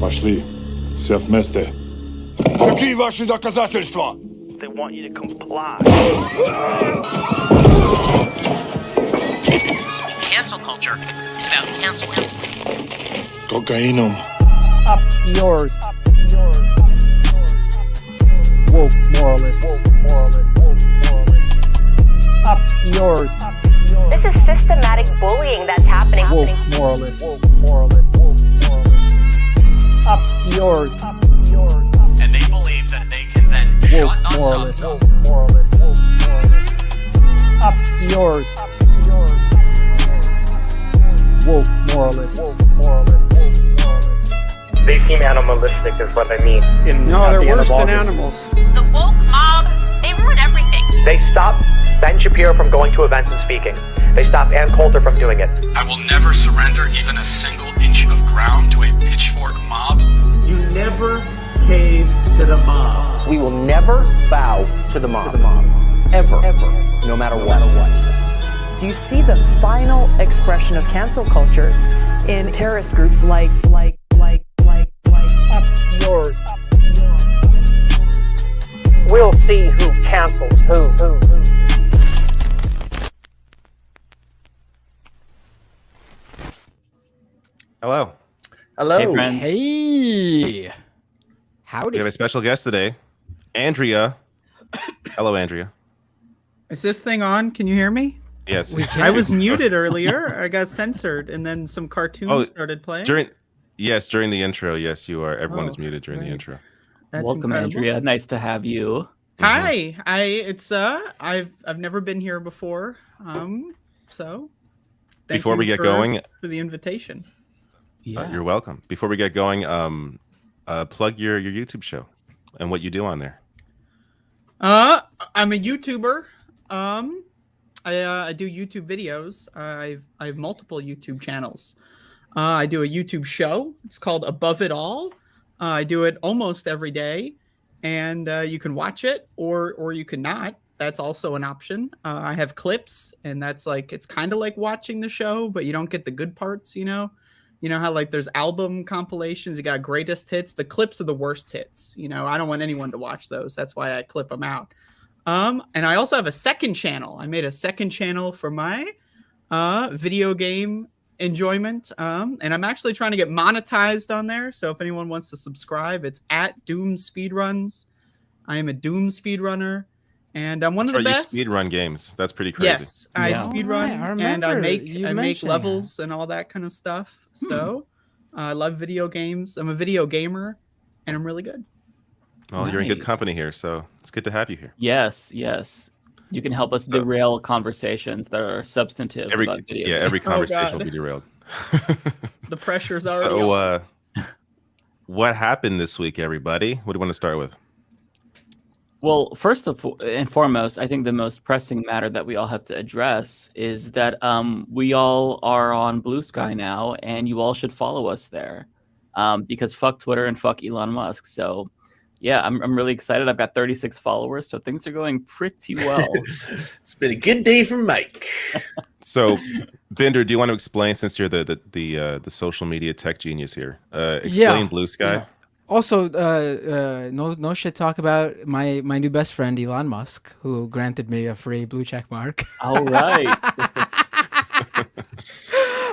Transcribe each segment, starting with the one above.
Пошли. Все вместе. Какие ваши доказательства? They want you to comply. Cancel culture is about canceling. Кокаином. Up yours. Woke moralists. Up yours. This is systematic bullying that's happening. Woke moralists. Up yours. And they believe that they can then Woke shut us moralists. up. Up yours. Woke moralists. They seem animalistic is what I mean. No, they're worse than animals. The woke mob, they ruin everything. They stop Ben Shapiro from going to events and speaking. They stop Ann Coulter from doing it. I will never surrender even a single inch of ground to a pitchfork mob. You never cave to the mob. We will never bow to the mob. Ever. No matter what. Do you see the final expression of cancel culture in terrorist groups like Up yours. We'll see who cancels who. Hello. Hello. Hey, friends. Hey. Howdy. We have a special guest today, Andrea. Hello, Andrea. Is this thing on? Can you hear me? Yes. I was muted earlier. I got censored, and then some cartoons started playing. During the intro, yes, you are. Everyone is muted during the intro. That's Welcome, incredible. Andrea. Nice to have you. Hi. I've never been here before. So thank Before you we get going, for the invitation. you're welcome. Before we get going, plug your YouTube show and what you do on there. I'm a YouTuber. I do YouTube videos. I have multiple YouTube channels. I do a YouTube show. It's called Above It All. I do it almost every day, and you can watch it or you can not. That's also an option. I have clips, and that's like it's kind of like watching the show, but you don't get the good parts. You know how like there's album compilations. You got greatest hits. The clips are the worst hits. I don't want anyone to watch those. That's why I clip them out. And I also have a second channel. I made a second channel for my video game enjoyment. And I'm actually trying to get monetized on there. So if anyone wants to subscribe, it's at Doom Speedruns. I am a Doom speedrunner, and I'm one of the best. You speedrun games. That's pretty crazy. Yes, I speedrun, and I make levels and all that kind of stuff. So I love video games. I'm a video gamer, and I'm really good. Well, you're in good company here, so it's good to have you here. Yes. You can help us derail conversations that are substantive about video games. Every conversation will be derailed. The pressure's already on. What happened this week, everybody? What do you want to start with? Well, first and foremost, I think the most pressing matter that we all have to address is that we all are on Bluesky now, and you all should follow us there because fuck Twitter and fuck Elon Musk. So, yeah, I'm really excited. I've got 36 followers, so things are going pretty well. It's been a good day for Mike. So, Bender, do you want to explain, since you're the social media tech genius here? Explain Bluesky. Yeah. Also, no shit talk about my new best friend Elon Musk, who granted me a free blue check mark. All right.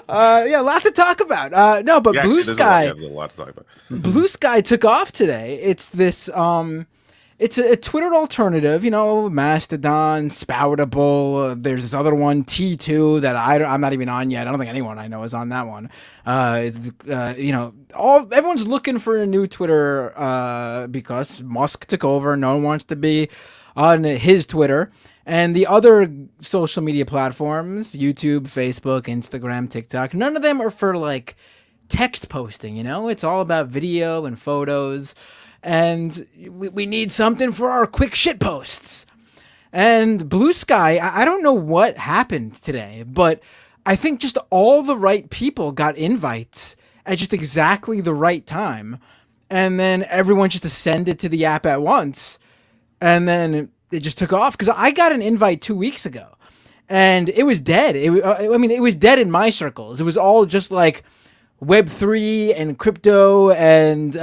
Yeah, a lot to talk about. No, but Bluesky. A lot to talk about. Bluesky took off today. It's this it's a Twitter alternative, Mastodon, Spoutable. There's this other one, T2, that I'm not even on yet. I don't think anyone I know is on that one. Everyone's looking for a new Twitter because Musk took over. No one wants to be on his Twitter. And the other social media platforms, YouTube, Facebook, Instagram, TikTok, none of them are for like text posting, It's all about video and photos. And we need something for our quick shit posts. And Bluesky, I don't know what happened today, but I think just all the right people got invites at just exactly the right time. And then everyone just ascended to the app at once. And then it just took off. Because I got an invite 2 weeks ago. And it was dead. It was dead in my circles. It was all just like, Web3 and crypto and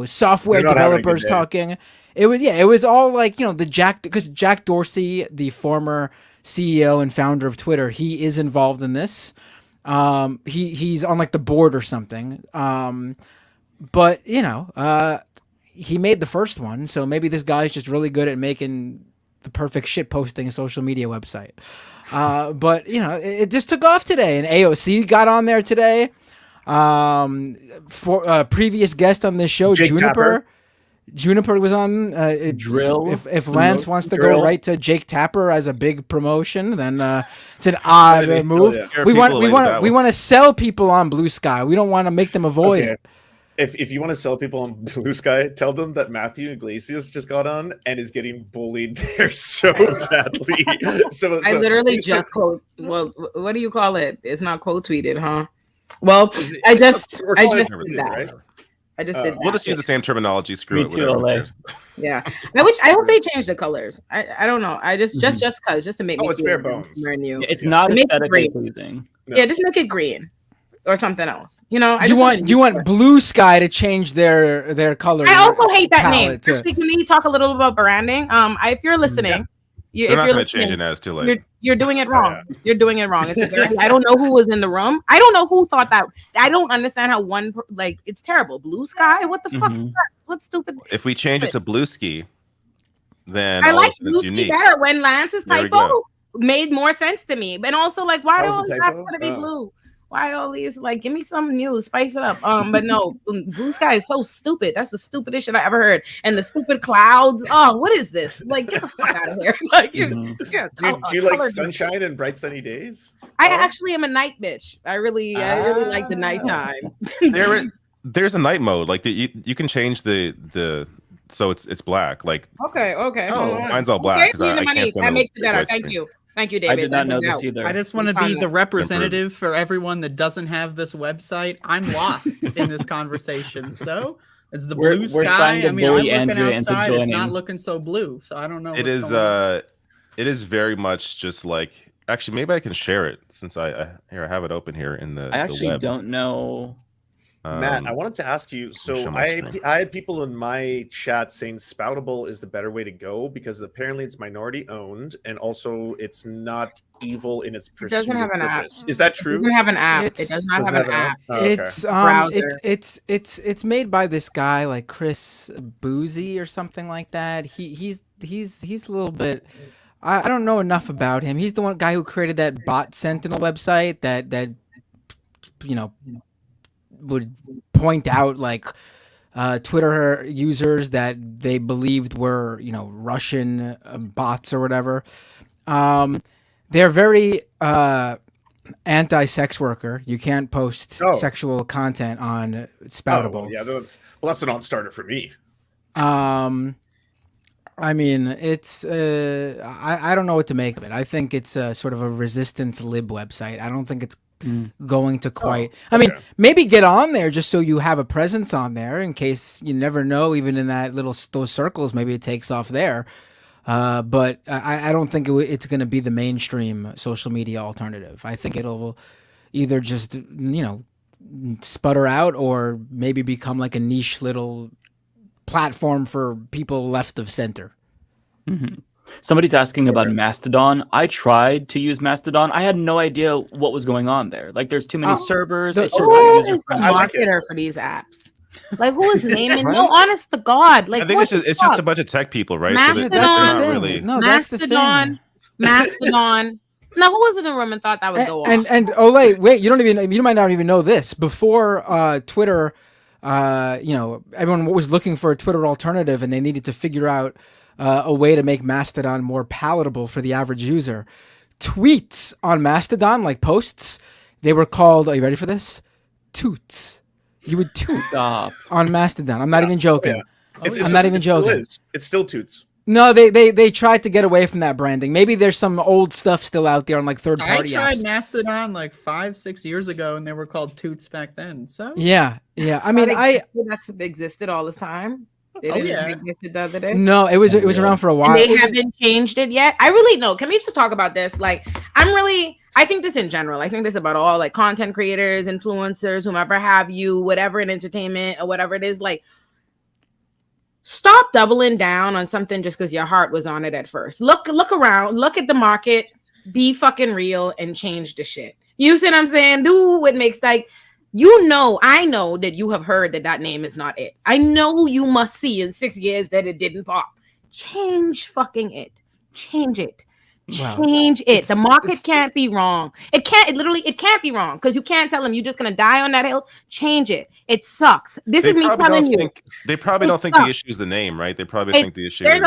software developers talking. It was all like because Jack Dorsey, the former CEO and founder of Twitter, he is involved in this. He's on like the board or something. But he made the first one, so maybe this guy's just really good at making the perfect shit posting social media website. But it just took off today, and AOC got on there today. For previous guest on this show, Juniper was on. Drill. If Lance wants to go right to Jake Tapper as a big promotion, then it's an odd move. We want to sell people on Blue Sky. We don't want to make them avoid it. If you want to sell people on Blue Sky, tell them that Matthew Iglesias just got on and is getting bullied there so badly. I literally just quote. Well, what do you call it? It's not quote tweeted, huh? Well, I just did that. Right? I just did that. We'll just use the same terminology. Screw it. Olay. Yeah. I hope they change the colors. I don't know. I just to make me it's bare bones. It's not aesthetically pleasing. No. Yeah, just make it green or something else. You want Blue Sky to change their color. I also hate that name. Actually, can we talk a little about branding? If you're listening, they're not going to change it now. It's too late. You're doing it wrong. You're doing it wrong. I don't know who was in the room. I don't know who thought that. I don't understand how it's terrible. Blue Sky? What the fuck is that? What's stupid? If we change it to Bluesky, then I like Bluesky better when Lance's typo made more sense to me. And also, like, why don't that's going to be blue? Why all these, like, give me some news, spice it up. But no, Blue Sky is so stupid. That's the stupidest shit I ever heard. And the stupid clouds. Oh, what is this? Like, get the fuck out of here. Like, do you like sunshine and bright sunny days? I actually am a night bitch. I really like the nighttime. There's a night mode. Like you can change the so it's black. Like okay. Mine's all black because I can't stand that makes it better. Thank you, David. I did not know this either. I just want to be the representative for everyone that doesn't have this website. I'm lost in this conversation. So it's the blue sky. I mean, I'm looking outside. It's not looking so blue. So I don't know. It is very much just like. Actually, maybe I can share it since I have it open here in the. I actually web. Don't know. Matt, I wanted to ask you. So I had people in my chat saying Spoutable is the better way to go because apparently it's minority owned and also it's not evil in its pursuit. It doesn't have an app. Is that true? It doesn't have an app. It does not have an app. Oh, okay. It's made by this guy like Chris Boozy or something like that. He's a little bit. I don't know enough about him. He's the one guy who created that Bot Sentinel website that would point out like Twitter users that they believed were Russian bots or whatever. They're very anti-sex worker. You can't post sexual content on Spoutable. That's a non-starter for me. I mean, it's I don't know what to make of it. I think it's sort of a resistance lib website. I don't think it's going to quite. I mean, maybe get on there just so you have a presence on there in case you never know. Even in those circles, maybe it takes off there. But I don't think it's going to be the mainstream social media alternative. I think it'll either just sputter out or maybe become like a niche little platform for people left of center. Mm-hmm. Somebody's asking about Mastodon. I tried to use Mastodon. I had no idea what was going on there. Like, there's too many servers. It's just who is the marketer for these apps? Like, who is naming? No, honest to God. Like, I think it's just a bunch of tech people, right? Mastodon. So that's not really. No, that's the thing. Mastodon. Now, who was in the room and thought that would go off? And Olay, wait, you might not even know this. Before Twitter, everyone was looking for a Twitter alternative, and they needed to figure out a way to make Mastodon more palatable for the average user. Tweets on Mastodon, like posts, they were called, are you ready for this? Toots. You would toot on Mastodon. I'm not even joking. Yeah. I'm not even joking. It's still Toots. No, they tried to get away from that branding. Maybe there's some old stuff still out there on like third-party apps. I tried Mastodon like 5-6 years ago, and they were called Toots back then. So yeah. I mean, that's existed all this time. They didn't make it the other day. No, it was around for a while. And they haven't changed it yet. I really know. Can we just talk about this? Like, I think this in general. I think this about all like content creators, influencers, whomever have you, whatever in entertainment or whatever it is. Like, stop doubling down on something just because your heart was on it at first. Look around, look at the market, be fucking real, and change the shit. You see what I'm saying? Do what makes like. I know that you have heard that name is not it. I know you must see in 6 years that it didn't pop. Change fucking it. Change it. Change it. The market can't be wrong. It can't be wrong because you can't tell them you're just gonna die on that hill. Change it. It sucks. This is me telling you. They probably don't think the issue is the name, right? They probably think the issue is. Here's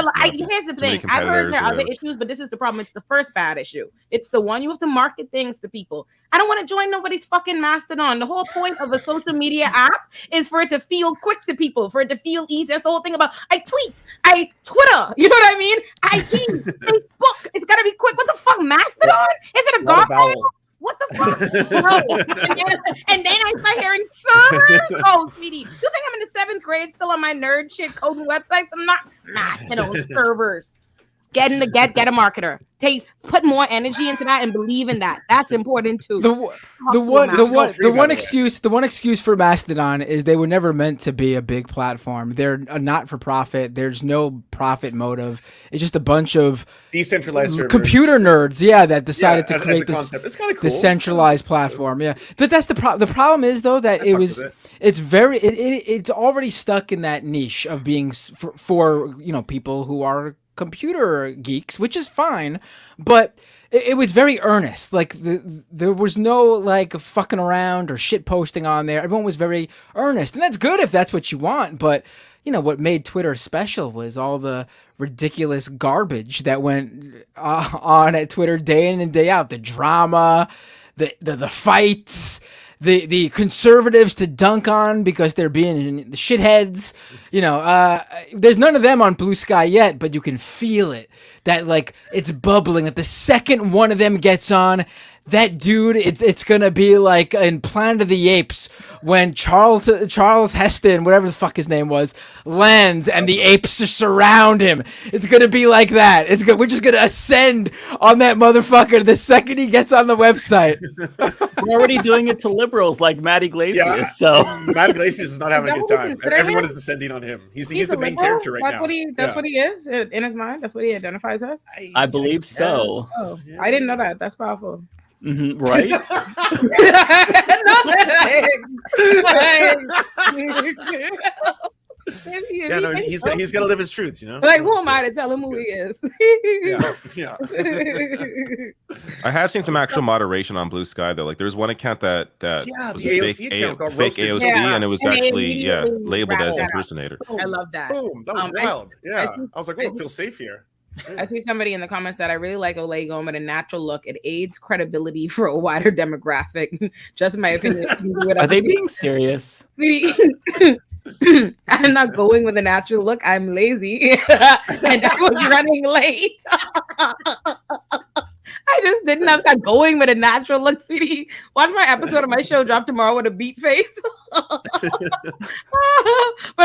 the thing. I've heard there are other issues, but this is the problem. It's the first bad issue. It's the one you have to market things to people. I don't want to join nobody's fucking Mastodon. The whole point of a social media app is for it to feel quick to people, for it to feel easy. That's the whole thing about I tweet, I Twitter. You know what I mean? IG, Facebook. It's gotta be quick. What the fuck, Mastodon? Is it a garfield? What the fuck? and then I start hearing servers. Oh, sweetie, you think I'm in the 7th grade still on my nerd shit coding websites? I'm not. Mastodon servers. Get a marketer. Put more energy into that and believe in that. That's important too. The one excuse for Mastodon is they were never meant to be a big platform. They're a not-for-profit. There's no profit motive. It's just a bunch of decentralized computer nerds, that decided to create this decentralized platform. Yeah, but that's the problem. The problem is though that it's already stuck in that niche of being for people who are computer geeks, which is fine, but it was very earnest. Like there was no like fucking around or shit posting on there. Everyone was very earnest, and that's good if that's what you want. But what made Twitter special was all the ridiculous garbage that went on at Twitter day in and day out. The drama, the fights. The conservatives to dunk on because they're being the shitheads, there's none of them on Blue Sky yet, but you can feel it, that like it's bubbling, that the second one of them gets on, that dude, it's gonna be like in Planet of the Apes when Charles Heston, whatever the fuck his name was, lands and the apes just surround him. It's gonna be like that. We're just gonna ascend on that motherfucker the second he gets on the website. We're already doing it to liberals like Matt Iglesias. So Matt Iglesias is not having a good time. Everyone is descending on him. He's the main character right now. That's what he is in his mind. That's what he identifies as. I believe so. Oh, I didn't know that. That's powerful. Mm-hmm, right? He's got to live his truth, Like, who am I to tell him who he is? I have seen some actual moderation on Blue Sky though. Like, there's one account that was a fake AOC, and it was actually labeled as impersonator. I love that. Boom, that was wild. I was like, oh, I feel safe here. I see somebody in the comments that I really like Olay going with a natural look. It aids credibility for a wider demographic. Just in my opinion. Are they being serious? I'm not going with a natural look. I'm lazy. And I was running late. I just didn't have that going with a natural look, sweetie. Watch my episode of my show drop tomorrow with a beat face. But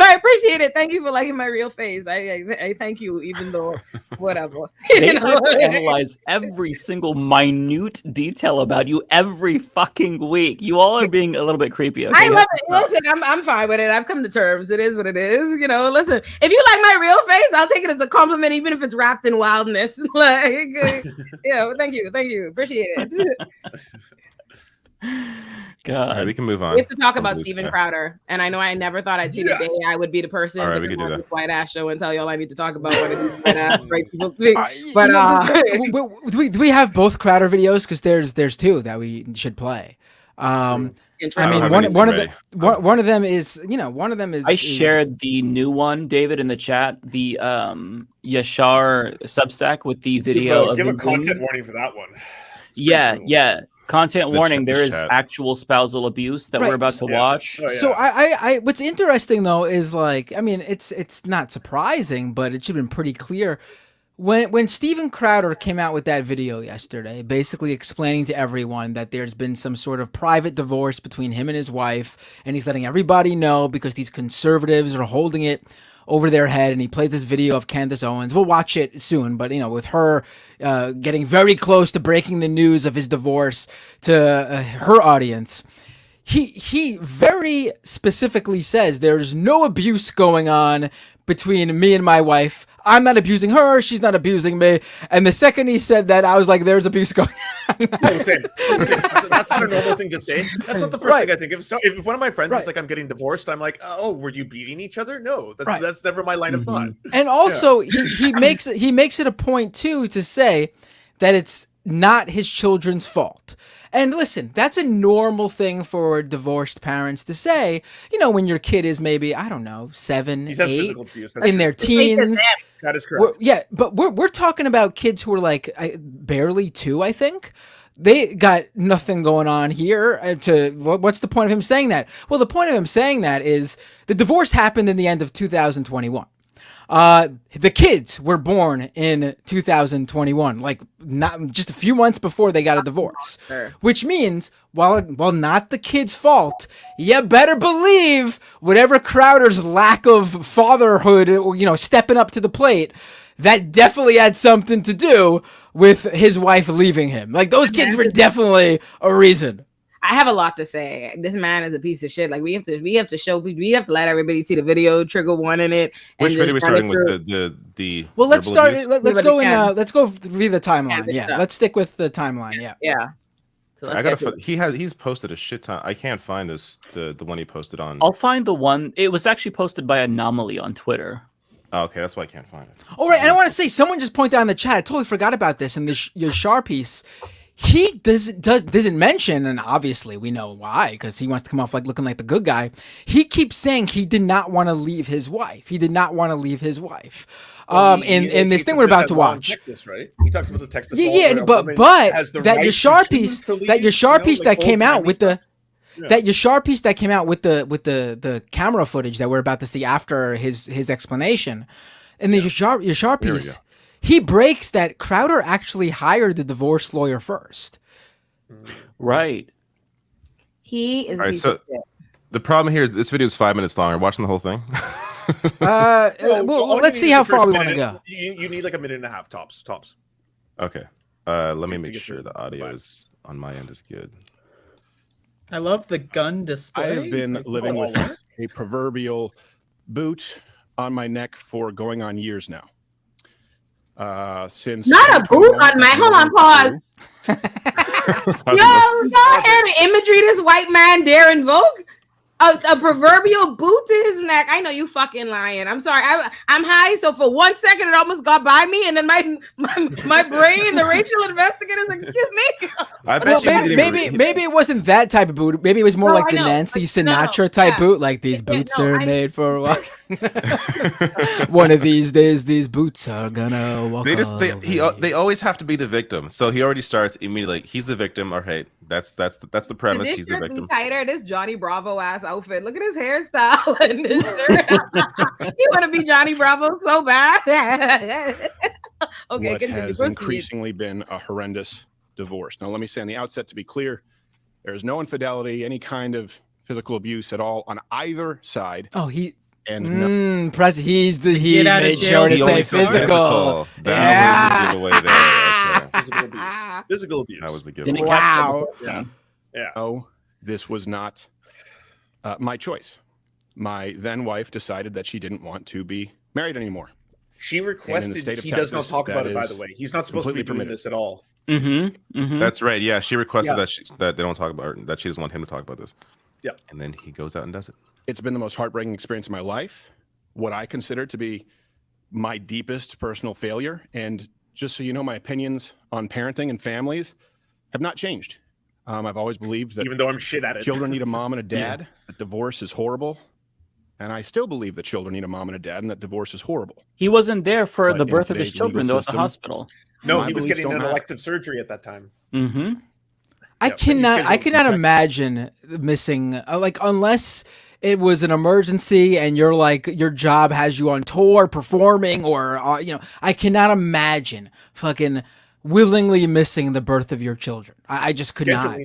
I appreciate it. Thank you for liking my real face. I thank you, even though whatever. They analyze every single minute detail about you every fucking week. You all are being a little bit creepy. Okay? I love it. Listen, I'm fine with it. I've come to terms. It is what it is. Listen, if you like my real face, I'll take it as a compliment, even if it's wrapped in wildness. Thank you. Appreciate it. God. All right, we can move on. We have to talk about Steven Crowder. And I know I never thought I'd see the day I would be the person to come on this white ass show and tell you all I need to talk about what it is that great people speak. But do we have both Crowder videos? Because there's two that we should play. I mean, one of them is I shared the new one, David, in the chat. The Yashar Substack with the video. Give a content warning for that one. Yeah. Content warning. There is actual spousal abuse that we're about to watch. Oh, yeah. So I what's interesting though is like, I mean, it's not surprising, but it should have been pretty clear. When Steven Crowder came out with that video yesterday, basically explaining to everyone that there's been some sort of private divorce between him and his wife, and he's letting everybody know because these conservatives are holding it over their head, and he plays this video of Candace Owens. We'll watch it soon, but with her getting very close to breaking the news of his divorce to her audience. He very specifically says there's no abuse going on between me and my wife. I'm not abusing her. She's not abusing me. And the second he said that, I was like, there's abuse going on. No, same. That's not a normal thing to say. That's not the first thing I think of. So if one of my friends is like, I'm getting divorced, I'm like, oh, were you beating each other? No, that's never my line of thought. And also, he makes it a point, too, to say that it's not his children's fault. And listen, that's a normal thing for divorced parents to say, when your kid is maybe, I don't know, 7, 8, in their teens. That is correct. But we're talking about kids who are like barely 2, I think. They got nothing going on here. What's the point of him saying that? Well, the point of him saying that is the divorce happened in the end of 2021. The kids were born in 2021, like not just a few months before they got a divorce, which means while not the kid's fault, you better believe whatever Crowder's lack of fatherhood, stepping up to the plate, that definitely had something to do with his wife leaving him. Like those kids were definitely a reason. I have a lot to say. This man is a piece of shit. Like we have to let everybody see the video, trigger warning it. Which video are we starting with? The well, let's start. Let's go via the timeline. Yeah, let's stick with the timeline. Yeah. So he's posted a shit ton. I can't find the one he posted on. I'll find the one. It was actually posted by Anomaly on Twitter. Oh, okay, that's why I can't find it. All right, and I want to say someone just pointed out in the chat. I totally forgot about this in this Yashar piece. He doesn't mention, and obviously we know why, because he wants to come off like looking like the good guy. He keeps saying he did not want to leave his wife. In this thing we're about to watch. Texas, right? He talks about the Texas. But that Yashar piece, that came out with the. That Yashar piece that came out with the camera footage that we're about to see after his explanation, and the Yashar piece. He breaks that Crowder actually hired the divorce lawyer first. Right. He is. All right, so the problem here is this video is 5 minutes long. Are you watching the whole thing? Well, let's see how far we want to go. You need like a minute and a half tops. Okay. Let me make sure the audio is on my end is good. I love the gun display. I have been living with a proverbial boot on my neck for going on years now. Since not a boot on my hold on, pause. Y'all hear the imagery this white man dare invoke? A proverbial boot to his neck. I know you fucking lying. I'm sorry. I'm high, so for 1 second it almost got by me, and then my brain, the racial investigators, excuse me. I bet maybe it wasn't that type of boot. Maybe it was more like the Nancy Sinatra type boot. Like these boots are made for a while. One of these days, these boots are gonna walk. They always have to be the victim. So he already starts immediately. Like, he's the victim. All right, that's the premise. He's the victim. Tighter. This Johnny Bravo ass outfit. Look at his hairstyle and this shirt. You want to be Johnny Bravo so bad. Okay, what has increasingly been a horrendous divorce. Now, let me say on the outset, to be clear, there is no infidelity, any kind of physical abuse at all on either side. Oh, he made sure to say physical. That was the giveaway there. Physical abuse. That was the giveaway. Wow. Yeah. Oh, this was not my choice. My then wife decided that she didn't want to be married anymore. She requested he does not talk about it, by the way. He's not supposed to be doing this at all. That's right. Yeah, she requested that they don't talk about her, that she doesn't want him to talk about this. Yeah. And then he goes out and does it. It's been the most heartbreaking experience of my life. What I consider to be my deepest personal failure. And just so you know, my opinions on parenting and families have not changed. I've always believed that even though I'm shit at it, children need a mom and a dad, that divorce is horrible. And I still believe that children need a mom and a dad and that divorce is horrible. He wasn't there for the birth of his children, though, at the hospital. No, he was getting an elective surgery at that time. I cannot imagine missing, unless it was an emergency and you're like, your job has you on tour performing, or I cannot imagine fucking willingly missing the birth of your children. I just could not.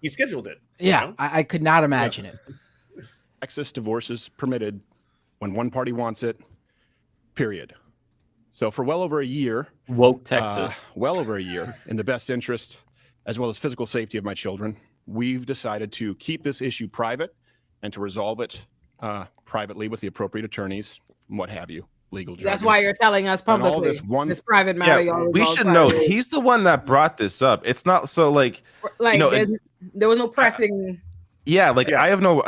He scheduled it. Yeah, I could not imagine it. Texas divorce is permitted when one party wants it, period. So for well over a year, woke Texas, well over a year, in the best interest as well as physical safety of my children, we've decided to keep this issue private and to resolve it privately with the appropriate attorneys, and what have you, legal jargon. That's why you're telling us publicly. This private matter. Yeah, we should note he's the one that brought this up. It's not so like there was no pressing. Yeah, like I have no.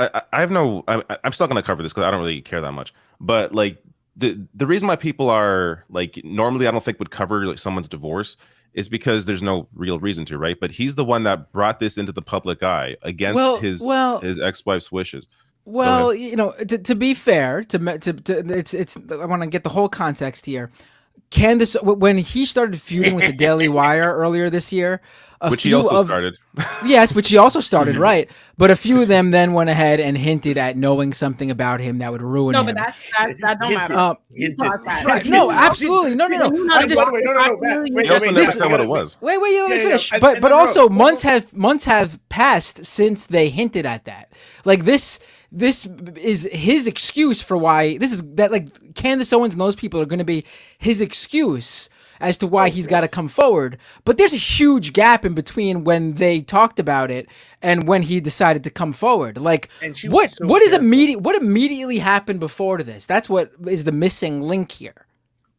I'm still gonna cover this because I don't really care that much. But like the reason why people are like normally I don't think would cover like someone's divorce is because there's no real reason to, right? But he's the one that brought this into the public eye against his ex-wife's wishes. Well, to be fair, it's I want to get the whole context here. Candace, when he started feuding with the Daily Wire earlier this year, which he also started. Yes, which he also started, right? But a few of them then went ahead and hinted at knowing something about him that would ruin him. No, but that don't matter. No, absolutely, no. I'm just That's not what it was. Wait, let me finish. But also months have passed since they hinted at that. Like this is his excuse for why like Candace Owens and those people are going to be his excuse as to why he's got to come forward. But there's a huge gap in between when they talked about it and when he decided to come forward. Like what immediately happened before to this? That's what is the missing link here.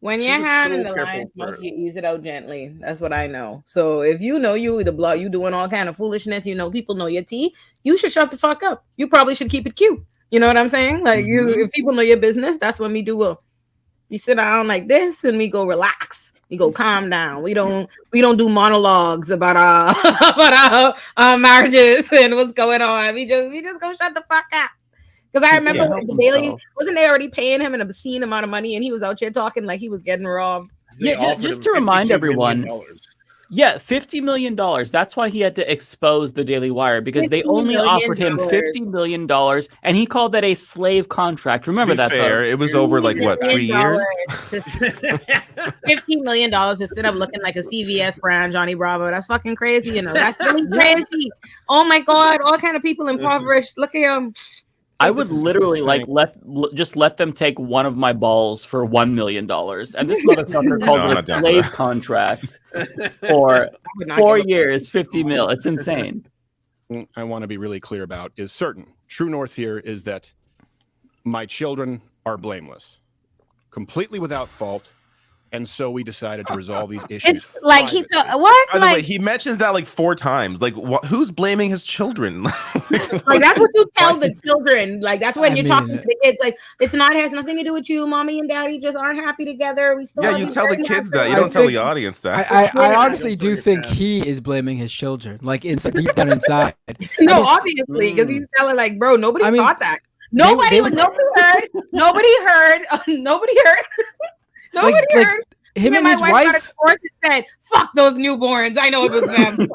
When you're having the lion's smoke, you ease it out gently. That's what I know. So if you know you doing all kind of foolishness, people know your tea, you should shut the fuck up. You probably should keep it cute. You know what I'm saying? Like if people know your business, that's when we do well. You sit down like this and we go relax. We go calm down. We don't do monologues about our marriages and what's going on. We just go shut the fuck up. Because I remember when the Daily wasn't they already paying him an obscene amount of money, and he was out here talking like he was getting robbed. Yeah, just to remind everyone. Yeah, $50 million. That's why he had to expose the Daily Wire, because they only offered him $50 million, and he called that a slave contract. Remember that? Fair, it was over like what, 3 years? $50 million to sit up looking like a CVS brand Johnny Bravo. That's fucking crazy. That's really crazy. Oh my God, all kind of people impoverished. Look at him. I would literally just let them take one of my balls for $1 million, and this motherfucker called it a slave contract for 4 years, 50 mil. It's insane. I want to be really clear about is certain. True north here is that my children are blameless, completely without fault. And so we decided to resolve these issues. It's like what? By the way, he mentions that like 4 times. Like, who's blaming his children? Like that's what you tell the children. Like that's when you're talking to the kids. Like it has nothing to do with you. Mommy and daddy just aren't happy together. We still you tell the kids that. You don't tell the audience that. I honestly do think he is blaming his children. Like deep down inside. No, obviously, because he's telling like, bro, nobody thought that. Nobody heard. Nobody heard. Nobody heard. Him and his wife said, "Fuck those newborns." I know it was them.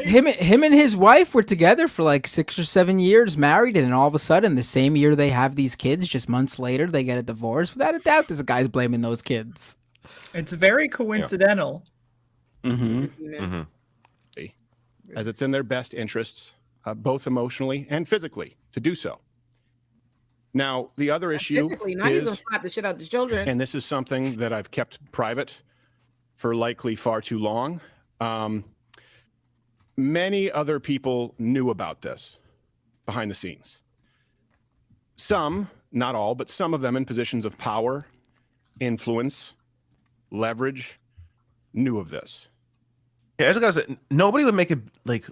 Him and his wife were together for like 6 or 7 years, married, and then all of a sudden, the same year they have these kids, just months later, they get a divorce. Without a doubt, this guy's blaming those kids. It's very coincidental. As it's in their best interests, both emotionally and physically, to do so. Now, the other issue is, slap the shit out the children. And this is something that I've kept private for likely far too long. Many other people knew about this behind the scenes. Some, not all, but some of them in positions of power, influence, leverage, knew of this. Yeah, as I said, nobody would make it like...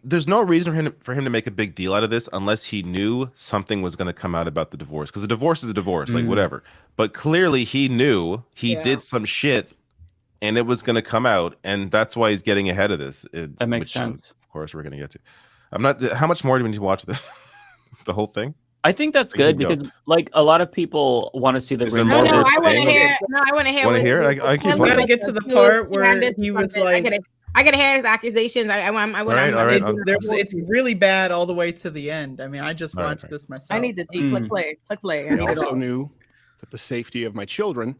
There's no reason for him to make a big deal out of this unless he knew something was going to come out about the divorce, because a divorce is a divorce, like whatever. But clearly he knew he did some shit and it was going to come out, and that's why he's getting ahead of this. That makes sense. Of course, we're going to get to. How much more do we need to watch this? The whole thing? I think that's good because, like, a lot of people want to see the. I want to hear. Want to hear? I keep. Gotta get to the part where he was like, I gotta hear his accusations. It's really bad all the way to the end. I mean, I just watched this myself. I need to click play. Click play. I also knew that the safety of my children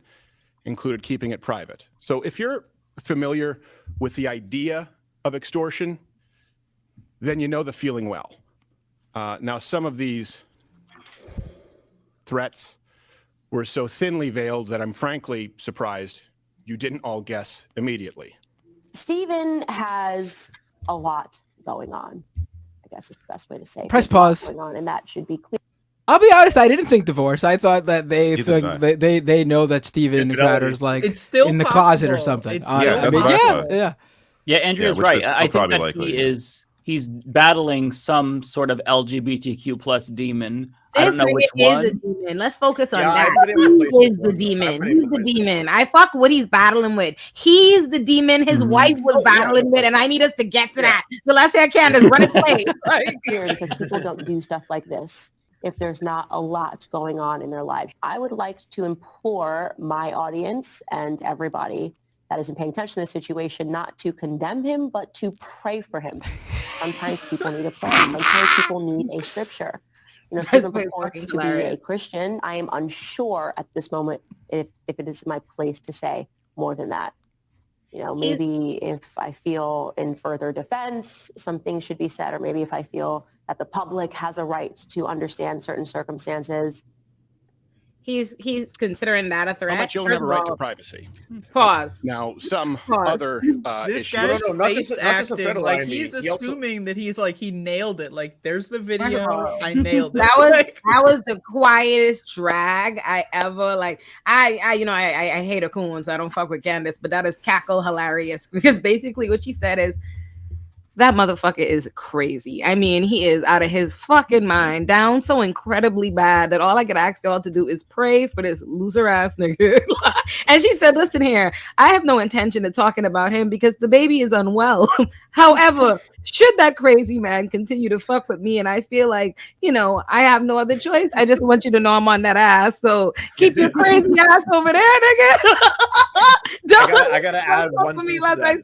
included keeping it private. So if you're familiar with the idea of extortion, then you know the feeling well. Now, some of these threats were so thinly veiled that I'm frankly surprised you didn't all guess immediately. Steven has a lot going on, I guess is the best way to say it. Press pause. Going on, and that should be clear. I'll be honest, I didn't think divorce. I thought that they know that Steven Crowder's like it's still in the closet or something. Yeah, Andrea's right. I think that he's battling some sort of LGBTQ plus demon. I don't know which one. Is a demon. Let's focus on that. He is the demon. He's the demon. I fuck what he's battling with. He's the demon his wife was battling with, and I need us to get to that. So let's hear Candace run it play. Because people don't do stuff like this if there's not a lot going on in their lives. I would like to implore my audience and everybody that isn't paying attention to the situation not to condemn him, but to pray for him. Sometimes people need a prayer. Sometimes people need a scripture. You know, Stephen purports to be a Christian. I am unsure at this moment if it is my place to say more than that. You know, maybe if I feel in further defense, some things should be said, or maybe if I feel that the public has a right to understand certain circumstances. He's considering that a threat. How much you'll have a right to privacy. Pause. Now, some other this issues. guy's face acting, like he's assuming that he's like he nailed it. Like there's the video, I nailed it. That was the quietest drag I ever like. I hate a coon, so I don't fuck with Candace, but that is cackle hilarious because basically what she said is, that motherfucker is crazy. I mean, he is out of his fucking mind, down so incredibly bad that all I could ask y'all to do is pray for this loser ass nigga. And she said, listen here, I have no intention of talking about him because the baby is unwell. However, should that crazy man continue to fuck with me and I feel like, you know, I have no other choice, I just want you to know I'm on that ass. So keep your crazy ass over there, nigga. I gotta add one thing to that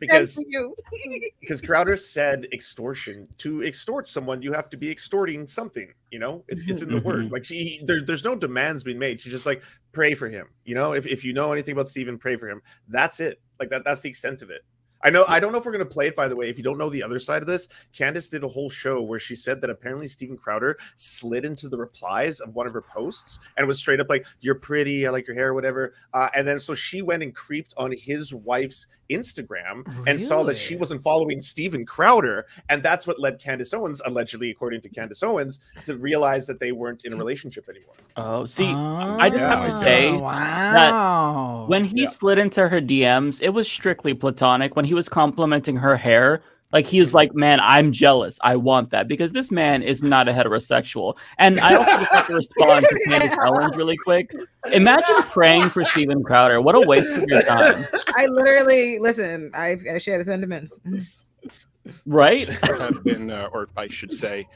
because Crowder said extortion. To extort someone, you have to be extorting something. You know, it's in the word. Like there's no demands being made. She's just like, pray for him. You know, if you know anything about Steven, pray for him. That's it. Like that's the extent of it. I don't know if we're going to play it, by the way. If you don't know the other side of this, Candace did a whole show where she said that apparently Steven Crowder slid into the replies of one of her posts and was straight up like, you're pretty, I like your hair, whatever. And then so she went and creeped on his wife's Instagram and saw that she wasn't following Steven Crowder. And that's what led Candace Owens, allegedly, according to Candace Owens, to realize that they weren't in a relationship anymore. Oh, see, I just have to say that when he slid into her DMs, it was strictly platonic. When he was complimenting her hair, like he's like, man, I'm jealous. I want that because this man is not a heterosexual. And I also just have to respond to Candace Owens really quick. Imagine praying for Steven Crowder. What a waste of your time. I literally listen. I share the sentiments. Right? There have been, or I should say,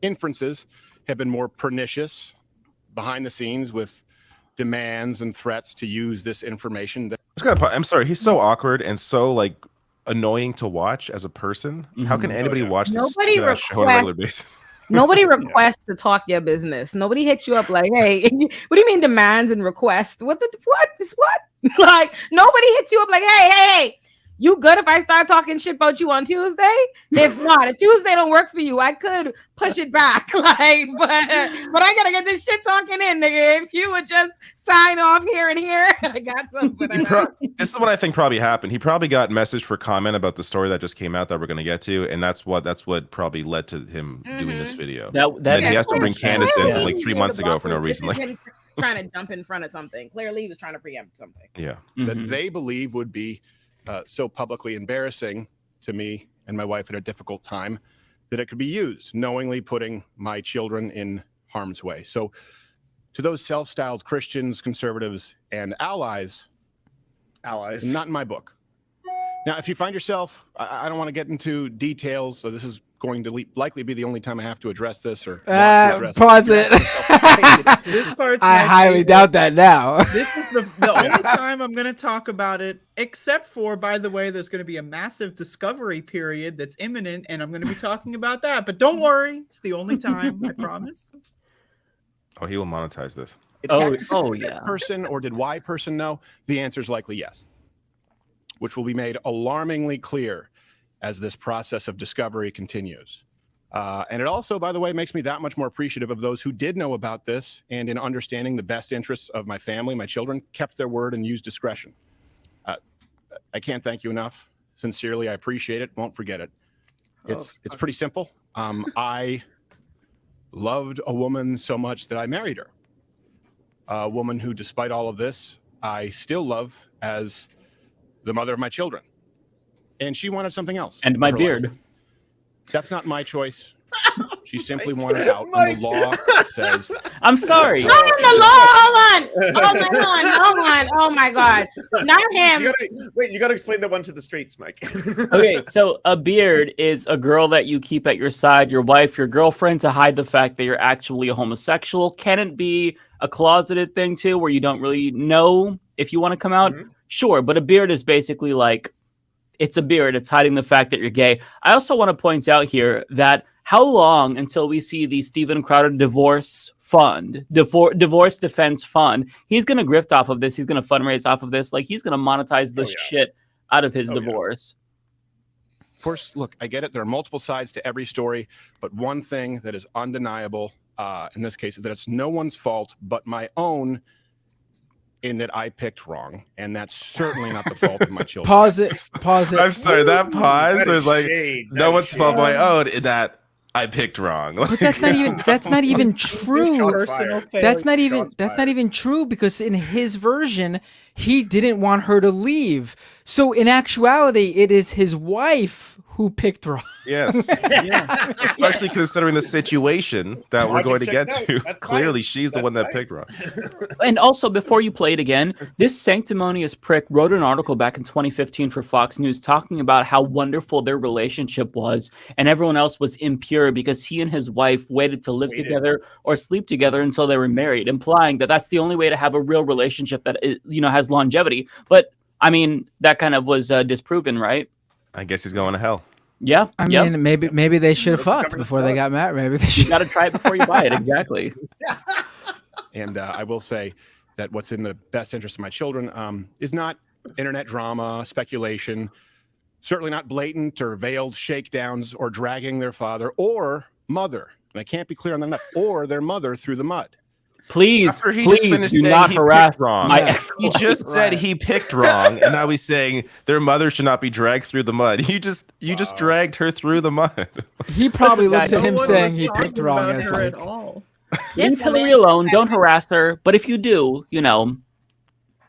inferences have been more pernicious behind the scenes with demands and threats to use this information. I'm sorry, he's so awkward and so like annoying to watch as a person. How can anybody watch this show on a regular basis? Nobody requests to talk your business. Nobody hits you up like, hey, what do you mean demands and requests? What? Like nobody hits you up like, hey. You good if I start talking shit about you on Tuesday? If not, if Tuesday don't work for you, I could push it back. Like, but I gotta get this shit talking in, nigga. If you would just sign off here and here, I got something. This is what I think probably happened. He probably got message for comment about the story that just came out that we're gonna get to, and that's what probably led to him doing this video. That he has to bring Candace in from like 3 months ago for no reason. Like trying to jump in front of something. Clearly, he was trying to preempt something. Yeah, that they believe would be so publicly embarrassing to me and my wife at a difficult time that it could be used, knowingly putting my children in harm's way. So to those self-styled Christians, conservatives, and allies, not in my book. Now, if you find yourself, I don't want to get into details, so this is going to likely be the only time I have to address this or pause it. This part's I highly doubt that now. This is the only time I'm going to talk about it, except for, by the way, there's going to be a massive discovery period that's imminent, and I'm going to be talking about that. But don't worry, it's the only time, I promise. Oh, he will monetize this. Yeah. Person or did Y person know? The answer is likely yes, which will be made alarmingly clear as this process of discovery continues. And it also, by the way, makes me that much more appreciative of those who did know about this and in understanding the best interests of my family, my children, kept their word and used discretion. I can't thank you enough. Sincerely, I appreciate it. Won't forget it. It's pretty simple. I loved a woman so much that I married her. A woman who, despite all of this, I still love as the mother of my children. And she wanted something else. And my beard. Life. That's not my choice. She simply wanted out. And the law says... I'm sorry. Not in the law. Hold on. Oh my God. Not him. You got to explain that one to the streets, Mike. Okay, so a beard is a girl that you keep at your side, your wife, your girlfriend, to hide the fact that you're actually a homosexual. Can it be a closeted thing too, where you don't really know if you want to come out? Mm-hmm. Sure, but a beard is basically like, it's a beard. It's hiding the fact that you're gay. I also want to point out here that how long until we see the Steven Crowder divorce defense fund? He's going to grift off of this. He's going to fundraise off of this. Like, he's going to monetize the shit out of his divorce. Yeah. Of course, look, I get it. There are multiple sides to every story, but one thing that is undeniable in this case is that it's no one's fault but my own, in that I picked wrong, and that's certainly not the fault of my children. Pause it. I'm sorry, that pause was like, no one's fault but my own, in that I picked wrong. But that's not even true. That's not even true, because in his version, he didn't want her to leave. So in actuality, it is his wife who picked wrong. Yes. Yeah. Especially considering the situation that we're going to get to. Clearly, she's the one that picked wrong. And also, before you play it again, this sanctimonious prick wrote an article back in 2015 for Fox News talking about how wonderful their relationship was, and everyone else was impure because he and his wife waited to live together or sleep together until they were married, implying that that's the only way to have a real relationship that has longevity. But I mean, that kind of was disproven, right? I guess he's going to hell. Yeah. I mean, maybe they should have fucked before they got married. Maybe they should. You got to try it before you buy it. Exactly. And I will say that what's in the best interest of my children is not internet drama, speculation, certainly not blatant or veiled shakedowns or dragging their father or mother, and I can't be clear on that enough, or their mother through the mud. Please do not harass my ex. He just said he picked wrong, and now he's saying their mother should not be dragged through the mud. You just dragged her through the mud. He probably looks at him saying he picked wrong as like, leave Hillary alone. Don't harass her. But if you do,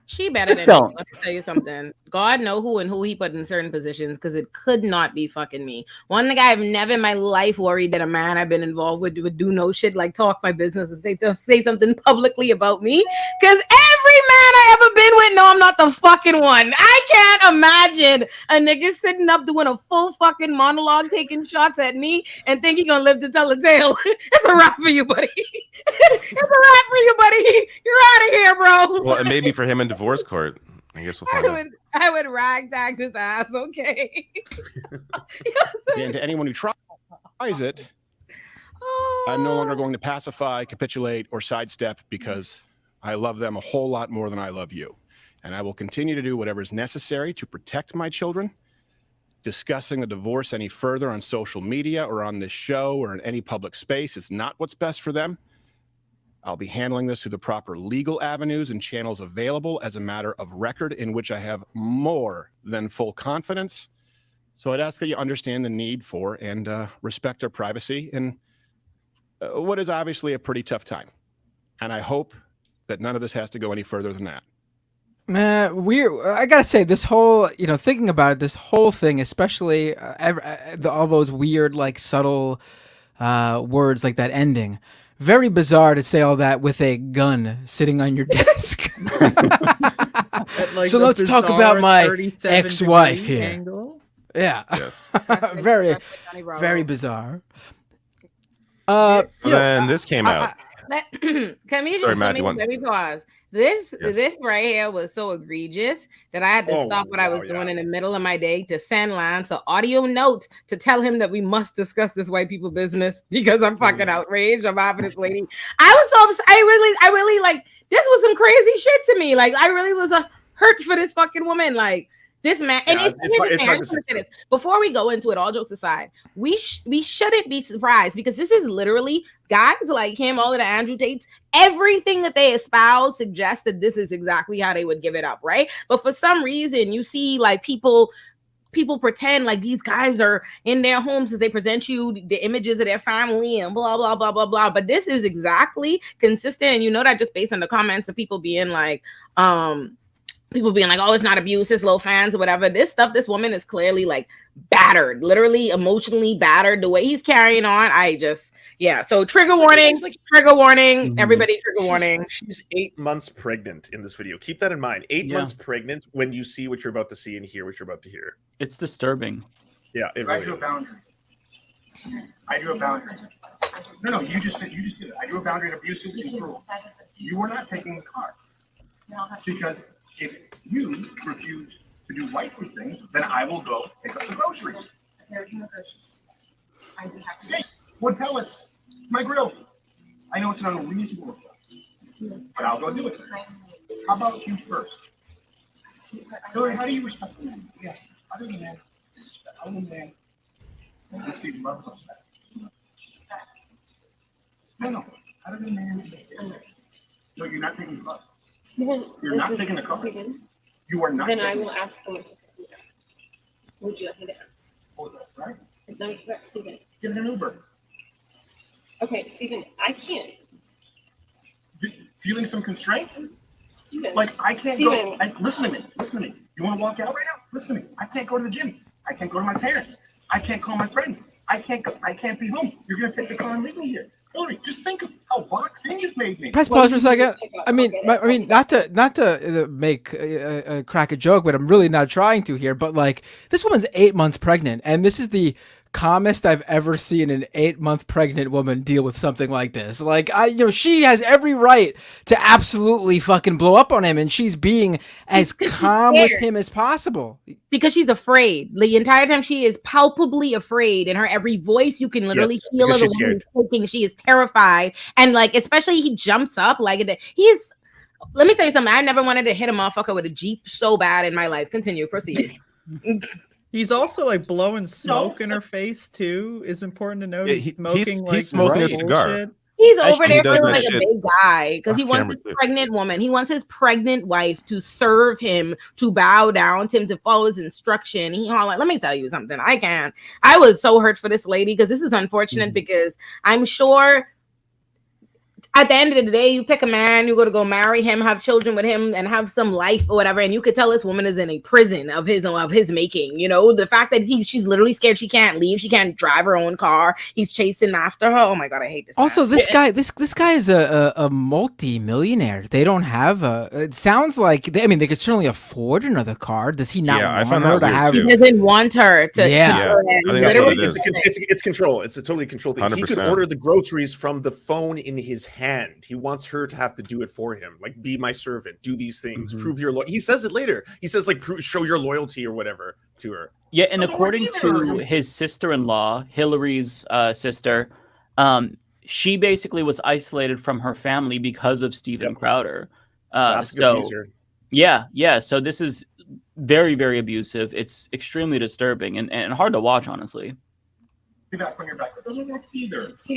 she better than me. Let me tell you something. God know who he put in certain positions, because it could not be fucking me. One thing I've never in my life worried that a man I've been involved with would do no shit like talk my business and say something publicly about me. Because every man I ever been with, no, I'm not the fucking one. I can't imagine a nigga sitting up doing a full fucking monologue, taking shots at me, and think he gonna live to tell a tale. It's a wrap for you, buddy. It's a wrap for you, buddy. You're out of here, bro. Well, and maybe for him in divorce court. I guess we'll find out. I would ragtag his ass, okay? And to anyone who tries it, I'm no longer going to pacify, capitulate, or sidestep, because I love them a whole lot more than I love you. And I will continue to do whatever is necessary to protect my children. Discussing the divorce any further on social media or on this show or in any public space is not what's best for them. I'll be handling this through the proper legal avenues and channels available as a matter of record, in which I have more than full confidence. So I'd ask that you understand the need for and respect our privacy in what is obviously a pretty tough time. And I hope that none of this has to go any further than that. I gotta say, this whole, thinking about it, this whole thing, especially all those weird, like, subtle words like that ending. Very bizarre to say all that with a gun sitting on your desk. like, So the let's talk bizarre about my 37 ex-wife degree here. angle. Yeah. Yes. very bizarre. Then this came out. Can we Sorry, just Matt, you want- let me pause? This Yes. this right here was so egregious that I had to stop what I was doing in the middle of my day to send Lance an audio note to tell him that we must discuss this white people business because I'm fucking outraged. I'm having this lady. I was so upset. I really like this was some crazy shit to me. Like I really was hurt for this fucking woman. Like this man, and it's before we go into it, all jokes aside, we shouldn't be surprised because this is literally guys like him, all of the Andrew Tates, everything that they espouse suggests that this is exactly how they would give it up, right? But for some reason, you see like people pretend like these guys are in their homes as they present you the images of their family and blah blah blah blah blah. But this is exactly consistent, and you know that just based on the comments of people being like, oh, it's not abuse, it's low fans or whatever. This stuff, this woman is clearly like battered, literally emotionally battered. The way he's carrying on, so trigger warning, everybody, trigger warning. She's 8 months pregnant in this video. Keep that in mind. 8 months pregnant when you see what you're about to see and hear what you're about to hear. It's disturbing. Yeah, it really is. I drew a boundary. No, you just did it. I drew a boundary of abusive and cruel. You were not taking the car. Because if you refuse to do wifely things, then I will go pick up the groceries. There's no groceries. I do have steak, wood pellets, my grill. I know it's an unreasonable request, but I'll go do it. How about you first? Hillary, how do you respect the man? Yes, other than that, you see love comes back. No, other than that, no, you're not taking the car. Steven, you're not taking the car. Steven, you are not. Then I will ask them to pick me up. Would you like me to ask? Oh, that's right. Is that correct, Steven? Get an Uber. Okay, Steven, I can't. Feeling some constraints? Steven. Like I can't Steven. go. Listen to me. You want to walk out right now? Listen to me. I can't go to the gym. I can't go to my parents. I can't call my friends. I can't be home. You're gonna take the car and leave me here. Hillary, just think of how boxed in you've made me. Press pause for a second. I mean, not to make crack a joke, but I'm really not trying to here. But like, this woman's 8 months pregnant, and this is the calmest I've ever seen an 8-month pregnant woman deal with something like this. Like, she has every right to absolutely fucking blow up on him, and she's being as calm with him as possible. Because she's afraid. The entire time she is palpably afraid. In her every voice, you can literally feel her. The woman speaking. She is terrified. And like, especially he jumps up. Like, he is... Let me tell you something. I never wanted to hit a motherfucker with a Jeep so bad in my life. Continue. Proceed. He's also like blowing smoke in her face too. Is important to note. Yeah, he's smoking he's smoking a cigar. He's over there feeling like a big guy because he Off wants camera, his too. pregnant woman. He wants his pregnant wife to serve him, to bow down to him, to follow his instruction. Let me tell you something. I was so hurt for this lady because this is unfortunate because I'm sure at the end of the day, you pick a man, you're going to go marry him, have children with him, and have some life or whatever. And you could tell this woman is in a prison of his making. You know, the fact that she's literally scared she can't leave, she can't drive her own car. He's chasing after her. Oh my god, I hate this. Also, this guy is a multi-millionaire. They don't have it sounds like they could certainly afford another car. Does he not want her to have? He doesn't want her to. Yeah, it's control. It's a totally control thing. 100%. He could order the groceries from the phone in his hand. He wants her to have to do it for him. Like, be my servant, do these things, prove your loyalty. He says it later. He says like, show your loyalty or whatever to her. Yeah, and according to his sister-in-law, Hillary's sister, she basically was isolated from her family because of Steven Crowder. So so this is very, very abusive. It's extremely disturbing and hard to watch, honestly. Do that from your back. It doesn't work either. Do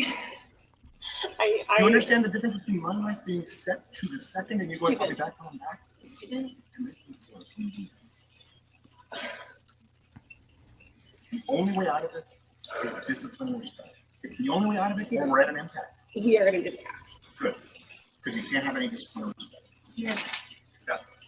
you understand the difference between my life being set to the second and you going to back on back? The only way out of it is discipline and respect. It's the only way out of it, and we're at an impact. We are at an impasse. Good. Because you can't have any discipline and respect. Yeah.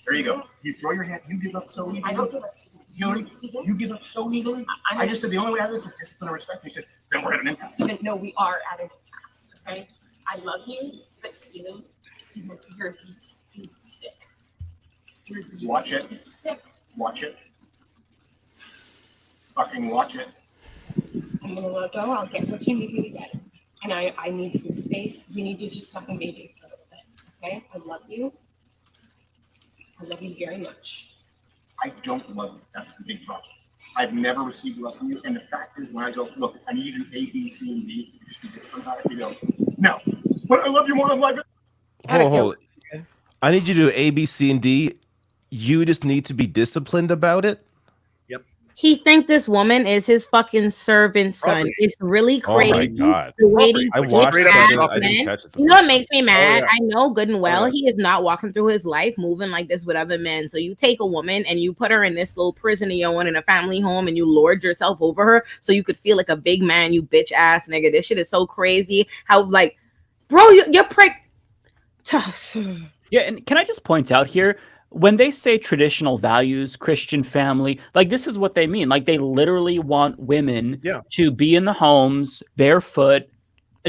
There you go. You throw your hand, you give up so easily. I don't give up. You give up so easily. I just said the only way out of this is discipline and respect. You said, then we're at an impasse. Steven, no, we are at an impasse. Okay? I love you, but Steven, he's sick. Watch it. Watch it. Fucking watch it. I'm gonna let go. I'll get what you need me to get. And I need some space. You need to just fucking baby for a little bit. Okay? I love you. I love you very much. I don't love you. That's the big problem. I've never received love from you. And the fact is, when I go, look, I need you to do A, B, C, and D, you just be disciplined about it. You go, no. But I love you more than life. Hold. I need you to do A, B, C, and D. You just need to be disciplined about it. He think this woman is his fucking servant son. Probably. It's really crazy. Oh my God. The way he I watched it. I didn't catch it. You know what makes me mad? yeah. I know good and well Oh, yeah. he is not walking through his life moving like this with other men. So you take a woman and you put her in this little prison of your own in a family home and you lord yourself over her so you could feel like a big man, you bitch ass nigga. This shit is so crazy. How like, bro, you're Yeah, and can I just point out here, when they say traditional values, Christian family, like this is what they mean. Like they literally want women to be in the homes, barefoot,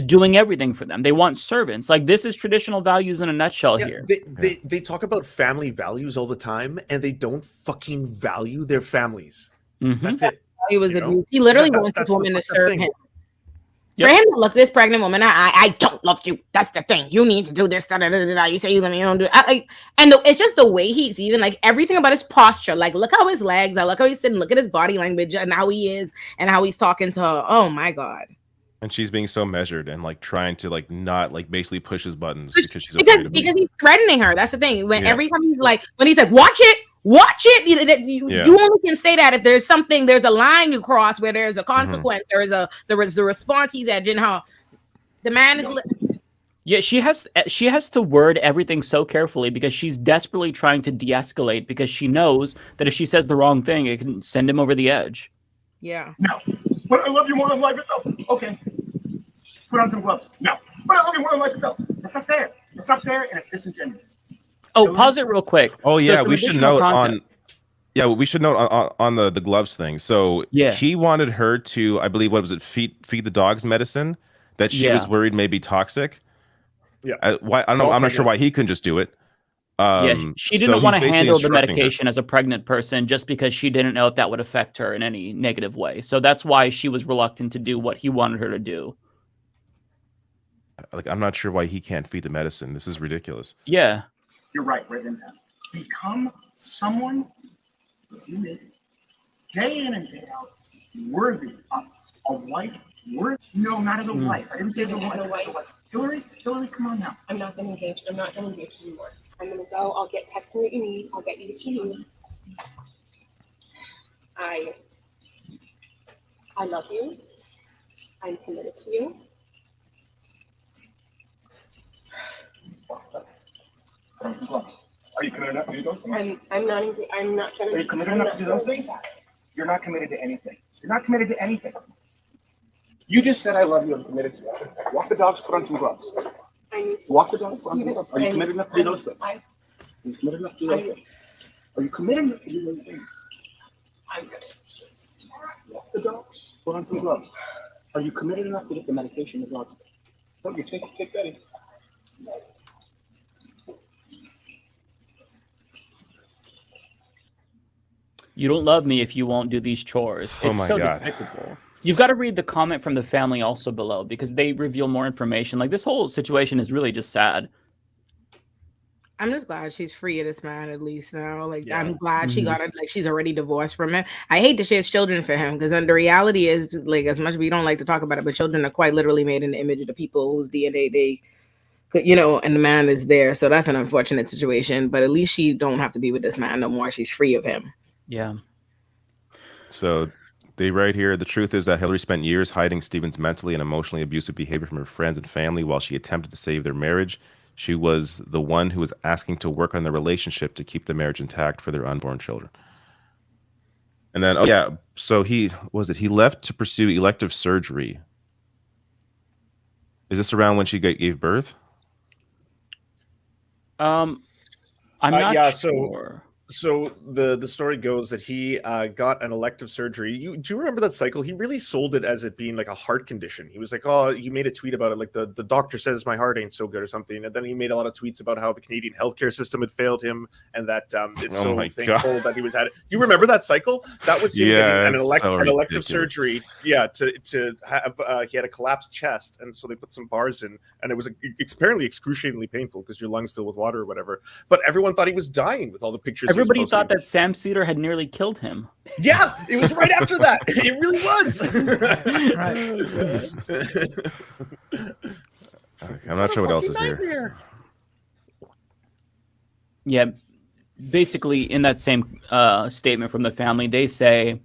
doing everything for them. They want servants. Like this is traditional values in a nutshell here. They talk about family values all the time, and they don't fucking value their families. That's it. He was You know? abused. He literally That- wants this that's the woman to fucking serve thing. him. For him to look this pregnant woman, I don't love you. That's the thing. You need to do this. Da, da, da, da, da. You say you let me don't do it. It's just the way he's even like everything about his posture. Like look how his legs are. Look how he's sitting. Look at his body language and how he is and how he's talking to her. Oh my God. And she's being so measured and like trying to like not like basically push his buttons because Because he's threatening her. That's the thing. When Yeah. every time he's like, watch it. You only can say that if there's something, there's a line you cross where there's a consequence. There is the response he's edging her. The man is. Yeah, she has to word everything so carefully because she's desperately trying to de-escalate because she knows that if she says the wrong thing, it can send him over the edge. Yeah. No. But I love you more than life itself. Okay. Put on some gloves. No. But I love you more than life itself. That's not fair. It's not fair and it's disingenuous. Oh, pause it real quick. Oh yeah, some we should additional note content. on the gloves thing. So Yeah. he wanted her to, I believe, what was it, feed the dogs medicine that she was worried may be toxic. Yeah. Why? I don't know. I'm not sure why he couldn't just do it. She so didn't want to he's basically handle the instructing her. medication as a pregnant person just because she didn't know if that would affect her in any negative way. So that's why she was reluctant to do what he wanted her to do. Like, I'm not sure why he can't feed the medicine. This is ridiculous. Yeah. You're right, Raven. Become someone as you need, day in and day out, worthy of a wife. No, not as a wife. I didn't say as a wife. Hillary, come on now. I'm not gonna engage. I'm not gonna engage anymore. I'm gonna go. I'll get text me what you need. I'll get you what you need. I love you. I'm committed to you. Put on some gloves. Are you committed enough to do those things? I'm not gonna. Are you committed enough to do those things? You're not committed to anything. You're not committed to anything. You just said I love you. I'm committed to it. Walk the dogs. Put on some gloves. Walk the dogs. Put on some gloves. Are you committed enough to do those things? Are you committed enough to do those things? Are you committed enough to do those things? I'm good. Walk the dogs. Put on some gloves. Are you committed enough to get the medication the dogs? No, you take Betty. You don't love me if you won't do these chores. Oh It's my so God. despicable. You've got to read the comment from the family also below because they reveal more information. Like this whole situation is really just sad. I'm just glad she's free of this man at least now. Like I'm glad she got it. Like she's already divorced from him. I hate that she has children for him because the reality is like as much as we don't like to talk about it, but children are quite literally made in the image of the people whose DNA they could, and the man is there. So that's an unfortunate situation. But at least she don't have to be with this man no more. She's free of him. Yeah. So they write here, the truth is that Hillary spent years hiding Stephen's mentally and emotionally abusive behavior from her friends and family while she attempted to save their marriage. She was the one who was asking to work on their relationship to keep the marriage intact for their unborn children. And then, so he left to pursue elective surgery. Is this around when she gave birth? I'm not yeah, sure. So the story goes that he got an elective surgery. Do you remember that cycle? He really sold it as it being like a heart condition. He was like, oh, he made a tweet about it, like the doctor says my heart ain't so good or something. And then he made a lot of tweets about how the Canadian healthcare system had failed him, and that it's so thankful that he was at it. Do you remember that cycle? That was him getting an elective surgery. Yeah, to have he had a collapsed chest, and so they put some bars in, and it was apparently excruciatingly painful because your lungs fill with water or whatever. But everyone thought he was dying with all the pictures. Everybody thought that Sam Cedar had nearly killed him. Yeah, it was right after that. It really was. I'm not sure what else is here. Yeah, basically in that same statement from the family, they say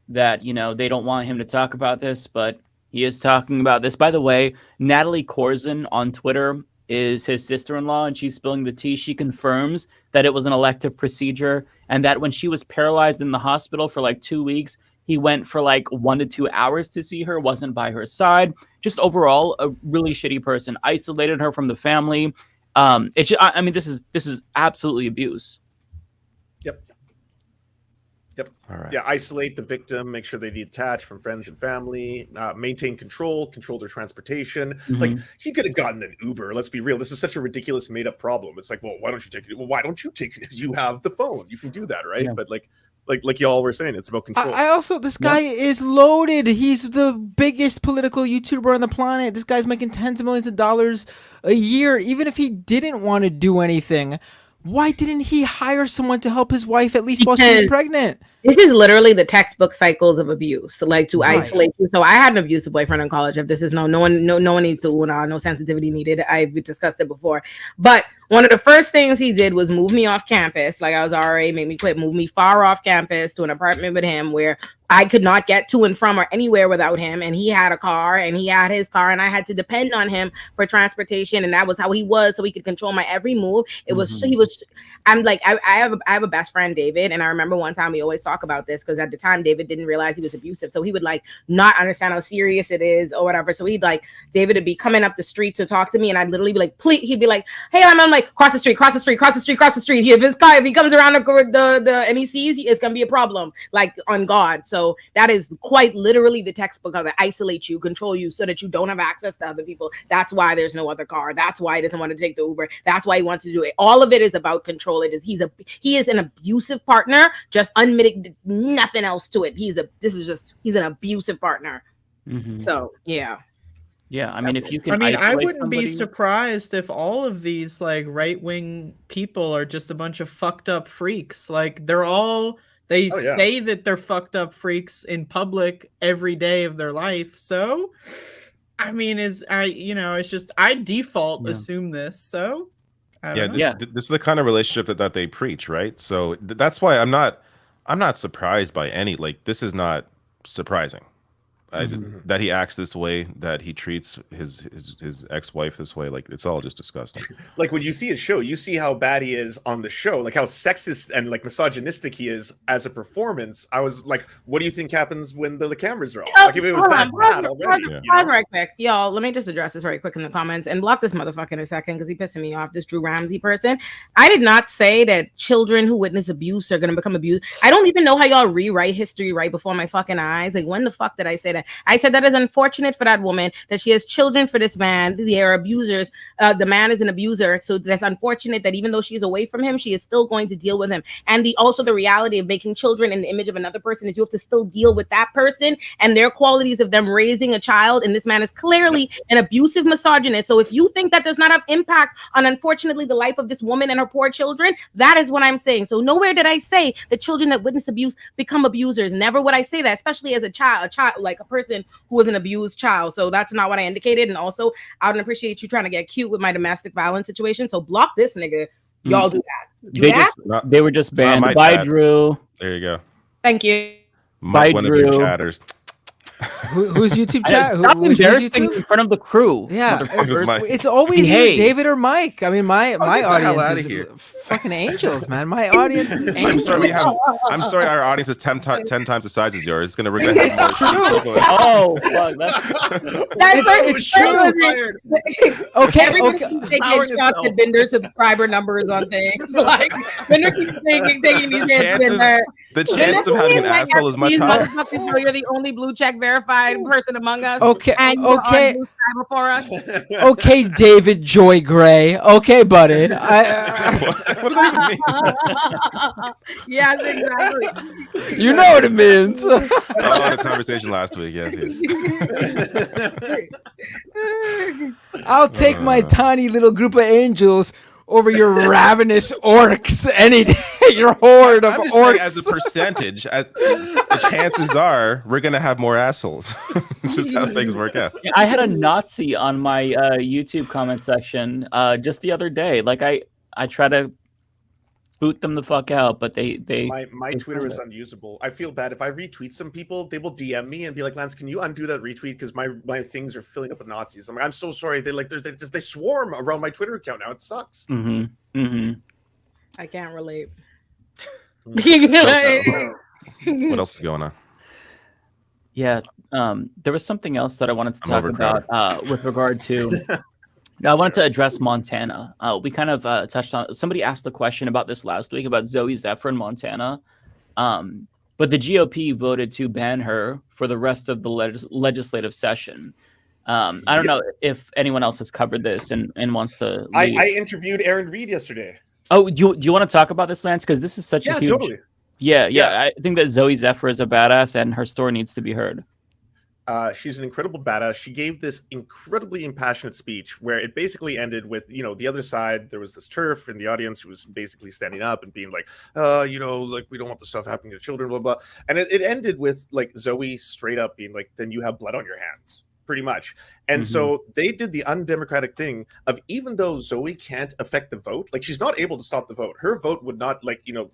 that, you know, they don't want him to talk about this, but he is talking about this. By the way, Natalie Corzin on Twitter is his sister-in-law, and she's spilling the tea. She confirms that it was an elective procedure, and that when she was paralyzed in the hospital for like 2 weeks, he went for like 1 to 2 hours to see her, wasn't by her side. Just overall, a really shitty person. Isolated her from the family. I mean, this is absolutely abuse. Yep. All right. Yeah, isolate the victim, make sure they detach from friends and family, maintain control their transportation. Like, he could have gotten an Uber. Let's be real. This is such a ridiculous made-up problem. It's like, well, why don't you take it? Well, why don't you take it? You have the phone. You can do that, right? Yeah. But like y'all were saying, it's about control. I also, this guy is loaded. He's the biggest political YouTuber on the planet. This guy's making tens of millions of dollars a year. Even if he didn't want to do anything, why didn't he hire someone to help his wife at least while she's pregnant? This is literally the textbook cycles of abuse, like to isolate you. So I had an abusive boyfriend in college. If this is no one needs to no sensitivity needed. I've discussed it before. But one of the first things he did was move me off campus. Like, I was RA, made me quit, move me far off campus to an apartment with him where I could not get to and from or anywhere without him. And he had a car and he had his car, and I had to depend on him for transportation. And that was how he was, so he could control my every move. It was, I'm like, I have a best friend, David. And I remember one time we always talk about this because at the time David didn't realize he was abusive. So he would like not understand how serious it is or whatever. So he'd like, David would be coming up the street to talk to me. And I'd literally be like, please, he'd be like, hey, I'm like, cross the street. If he comes around the and he sees, it's going to be a problem, like, on God. So that is quite literally the textbook of it. Isolate you, control you so that you don't have access to other people. That's why there's no other car. That's why he doesn't want to take the Uber. That's why he wants to do it. All of it is about control. He is an abusive partner, just unmitigated, nothing else to it. He's an abusive partner. So yeah. Yeah, I mean, if you can, I wouldn't be surprised if all of these like right-wing people are just a bunch of fucked up freaks. Like, they say that they're fucked up freaks in public every day of their life. So, I mean, it's just I default assume this. So, this is the kind of relationship that they preach, right? So that's why I'm not surprised by any, like, this is not surprising. That he acts this way, that he treats his ex-wife this way, like, it's all just disgusting. Like, when you see his show, you see how bad he is on the show, like how sexist and like misogynistic he is as a performance. I was like, what do you think happens when the cameras are on? Like, if it was that bad already. Pause right quick, y'all. Let me just address this very quick in the comments and block this motherfucker in a second because he's pissing me off. This Drew Ramsey person. I did not say that children who witness abuse are gonna become abused. I don't even know how y'all rewrite history right before my fucking eyes. Like, when the fuck did I say that? I said that is unfortunate for that woman that she has children for this man. They are abusers. The man is an abuser. So that's unfortunate that even though she's away from him, she is still going to deal with him. And also the reality of making children in the image of another person is you have to still deal with that person and their qualities of them raising a child. And this man is clearly an abusive misogynist. So if you think that does not have impact on, unfortunately, the life of this woman and her poor children, that is what I'm saying. So nowhere did I say that children that witness abuse become abusers. Never would I say that, especially as a child, like a person who was an abused child. So that's not what I indicated. And also, I would appreciate you trying to get cute with my domestic violence situation. So block this nigga. Y'all do that. They were just banned. Bye, Drew. There you go. Thank you. Bye, Drew. Chatters. Who's YouTube chat? Stop Who's embarrassing YouTube? in front of the crew. Yeah, motherfuckers. it's always Behave. either David or Mike. I mean, my Get the hell audience outta is here. fucking angels, man. My audience is angels. I'm sorry our audience is 10 times the size as yours. It's gonna regret having It's true. Oh, fuck, it's true. Okay, Everybody keeps taking shots at Binder subscriber numbers on things. Like Binder keeps taking these hits. Binder. The chance of having an asshole is much higher. So you're the only blue check verified person among us. Okay, and you're okay. on Blue Sky before us. Okay, David Joy Gray. Okay, buddy. What does that even mean? Yes, exactly. You know what it means. I had a conversation last week. Yes. I'll take my tiny little group of angels over your ravenous orcs any day. Your horde of I'm just orcs. saying, as a percentage, the chances are we're gonna have more assholes. It's just how things work out. Yeah, I had a Nazi on my YouTube comment section just the other day. Like I try to boot them the fuck out, but they my Twitter is unusable. I feel bad if I retweet some people, they will DM me and be like, Lance, can you undo that retweet because my things are filling up with Nazis. I'm like, I'm so sorry. They swarm around my Twitter account now. It sucks. I can't relate. What else is going on? Yeah, there was something else that I wanted to talk about with regard to. Now, I wanted to address Montana. We kind of touched on. Somebody asked a question about this last week about Zooey Zephyr in Montana, but the GOP voted to ban her for the rest of the legislative session. I don't know if anyone else has covered this and wants to. I interviewed Aaron Reed yesterday. Oh, do you want to talk about this, Lance? Because this is such a huge. Totally. Yeah. I think that Zooey Zephyr is a badass, and her story needs to be heard. She's an incredible badass. She gave this incredibly impassionate speech where it basically ended with, the other side. There was this TERF in the audience who was basically standing up and being like, like we don't want this stuff happening to children, blah, blah. And it ended with like Zooey straight up being like, then you have blood on your hands. Pretty much. And so they did the undemocratic thing of, even though Zooey can't affect the vote, like she's not able to stop the vote. Her vote would not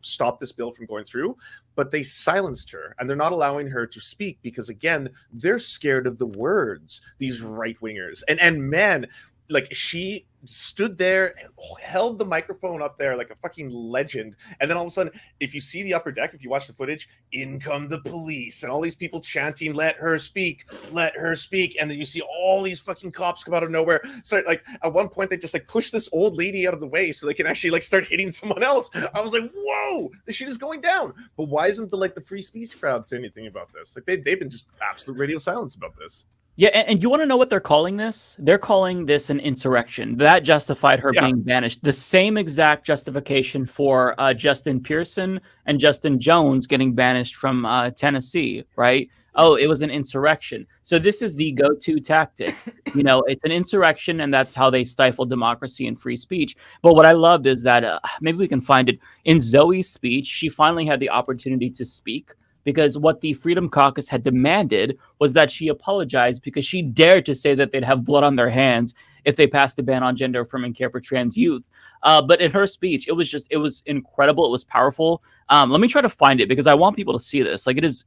stop this bill from going through, but they silenced her and they're not allowing her to speak because, again, they're scared of the words, these right wingers. And man, like she stood there and held the microphone up there like a fucking legend. And then all of a sudden, if you see the upper deck, if you watch the footage, in come the police and all these people chanting, let her speak, let her speak. And then you see all these fucking cops come out of nowhere. So like at one point, they just like push this old lady out of the way so they can actually like start hitting someone else. I was like, whoa, this shit is going down. But why isn't the free speech crowd say anything about this? Like they've been just absolute radio silence about this. Yeah, and you want to know what they're calling this? They're calling this an insurrection. That justified her being banished. The same exact justification for Justin Pearson and Justin Jones getting banished from Tennessee, right? Oh, it was an insurrection. So this is the go-to tactic. It's an insurrection, and that's how they stifle democracy and free speech. But what I loved is that, maybe we can find it, in Zoe's speech, she finally had the opportunity to speak, because what the Freedom Caucus had demanded was that she apologize because she dared to say that they'd have blood on their hands if they passed a ban on gender-affirming care for trans youth. But in her speech, it was incredible. It was powerful. Let me try to find it because I want people to see this. Like, it is,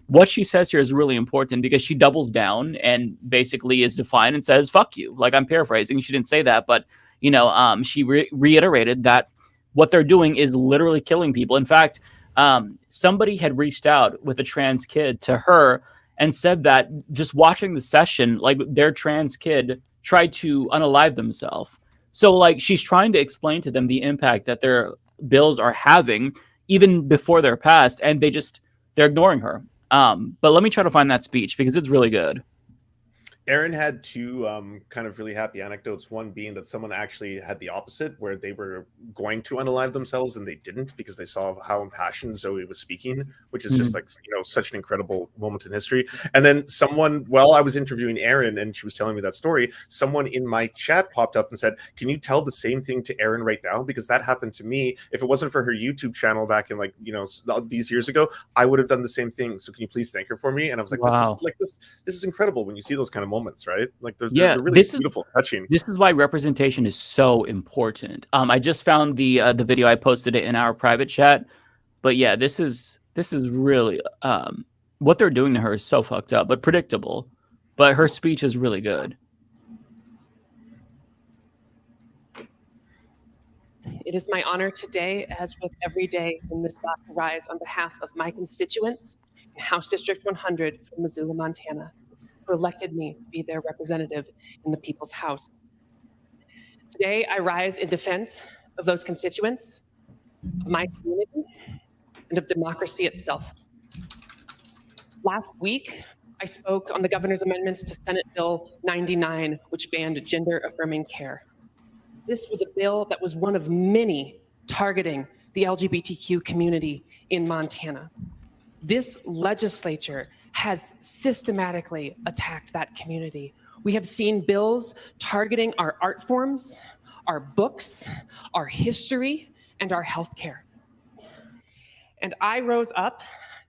what she says here is really important because she doubles down and basically is defiant and says, fuck you. Like, I'm paraphrasing. She didn't say that, but, she reiterated that what they're doing is literally killing people. In fact, somebody had reached out with a trans kid to her and said that just watching the session, like their trans kid tried to unalive themselves. So like she's trying to explain to them the impact that their bills are having even before they're passed, and they're ignoring her. But let me try to find that speech because it's really good. Aaron had two kind of really happy anecdotes. One being that someone actually had the opposite, where they were going to unalive themselves and they didn't because they saw how impassioned Zooey was speaking, which is just like, such an incredible moment in history. And then someone, while I was interviewing Aaron and she was telling me that story, someone in my chat popped up and said, can you tell the same thing to Aaron right now? Because that happened to me. If it wasn't for her YouTube channel back in these years ago, I would have done the same thing. So can you please thank her for me? And I was like, wow. This is incredible when you see those kind of moments, right? Like they're really beautiful, touching. This is why representation is so important. I just found the video. I posted it in our private chat, but yeah, this is really what they're doing to her is so fucked up, but predictable. But her speech is really good. It is my honor today, as with every day in this battle, to rise on behalf of my constituents in House District 100 from Missoula, Montana, who elected me to be their representative in the People's House. Today, I rise in defense of those constituents, of my community, and of democracy itself. Last week, I spoke on the governor's amendments to Senate Bill 99, which banned gender-affirming care. This was a bill that was one of many targeting the LGBTQ community in Montana. This legislature has systematically attacked that community. We have seen bills targeting our art forms, our books, our history, and our healthcare. And I rose up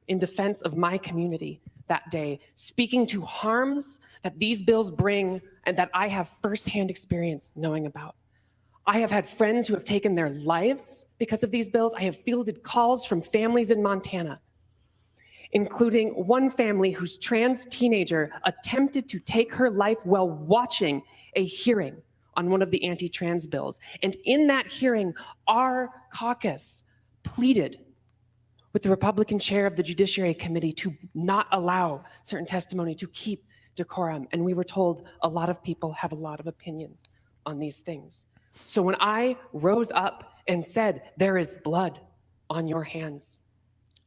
in defense of my community that day, speaking to harms that these bills bring and that I have firsthand experience knowing about. I have had friends who have taken their lives because of these bills. I have fielded calls from families in Montana, including one family whose trans teenager attempted to take her life while watching a hearing on one of the anti-trans bills. And in that hearing, our caucus pleaded with the Republican chair of the Judiciary Committee to not allow certain testimony, to keep decorum. And we were told a lot of people have a lot of opinions on these things. So when I rose up and said, there is blood on your hands,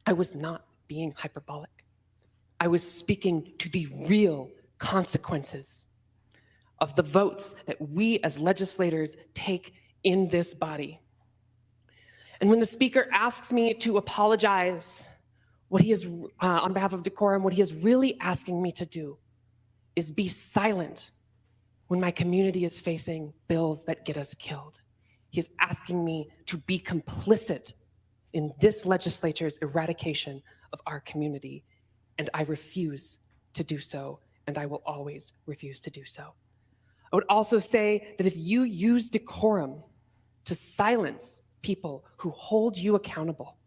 I was not being hyperbolic. I was speaking to the real consequences of the votes that we as legislators take in this body. And when the speaker asks me to apologize, what he is, on behalf of decorum, what he is really asking me to do is be silent when my community is facing bills that get us killed. He is asking me to be complicit in this legislature's eradication of our community, and I refuse to do so, and I will always refuse to do so. I would also say that if you use decorum to silence people who hold you accountable,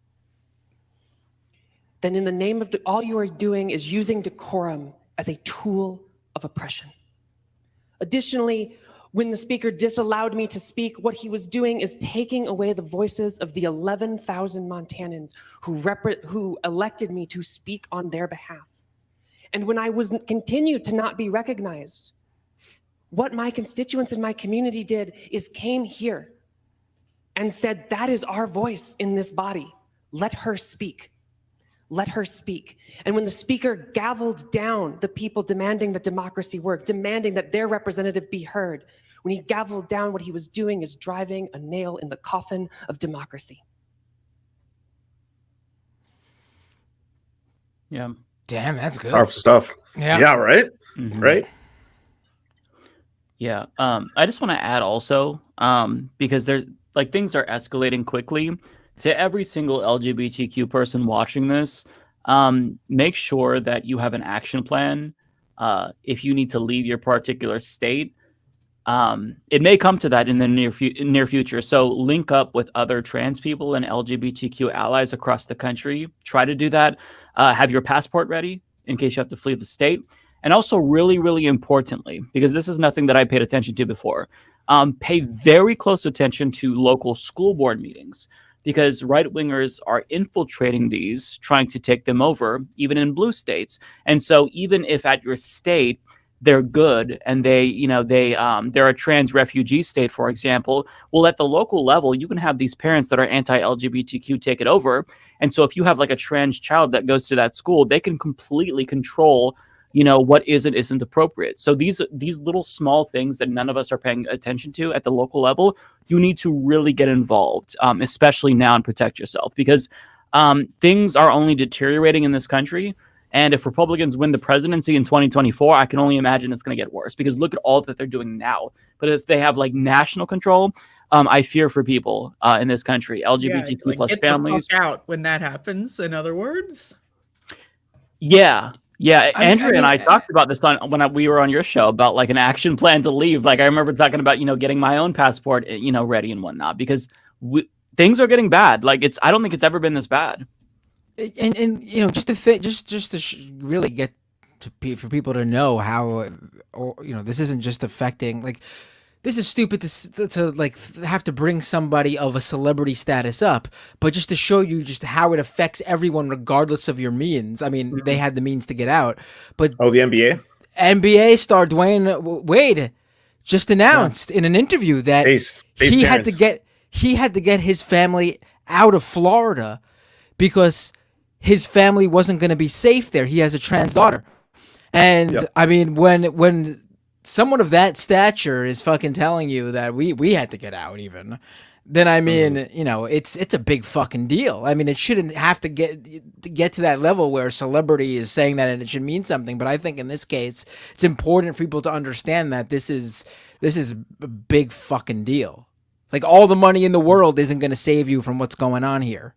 then in the name of all you are doing is using decorum as a tool of oppression. Additionally, when the speaker disallowed me to speak, what he was doing is taking away the voices of the 11,000 Montanans who elected me to speak on their behalf. And when I continued to not be recognized, what my constituents in my community did is came here and said, that is our voice in this body. Let her speak. Let her speak. And when the speaker gavelled down the people demanding that democracy work, demanding that their representative be heard, when he gavelled down, what he was doing is driving a nail in the coffin of democracy. Yeah. Damn, that's good. Powerful stuff. Yeah. Yeah, right? Mhm. Right? Yeah. I just want to add also, because there's like things are escalating quickly. To every single LGBTQ person watching this, make sure that you have an action plan. If you need to leave your particular state, it may come to that in the near future. So link up with other trans people and LGBTQ allies across the country. Try to do that. Have your passport ready in case you have to flee the state. And also really, really importantly, because this is nothing that I paid attention to before, pay very close attention to local school board meetings, because right-wingers are infiltrating these, trying to take them over, even in blue states. And so even if at your state they're good and they're a trans refugee state, for example, well, at the local level, you can have these parents that are anti-LGBTQ take it over. And so if you have like a trans child that goes to that school, they can completely control what is and isn't appropriate. So these little small things that none of us are paying attention to at the local level, you need to really get involved, especially now, and protect yourself, because things are only deteriorating in this country. And if Republicans win the presidency in 2024, I can only imagine it's going to get worse, because look at all that they're doing now. But if they have like national control, I fear for people in this country, LGBTQ plus get families. The fuck out when that happens, in other words. Yeah. Andrea and I talked about this when we were on your show about like an action plan to leave. Like I remember talking about, getting my own passport, ready and whatnot, because things are getting bad. Like I don't think it's ever been this bad. And you know, just to really get for people to know how, this isn't just affecting, like, this is stupid to like have to bring somebody of a celebrity status up, but just to show you just how it affects everyone regardless of your means. I mean, they had the means to get out, but the NBA star Dwayne Wade just announced in an interview that he had to get his family out of Florida because his family wasn't going to be safe there. He has a trans daughter. And I mean, when someone of that stature is fucking telling you that we had to get out even, then I mean, it's a big fucking deal. I mean, it shouldn't have to get to that level where celebrity is saying that and it should mean something. But I think in this case, it's important for people to understand that this is a big fucking deal. Like, all the money in the world isn't going to save you from what's going on here.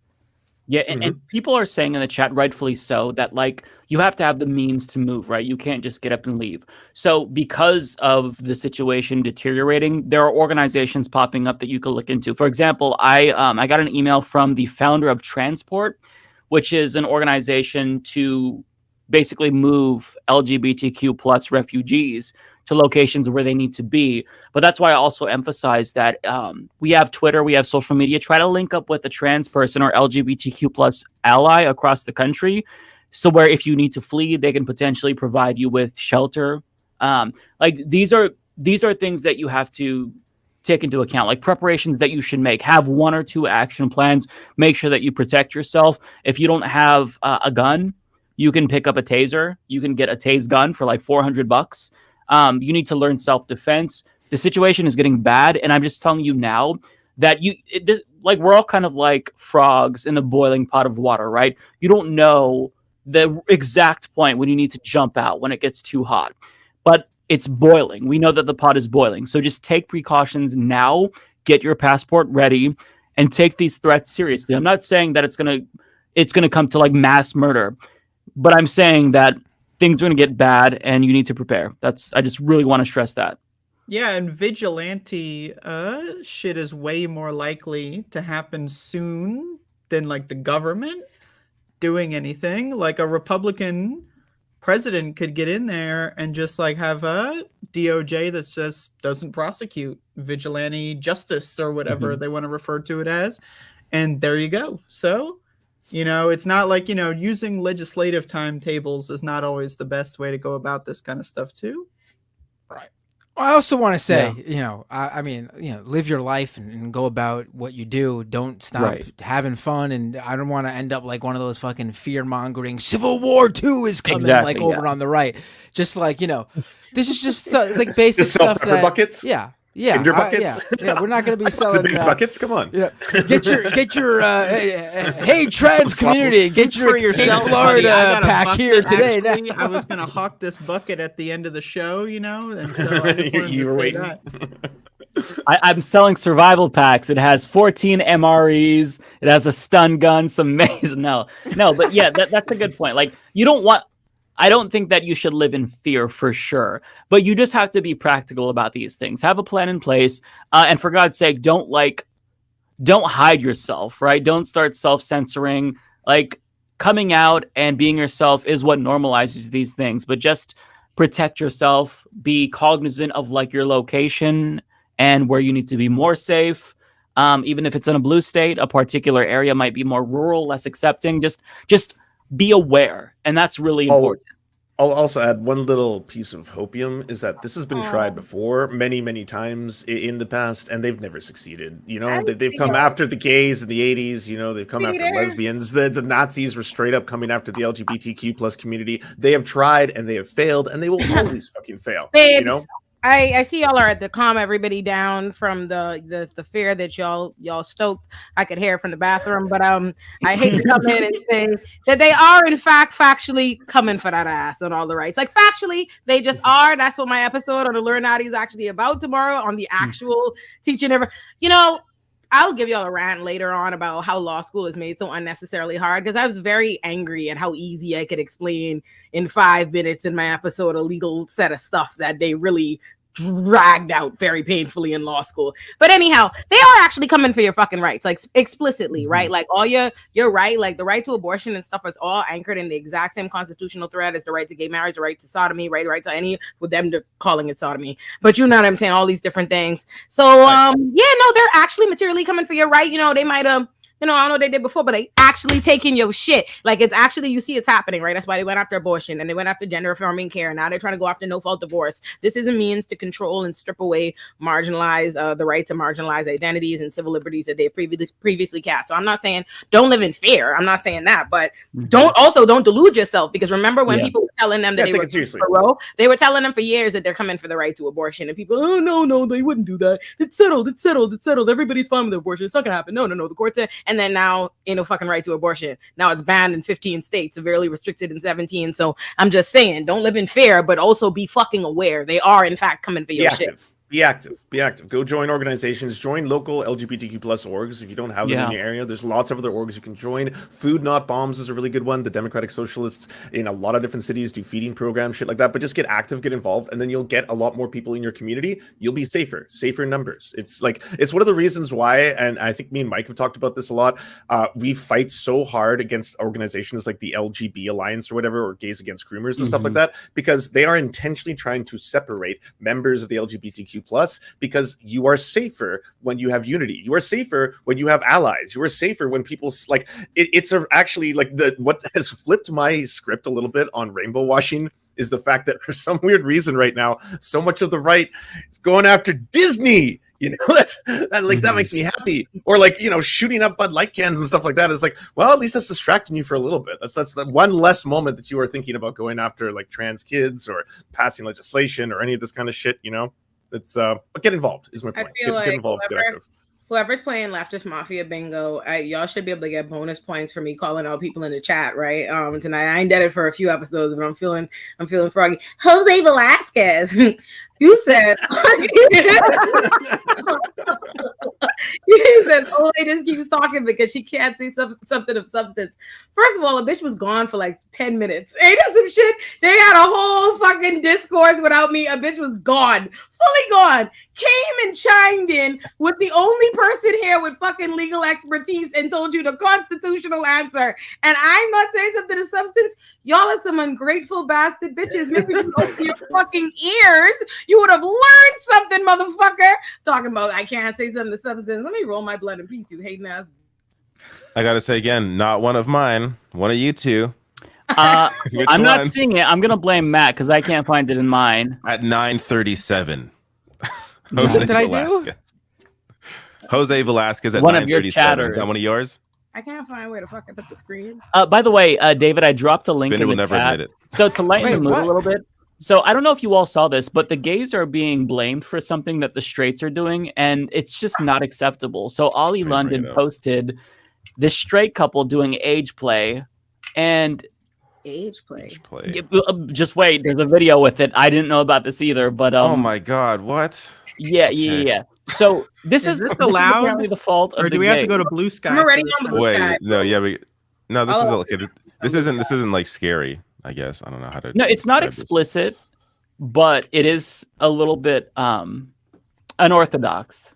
Yeah, and people are saying in the chat, rightfully so, that like you have to have the means to move, right? You can't just get up and leave. So because of the situation deteriorating, there are organizations popping up that you could look into. For example, I got an email from the founder of Transport, which is an organization to basically move LGBTQ plus refugees to locations where they need to be. But that's why I also emphasize that we have Twitter, we have social media. Try to link up with a trans person or LGBTQ plus ally across the country. So where if you need to flee, they can potentially provide you with shelter. Like these are things that you have to take into account, like preparations that you should make. Have 1 or 2 action plans. Make sure that you protect yourself. If you don't have a gun, you can pick up a taser. You can get a tase gun for like $400. You need to learn self-defense. The situation is getting bad, and I'm just telling you now that we're all kind of like frogs in a boiling pot of water, right? You don't know the exact point when you need to jump out when it gets too hot, but it's boiling. We know that the pot is boiling, so just take precautions now. Get your passport ready and take these threats seriously. I'm not saying that it's gonna come to like mass murder, but I'm saying that things are going to get bad and you need to prepare. I just really want to stress that. Yeah, and vigilante shit is way more likely to happen soon than like the government doing anything. Like a Republican president could get in there and just like have a DOJ that says doesn't prosecute, vigilante justice or whatever they want to refer to it as. And there you go. So, it's not like, using legislative timetables is not always the best way to go about this kind of stuff too. Right. I also want to say, I mean, live your life and go about what you do. Don't stop having fun. And I don't want to end up like one of those fucking fear-mongering Civil War II is coming over on the right. Just like, this is just like basic stuff that buckets. Yeah, buckets. We're not going to be selling the big buckets. Come on, get your hey trans community, get your Escape Florida pack here today. Actually, I was going to hawk this bucket at the end of the show, and so I you were waiting. I'm selling survival packs. It has 14 MREs. It has a stun gun, some maze. No, but yeah, that's a good point. Like I don't think that you should live in fear for sure, but you just have to be practical about these things. Have a plan in place. And for God's sake, don't hide yourself, right? Don't start self-censoring. Like, coming out and being yourself is what normalizes these things, but just protect yourself, be cognizant of like your location and where you need to be more safe. Even if it's in a blue state, a particular area might be more rural, less accepting. Just be aware, and that's really important. I'll also add one little piece of hopium is that this has been tried before many, many times in the past, and they've never succeeded. They've come after the gays in the 80s. They've come after lesbians. The Nazis were straight up coming after the LGBTQ plus community. They have tried and they have failed, and they will always fucking fail. I see y'all are at the calm everybody down from the fear that y'all stoked. I could hear from the bathroom, but I hate to come in and say that they are in fact factually coming for that ass on all the rights. Like factually, they just are. That's what my episode on Olurinatti is actually about tomorrow on the actual teaching. I'll give y'all a rant later on about how law school is made so unnecessarily hard, because I was very angry at how easy I could explain in 5 minutes in my episode a legal set of stuff that they really dragged out very painfully in law school. But anyhow, they are actually coming for your fucking rights, like explicitly, right? Like all your right, like the right to abortion and stuff is all anchored in the exact same constitutional thread as the right to gay marriage, the right to sodomy, right? The right to any, with them calling it sodomy. But you know what I'm saying? All these different things. So yeah, no, they're actually materially coming for your right. You know, they might have. I don't know what they did before, but they actually taking your shit. Like it's actually, you see it's happening, right? That's why they went after abortion and they went after gender affirming care. Now they're trying to go after no-fault divorce. This is a means to control and strip away, marginalize the rights of marginalized identities and civil liberties that they previously cast. So I'm not saying don't live in fear. I'm not saying that, but don't delude yourself, because remember when people were telling them that they were for Roe, they were telling them for years that they're coming for the right to abortion, and people, oh no, they wouldn't do that. It's settled. Everybody's fine with abortion. It's not gonna happen. No, the court said. And then now ain't no fucking right to abortion. Now it's banned in 15 states, severely restricted in 17. So I'm just saying, don't live in fear, but also be fucking aware. They are in fact coming for your shit. Be active. Go join organizations. Join local LGBTQ plus orgs. If you don't have them in your area, there's lots of other orgs you can join. Food Not Bombs is a really good one. The Democratic Socialists in a lot of different cities do feeding programs, shit like that. But just get active, get involved, and then you'll get a lot more people in your community. You'll be safer numbers. It's one of the reasons why, and I think me and Mike have talked about this a lot. We fight so hard against organizations like the LGB Alliance or whatever, or Gays Against Groomers and stuff like that, because they are intentionally trying to separate members of the LGBTQ plus, because you are safer when you have unity. You are safer when you have allies. You are safer when people like it's actually like what has flipped my script a little bit on rainbow washing is the fact that for some weird reason right now, so much of the right is going after Disney. You know, that makes me happy. Or shooting up Bud Light cans and stuff like that. It's like, well, at least that's distracting you for a little bit. That's the one less moment that you are thinking about going after like trans kids or passing legislation or any of this kind of shit, you know? It's but get involved is my point. Get involved, get active. Whoever's playing Leftist Mafia bingo, y'all should be able to get bonus points for me calling out people in the chat, right? Tonight I ain't did it for a few episodes, but I'm feeling froggy. Jose Velasquez, you said he says Olay just keeps talking because she can't see something of substance. First of all, a bitch was gone for like 10 minutes. Ain't that some shit? They had a whole fucking discourse without me. A bitch was gone, fully gone. Came and chimed in with the only person here with fucking legal expertise and told you the constitutional answer. And I'm not saying something of substance. Y'all are some ungrateful bastard bitches. Maybe you open your fucking ears. You would have learned something, motherfucker. Talking about I can't say something of substance. Let me roll my blood in peace, you hating ass. I gotta say again, not one of mine. One of you two. I'm not seeing it. I'm gonna blame Matt because I can't find it in mine. At 9:37. What did I do? Jose Velasquez at 9:37. Is that one of yours? I can't find where the fuck I put the screen. By the way, David, I dropped a link in the never chat. admit it. So to lighten the mood a little bit. So I don't know if you all saw this, but the gays are being blamed for something that the straights are doing, and it's just not acceptable. So Ollie London posted this straight couple doing age play, and age play. Just wait, there's a video with it. I didn't know about this either, but oh my god, what? Yeah. So this is allowed? Apparently the fault of or do the we have gay. to go to Blue Sky? I'm already on Blue Sky. This isn't like scary. I guess I don't know how to. No, it's not explicit, but it is a little bit unorthodox.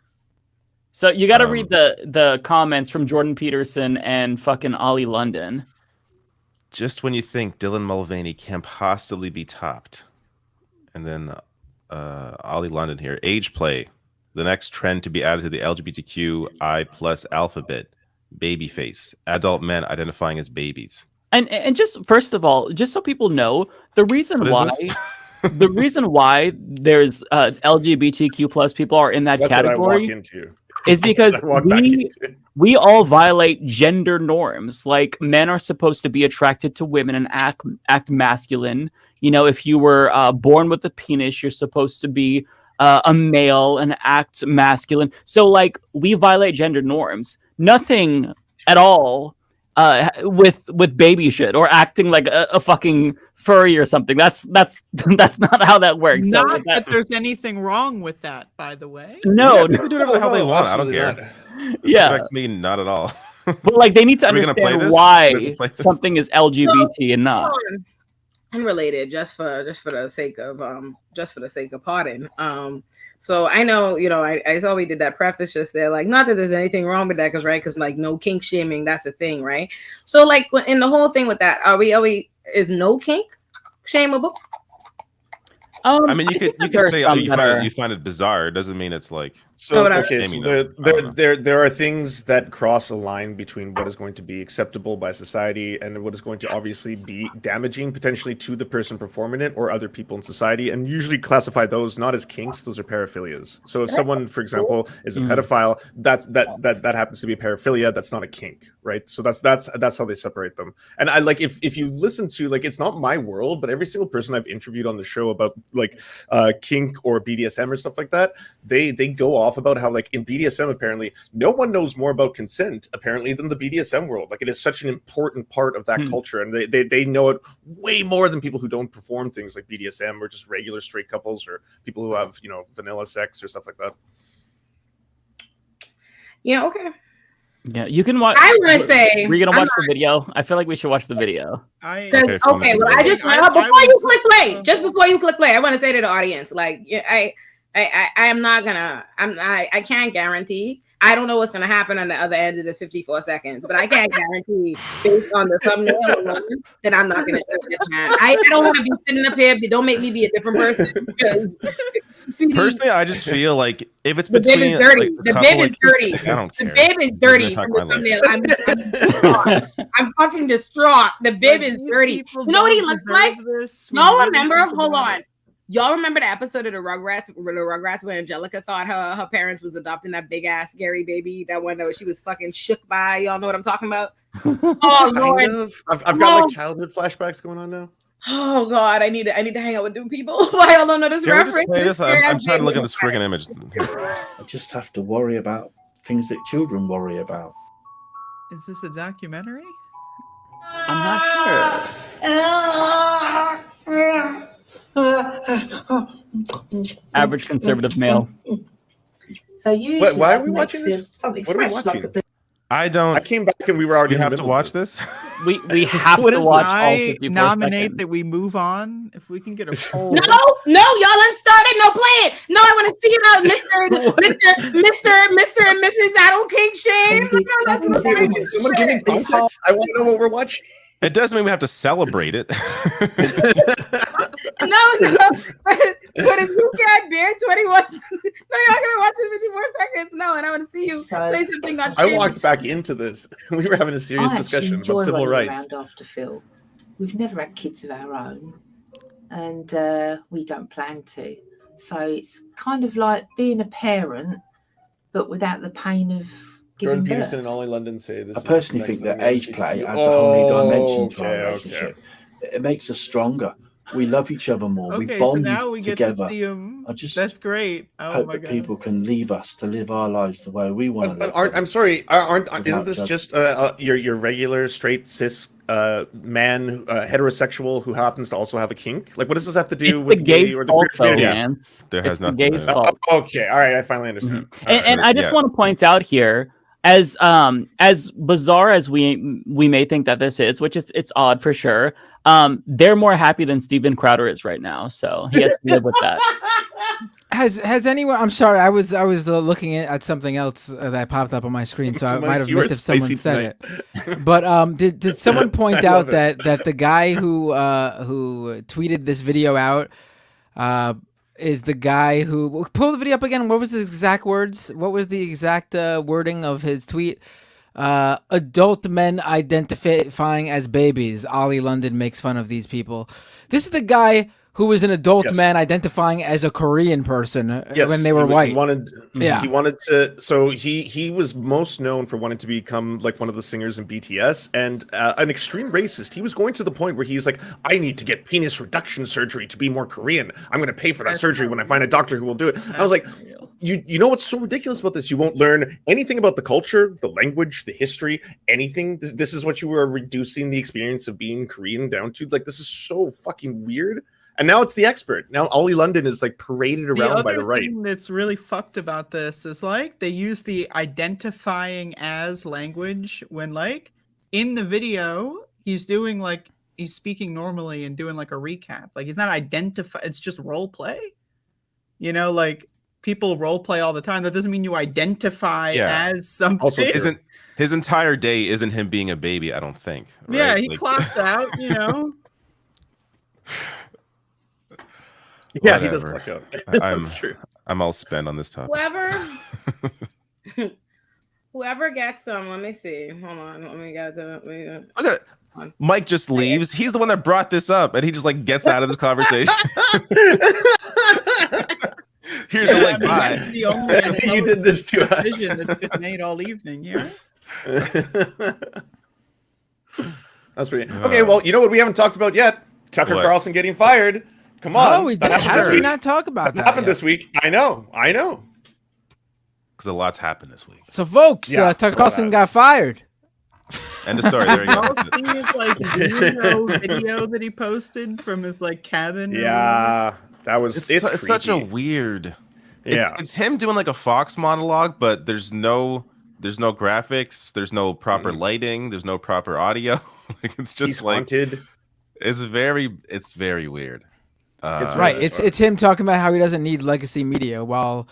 So you got to read the comments from Jordan Peterson and fucking Ollie London. Just when you think Dylan Mulvaney can't possibly be topped, and then Ollie London here, age play, the next trend to be added to the LGBTQI plus alphabet, babyface, adult men identifying as babies. And just first of all, just so people know, the reason why there's LGBTQ plus people are in that category is because we all violate gender norms. Like men are supposed to be attracted to women and act masculine. You know, if you were born with a penis, you're supposed to be a male and act masculine. So like we violate gender norms. Nothing at all with baby shit or acting like a fucking furry or something. That's not how that works. Not that there's anything wrong with that, by the way. No, they can do whatever the hell they want. I don't care. This affects me not at all. But like they need to understand why something is LGBT and not. unrelated, just for the sake of pardon. So I know, I saw we did that preface just there, like, not that there's anything wrong with that, because like no kink shaming, that's a thing, right? So like in the whole thing with that, is no kink shameable? I mean, you could say you find it bizarre. It doesn't mean it's like. So there are things that cross a line between what is going to be acceptable by society and what is going to obviously be damaging potentially to the person performing it or other people in society, and usually classify those not as kinks; those are paraphilias. So if someone, for example, is a pedophile, that happens to be a paraphilia. That's not a kink, right? So that's how they separate them. And I like if you listen to, like, it's not my world, but every single person I've interviewed on the show about like kink or BDSM or stuff like that, they go off about how, like, in BDSM apparently no one knows more about consent apparently than the BDSM world. Like, it is such an important part of that culture, and they know it way more than people who don't perform things like BDSM or just regular straight couples or people who have vanilla sex or stuff like that. Yeah, okay. Yeah, you can watch. I want to say we're gonna watch the video. I feel like we should watch the video. Well, I just before you click play, I want to say to the audience, like, I can't guarantee. I don't know what's going to happen on the other end of this 54 seconds, but I can't guarantee based on the thumbnail alone that I'm not going to show this man. I don't want to be sitting up here. Don't make me be a different person. Personally, I just feel like if it's the bib is dirty. the bib is dirty. I don't care. The bib is dirty from the thumbnail. I'm fucking distraught. The bib is dirty. You know what he looks like? Y'all remember? Hold on. Y'all remember the episode of the Rugrats where Angelica thought her parents was adopting that big ass scary baby, that one that she was fucking shook by? Y'all know what I'm talking about? Oh Lord, I've got like childhood flashbacks going on now. Oh God, I need to hang out with new people. I don't know this reference. I'm trying to look at this freaking image. I just have to worry about things that children worry about. Is this a documentary? I'm not sure. Average conservative male. So you. Why are we watching this? What are we watching? I came back and we were already. You have to watch this. We have to watch. I nominate that we move on. If we can get a poll. No, y'all unstarted. No, play it. No, I want to see it out, Mr. and Mrs. I don't kink shame. Can someone give me context? I want to know what we're watching. It doesn't mean we have to celebrate it. No, but if you can't bear 21, no, y'all gonna watch it 54 seconds. No, and I want to see you say something on. I walked back into this. We were having a serious discussion about civil rights. After Phil, we've never had kids of our own, and we don't plan to. So it's kind of like being a parent, but without the pain of. Jordan Peterson and Ollie London say this. I personally think that age play adds a whole new dimension to our relationship. It makes us stronger. We love each other more. We bond so now we together. Get to see him. That's great. Hope that people can leave us to live our lives the way we want to live. I'm sorry. Isn't this just your regular straight cis man, heterosexual who happens to also have a kink? Like, what does this have to do with the gay or the queer community? There has nothing. Gay's fault. Okay, all right. I finally understand. And I just want to point out here, as bizarre as we may think that this is, which is it's odd for sure. They're more happy than Steven Crowder is right now, so he has to live with that. Has anyone? I'm sorry, I was looking at something else that popped up on my screen, so I might have missed if someone said it. But did someone point out that the guy who tweeted this video out is the guy who pull the video up again? What was the exact words? What was the exact wording of his tweet? Adult men identifying as babies. Ollie London makes fun of these people. This is the guy who was an adult man identifying as a Korean person when they were white. He wanted to. So he was most known for wanting to become like one of the singers in BTS and an extreme racist. He was going to the point where he's like, I need to get penis reduction surgery to be more Korean. I'm going to pay for that surgery when I find a doctor who will do it. I was like, you know what's so ridiculous about this? You won't learn anything about the culture, the language, the history, anything. This is what you were reducing the experience of being Korean down to. Like, this is so fucking weird. And now it's the expert. Now Ollie London is like paraded around by the right. The other thing that's really fucked about this is like they use the identifying as language when like in the video he's doing like he's speaking normally and doing like a recap. Like he's not identified. It's just role play. You know, like people role play all the time. That doesn't mean you identify as something. Also, his entire day isn't him being a baby, I don't think. Right? Yeah, he like, clocks out, you know. Yeah, he does clock out. That's true. I'm all spent on this topic. Whoever gets them, let me see. Hold on, let me get to Look at it. Mike just leaves. He's the one that brought this up, and he just like gets out of this conversation. Here's the like bye. The only You did this to us. decision that's been made all evening here. That's pretty. Okay, well, you know what we haven't talked about yet? Tucker What? Carlson getting fired. Come on. Oh, we did. How did we not talk about that? Happened yet? this week. I know. Because a lot's happened this week. So, folks, Yeah, Tucker Carlson got fired. End of story. There you go. Thing is, like, video that he posted from his like cabin. Yeah, that was. It's such a creepy. weird. Yeah. It's him doing like a Fox monologue, but there's no graphics, there's no proper lighting, there's no proper audio. Like it's just He's like haunted. It's very weird. It's Right. really It's him talking about how he doesn't need legacy media while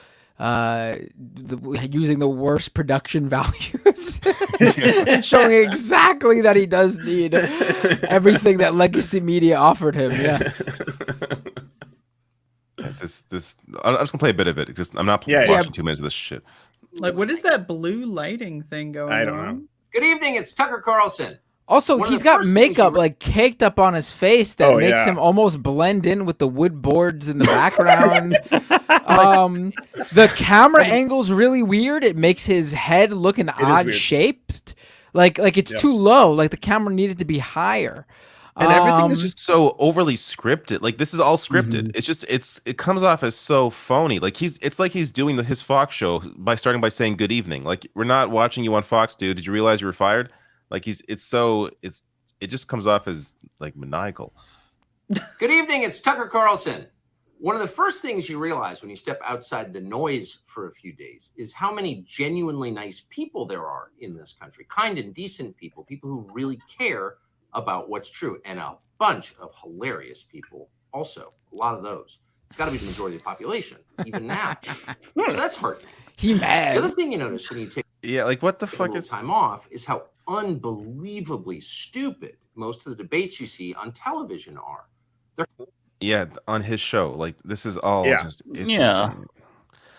using the worst production values and showing exactly that he does need everything that legacy media offered him. Yeah. I'm just gonna play a bit of it because I'm not watching 2 minutes of this shit. Like, what is that blue lighting thing going on? I don't know. Good evening, it's Tucker Carlson. Also, One of he's the got first things makeup you- like caked up on his face that Oh, makes yeah. him almost blend in with the wood boards in the background. The camera angle's really weird. It makes his head look an odd weird. shaped. Like it's Yep. too low. Like the camera needed to be higher. And everything is just so overly scripted. Like this is all scripted. It's just it comes off as so phony. Like it's like he's doing his Fox show by starting by saying good evening. Like we're not watching you on Fox, dude. Did you realize you were fired? Like it just comes off as like maniacal. Good evening, it's Tucker Carlson. One of the first things you realize when you step outside the noise for a few days is how many genuinely nice people there are in this country. Kind and decent people who really care about what's true, and a bunch of hilarious people also. A lot of those. It's got to be the majority of the population, even now. So that's heartening. He mad. The other thing you notice when you take like what the fuck is time off is how unbelievably stupid most of the debates you see on television are. Yeah, on his show. Like this is all just Yeah.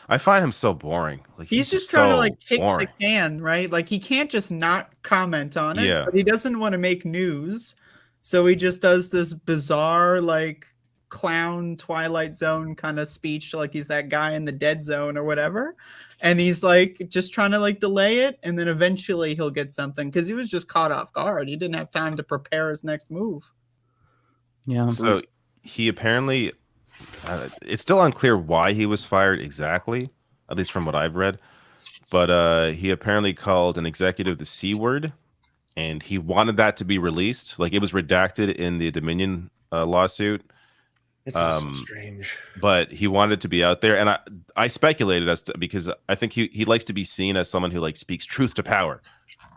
I find him so boring. Like He's just trying to so like kick boring. the can, right? Like he can't just not comment on it. Yeah. But he doesn't want to make news, so he just does this bizarre like clown Twilight Zone kind of speech, like he's that guy in the Dead Zone or whatever. And he's like just trying to like delay it, and then eventually he'll get something because he was just caught off guard. He didn't have time to prepare his next move. Yeah. So he apparently, it's still unclear why he was fired exactly, at least from what I've read. But he apparently called an executive the C word, and he wanted that to be released. Like it was redacted in the Dominion lawsuit. It's so strange. But he wanted to be out there, and I speculated because I think he likes to be seen as someone who like speaks truth to power.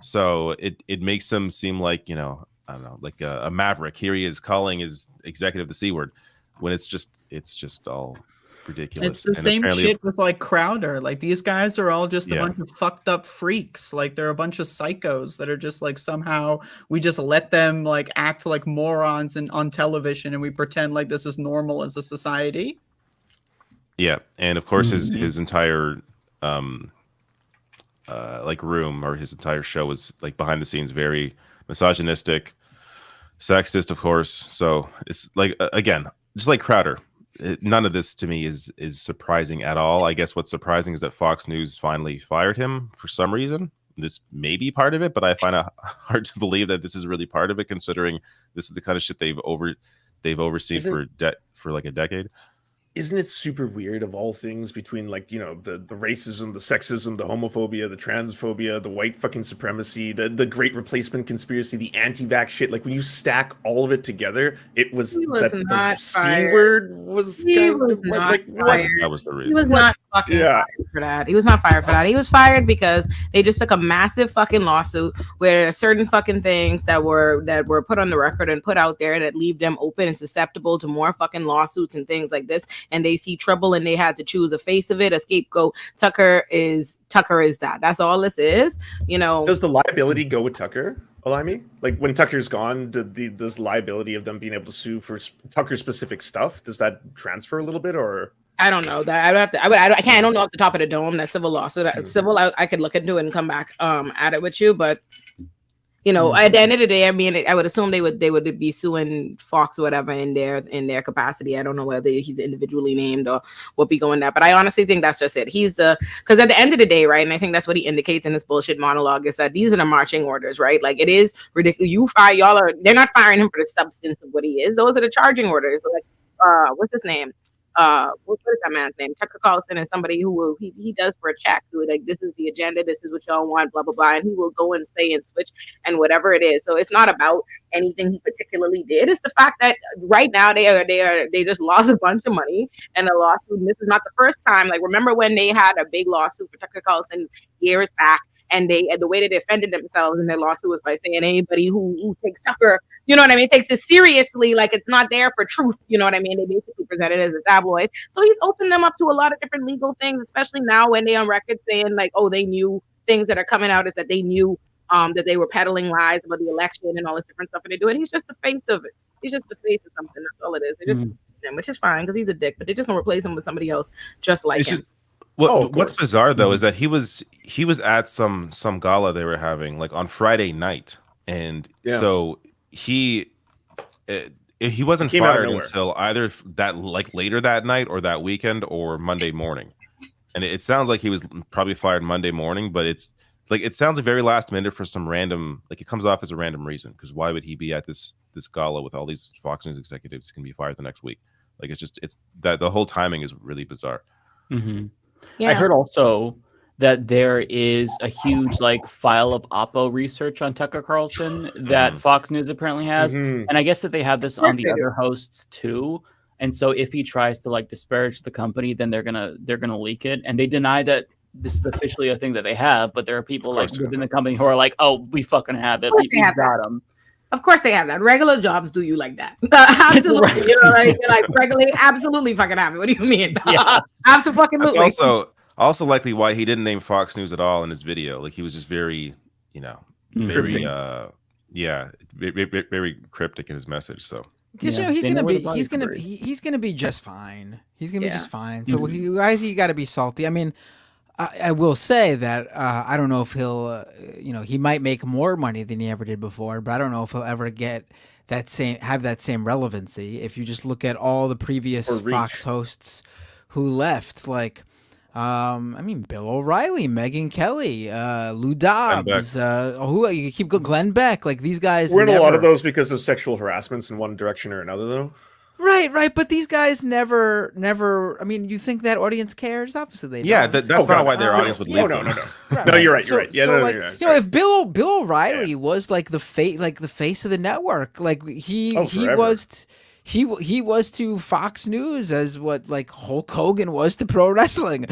So it makes him seem like, you know, I don't know, like a maverick. Here he is calling his executive the C word, when it's just all ridiculous. It's the And same apparently- shit with like Crowder. Like these guys are all just a bunch of fucked up freaks. Like they're a bunch of psychos that are just like somehow we just let them like act like morons on television, and we pretend like this is normal as a society. Yeah, and of course his entire like room or his entire show was like behind the scenes very misogynistic, sexist, of course. So it's like again, just like Crowder. None of this to me is surprising at all. I guess what's surprising is that Fox News finally fired him for some reason. This may be part of it, but I find it hard to believe that this is really part of it, considering this is the kind of shit they've overseen for like a decade. isn't it super weird of all things between like, you know, the racism, the sexism, the homophobia, the transphobia, the white fucking supremacy, the great replacement conspiracy, the anti-vax shit, like when you stack all of it together, it was that the C word was kind of like what? That was the reason. He was not fucking fired for that. He was not fired for that. He was fired because they just took a massive fucking lawsuit where certain fucking things that were put on the record and put out there that leave them open and susceptible to more fucking lawsuits and things like this. And they see trouble and they had to choose a face of it, a scapegoat. Tucker is that. That's all this is. You know. Does the liability go with Tucker, Olayemi? Like when Tucker's gone, does liability of them being able to sue for Tucker specific stuff, does that transfer a little bit, or? I don't know that. I would have to. I can't. I don't know off the top of the dome. That civil lawsuit. Civil. I could look into it and come back at it with you, but. You know, at the end of the day, I mean, I would assume they would be suing Fox or whatever in their capacity. I don't know whether he's individually named or what be going there, but I honestly think that's just it. Because at the end of the day, right, and I think that's what he indicates in this bullshit monologue is that these are the marching orders, right? Like it is ridiculous. They're not firing him for the substance of what he is. Those are the charging orders. Like, what's his name? What is that man's name? Tucker Carlson is somebody who he does for a check. Who like, this is the agenda, this is what y'all want, blah blah blah, and he will go and say and switch and whatever it is. So it's not about anything he particularly did. It's the fact that right now they just lost a bunch of money and a lawsuit. And this is not the first time. Like remember when they had a big lawsuit for Tucker Carlson years back. And the way that they defended themselves in their lawsuit was by saying anybody who takes Tucker, you know what I mean, takes it seriously, like it's not there for truth, you know what I mean? They basically present it as a tabloid. So he's opened them up to a lot of different legal things, especially now when they on record saying like, oh, they knew things that are coming out is that they knew that they were peddling lies about the election and all this different stuff, and they do it. He's just the face of it. He's just the face of something. That's all it is. They just him, which is fine because he's a dick, but they just gonna replace him with somebody else just like him. What's bizarre though is that he was at some gala they were having like on Friday night, and so he wasn't fired until either that like later that night or that weekend or Monday morning, and it sounds like he was probably fired Monday morning, but it's like it sounds like very last minute for some random, like it comes off as a random reason, because why would he be at this gala with all these Fox News executives can be fired the next week? Like it's that the whole timing is really bizarre. Mm-hmm. Yeah. I heard also that there is a huge like file of Oppo research on Tucker Carlson that Fox News apparently has, and I guess that they have this on the other hosts too. And so if he tries to like disparage the company, then they're gonna leak it. And they deny that this is officially a thing that they have, but there are people like within the company who are like, "Oh, we fucking have it. We got them." Of course they have that. Regular jobs do you like that. Absolutely. You know, like regularly, absolutely fucking have it. What do you mean? Yeah. Absolutely. That's also likely why he didn't name Fox News at all in his video. Like he was just very, very cryptic in his message. So because he's gonna be just fine. He's gonna be just fine. So why is he got to be salty? I mean, I will say that I don't know if he'll, he might make more money than he ever did before, but I don't know if he'll ever have that same relevancy. If you just look at all the previous Fox hosts who left, like, Bill O'Reilly, Megyn Kelly, Lou Dobbs, who you keep going, Glenn Beck, like these guys. We're in a lot of those because of sexual harassments in one direction or another, though. Right. But these guys never. I mean, you think that audience cares? Obviously, they don't. Yeah, that's not why their audience would leave. No. No, you're right. You're right. Yeah, you're right. If Bill O'Reilly was like the face of the network, like he was to Fox News as what like Hulk Hogan was to pro wrestling.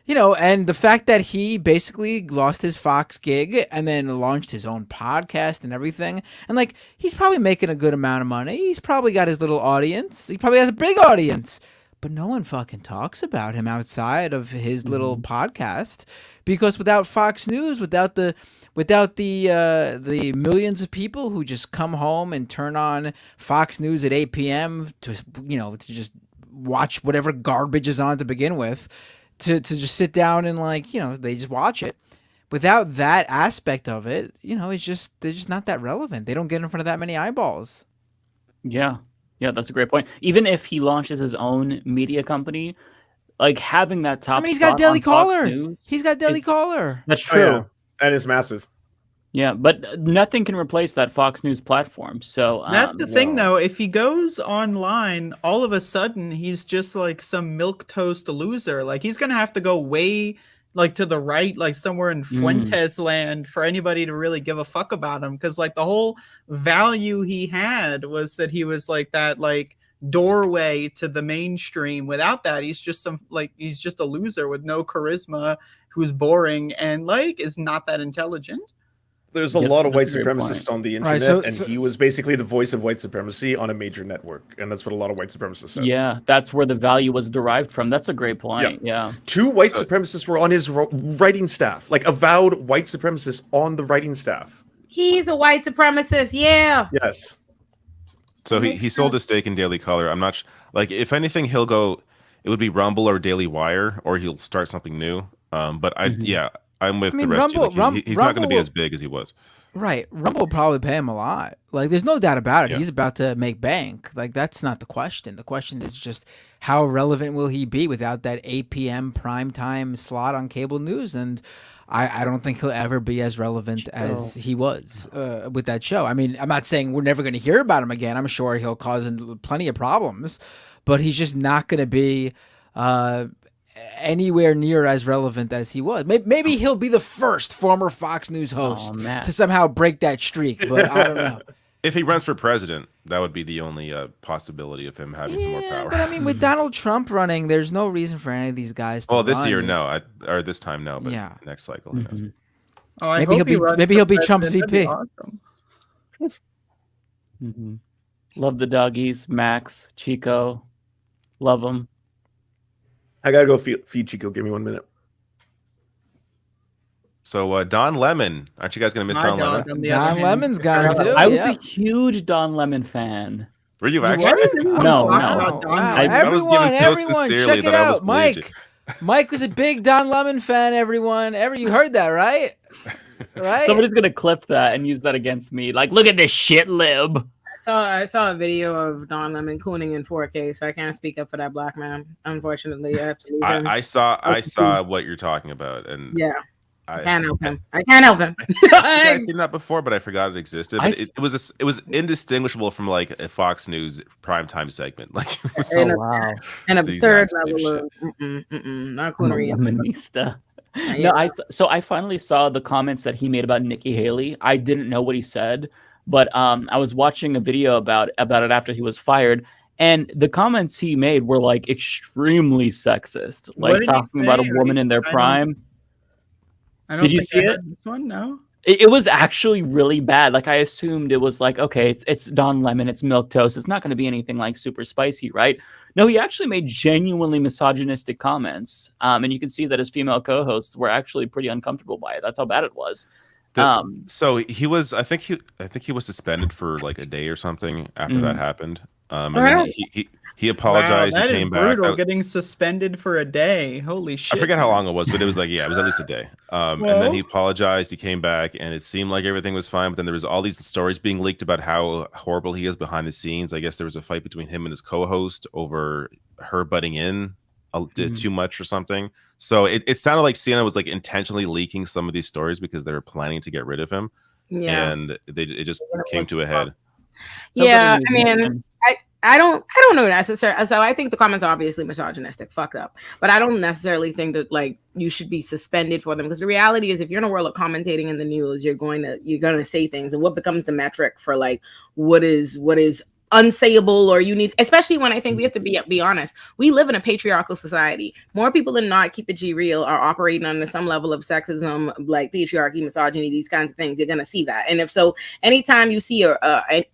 And the fact that he basically lost his Fox gig and then launched his own podcast and everything. And like, he's probably making a good amount of money. He's probably got his little audience. He probably has a big audience, but no one fucking talks about him outside of his little podcast, because without Fox News, without the millions of people who just come home and turn on Fox News at 8 p.m. to just watch whatever garbage is on to begin with, to just sit down and they just watch it. Without that aspect of it, they're just not that relevant. They don't get in front of that many eyeballs. Yeah, that's a great point. Even if he launches his own media company, like having that top. He's got Daily Caller. He's got Daily Caller. That's true. And it's massive. Yeah, but nothing can replace that Fox News platform. So that's the thing, though. If he goes online, all of a sudden he's just like some milquetoast loser. Like he's gonna have to go way like to the right, like somewhere in Fuentes land, for anybody to really give a fuck about him. Because like the whole value he had was that he was like that like doorway to the mainstream. Without that, he's just he's just a loser with no charisma, who's boring and like is not that intelligent. There's a lot of white supremacists on the internet, and he was basically the voice of white supremacy on a major network, and that's what a lot of white supremacists said. Yeah, that's where the value was derived from. That's a great point. Yeah. 2 white supremacists were on his writing staff, like avowed white supremacists on the writing staff. He's a white supremacist. Yeah. Yes. So he sold his stake in Daily Caller. I'm not like, if anything, he'll go. It would be Rumble or Daily Wire, or he'll start something new. But I'm with the rest of you. He's not going to be as big as he was. Right. Rumble will probably pay him a lot. Like, there's no doubt about it. Yeah. He's about to make bank. Like, that's not the question. The question is just how relevant will he be without that 8 p.m. primetime slot on cable news? And I don't think he'll ever be as relevant as he was with that show. I mean, I'm not saying we're never going to hear about him again. I'm sure he'll cause plenty of problems, but he's just not going to be anywhere near as relevant as he was. Maybe he'll be the first former Fox News host to somehow break that streak, but I don't know. If he runs for president, that would be the only possibility of him having some more power. But I mean, with Donald Trump running, there's no reason for any of these guys to this run. year, no. Or this time, no. But next cycle, who knows? Oh, maybe he'll be Trump's VP. Awesome. Love the doggies, Max, Chico. Love them. I gotta go feed Chico. Give me 1 minute. So Don Lemon, aren't you guys gonna miss Don Lemon? Don Lemon's gone too. I was a huge Don Lemon fan. Were you actually? No. Wow. I was given so everyone, sincerely check it that I out. was Mike. Mike was a big Don Lemon fan. Everyone, you heard that, right? Right. Somebody's gonna clip that and use that against me. Like, look at this shit lib. I saw a video of Don Lemon cooning in 4K, so I can't speak up for that black man. Unfortunately, I have to leave him. I saw what you're talking about, and I can't help him. I can't help him. I've seen that before, but I forgot it existed. But it was indistinguishable from like a Fox News primetime segment. Like, it was and a third level of not coonery. Lemonista. No, I finally saw the comments that he made about Nikki Haley. I didn't know what he said, but I was watching a video about it after he was fired, and the comments he made were like extremely sexist, like talking about a woman in their prime. Did you see it? This one, no. It was actually really bad. Like, I assumed it was like, okay, it's Don Lemon, it's milquetoast. It's not going to be anything like super spicy, right? No, he actually made genuinely misogynistic comments, and you can see that his female co-hosts were actually pretty uncomfortable by it. That's how bad it was. So he was, I think he was suspended for like a day or something after that happened. And then he apologized. Wow, that he is came brutal. back. Getting suspended for a day. Holy shit! I forget how long it was, but it was like it was at least a day. And then he apologized. He came back, and it seemed like everything was fine. But then there was all these stories being leaked about how horrible he is behind the scenes. I guess there was a fight between him and his co-host over her butting in too much or something. So it sounded like CNN was like intentionally leaking some of these stories because they were planning to get rid of him. Yeah, and it just came to a head. Yeah, I mean, I don't know necessarily. So I think the comments are obviously misogynistic, fucked up. But I don't necessarily think that like you should be suspended for them, because the reality is, if you're in a world of commentating in the news, you're going to say things, and what becomes the metric for like what is unsayable, or you need, especially when I think we have to be honest. We live in a patriarchal society. More people than not, keep it G real, are operating under some level of sexism, like patriarchy, misogyny, these kinds of things. You're gonna see that. And if so, anytime you see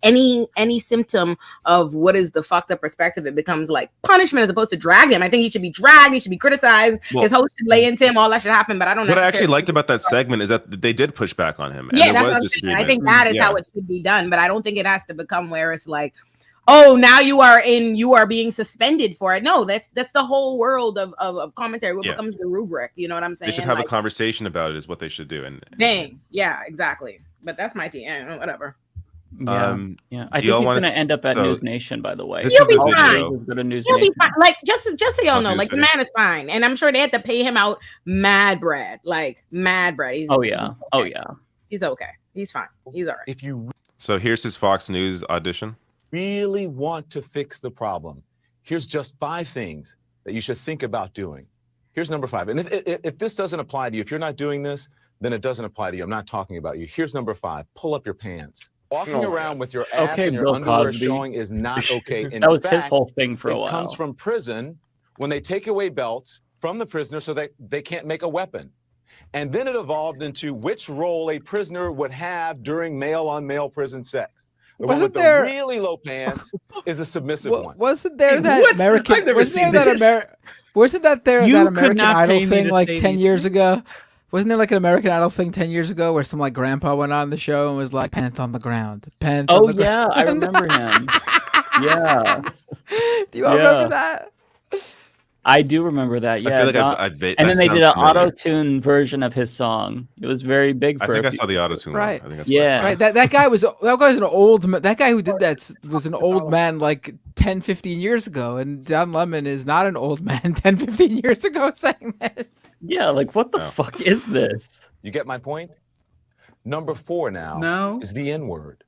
any symptom of what is the fucked up perspective, it becomes like punishment as opposed to drag him. I think he should be dragged. He should be criticized. His host should lay into him. All that should happen. But I don't know. What I actually liked about that segment is that they did push back on him. And yeah, that's what I'm saying. I think that is how it should be done. But I don't think it has to become where it's like, oh, now you are being suspended for it. No, that's the whole world of commentary. What becomes the rubric? You know what I'm saying? They should have a conversation about it, is what they should do. And yeah, exactly. But that's my team. Whatever. I think he's going to end up at News Nation, by the way. He'll be fine. He'll be fine. Like, just so y'all know, like, the man is fine. And I'm sure they had to pay him out mad bread. Like, mad bread. He's okay. He's okay. He's fine. He's all right. If you So here's his Fox News audition. really want to fix the problem, here's just 5 things that you should think about doing. Here's number 5. And if this doesn't apply to you, if you're not doing this, then it doesn't apply to you. I'm not talking about you. Here's number 5. Pull up your pants. Walking around with your ass and your Bill underwear Cosby. showing is not okay. In That was his fact, whole thing for a while. It comes from prison when they take away belts from the prisoner so that they can't make a weapon. And then it evolved into which role a prisoner would have during male-on-male prison sex. The one with the really low pants is a submissive one. Wasn't there that American? I've never wasn't seen there this. Wasn't that there You that could American not Idol pay me thing to like say 10 these years things. ago? Wasn't there like an American Idol thing 10 years ago where some like grandpa went on the show and was like pants on the ground, pants on Oh the ground? yeah, I remember him. Yeah. Do you all remember that? I do remember that. Yeah. feel like Don- I've and then they did an sounds familiar. auto-tune version of his song. It was very big I for. think a I few- saw the auto-tune. one. Right. I think that's Yeah. Right. That guy was an old that guy who did that was an old man like 10, 15 years ago, and Don Lemon is not an old man 10, 15 years ago saying this. Yeah, like what the fuck is this? You get my point? Number 4 now is the N-word.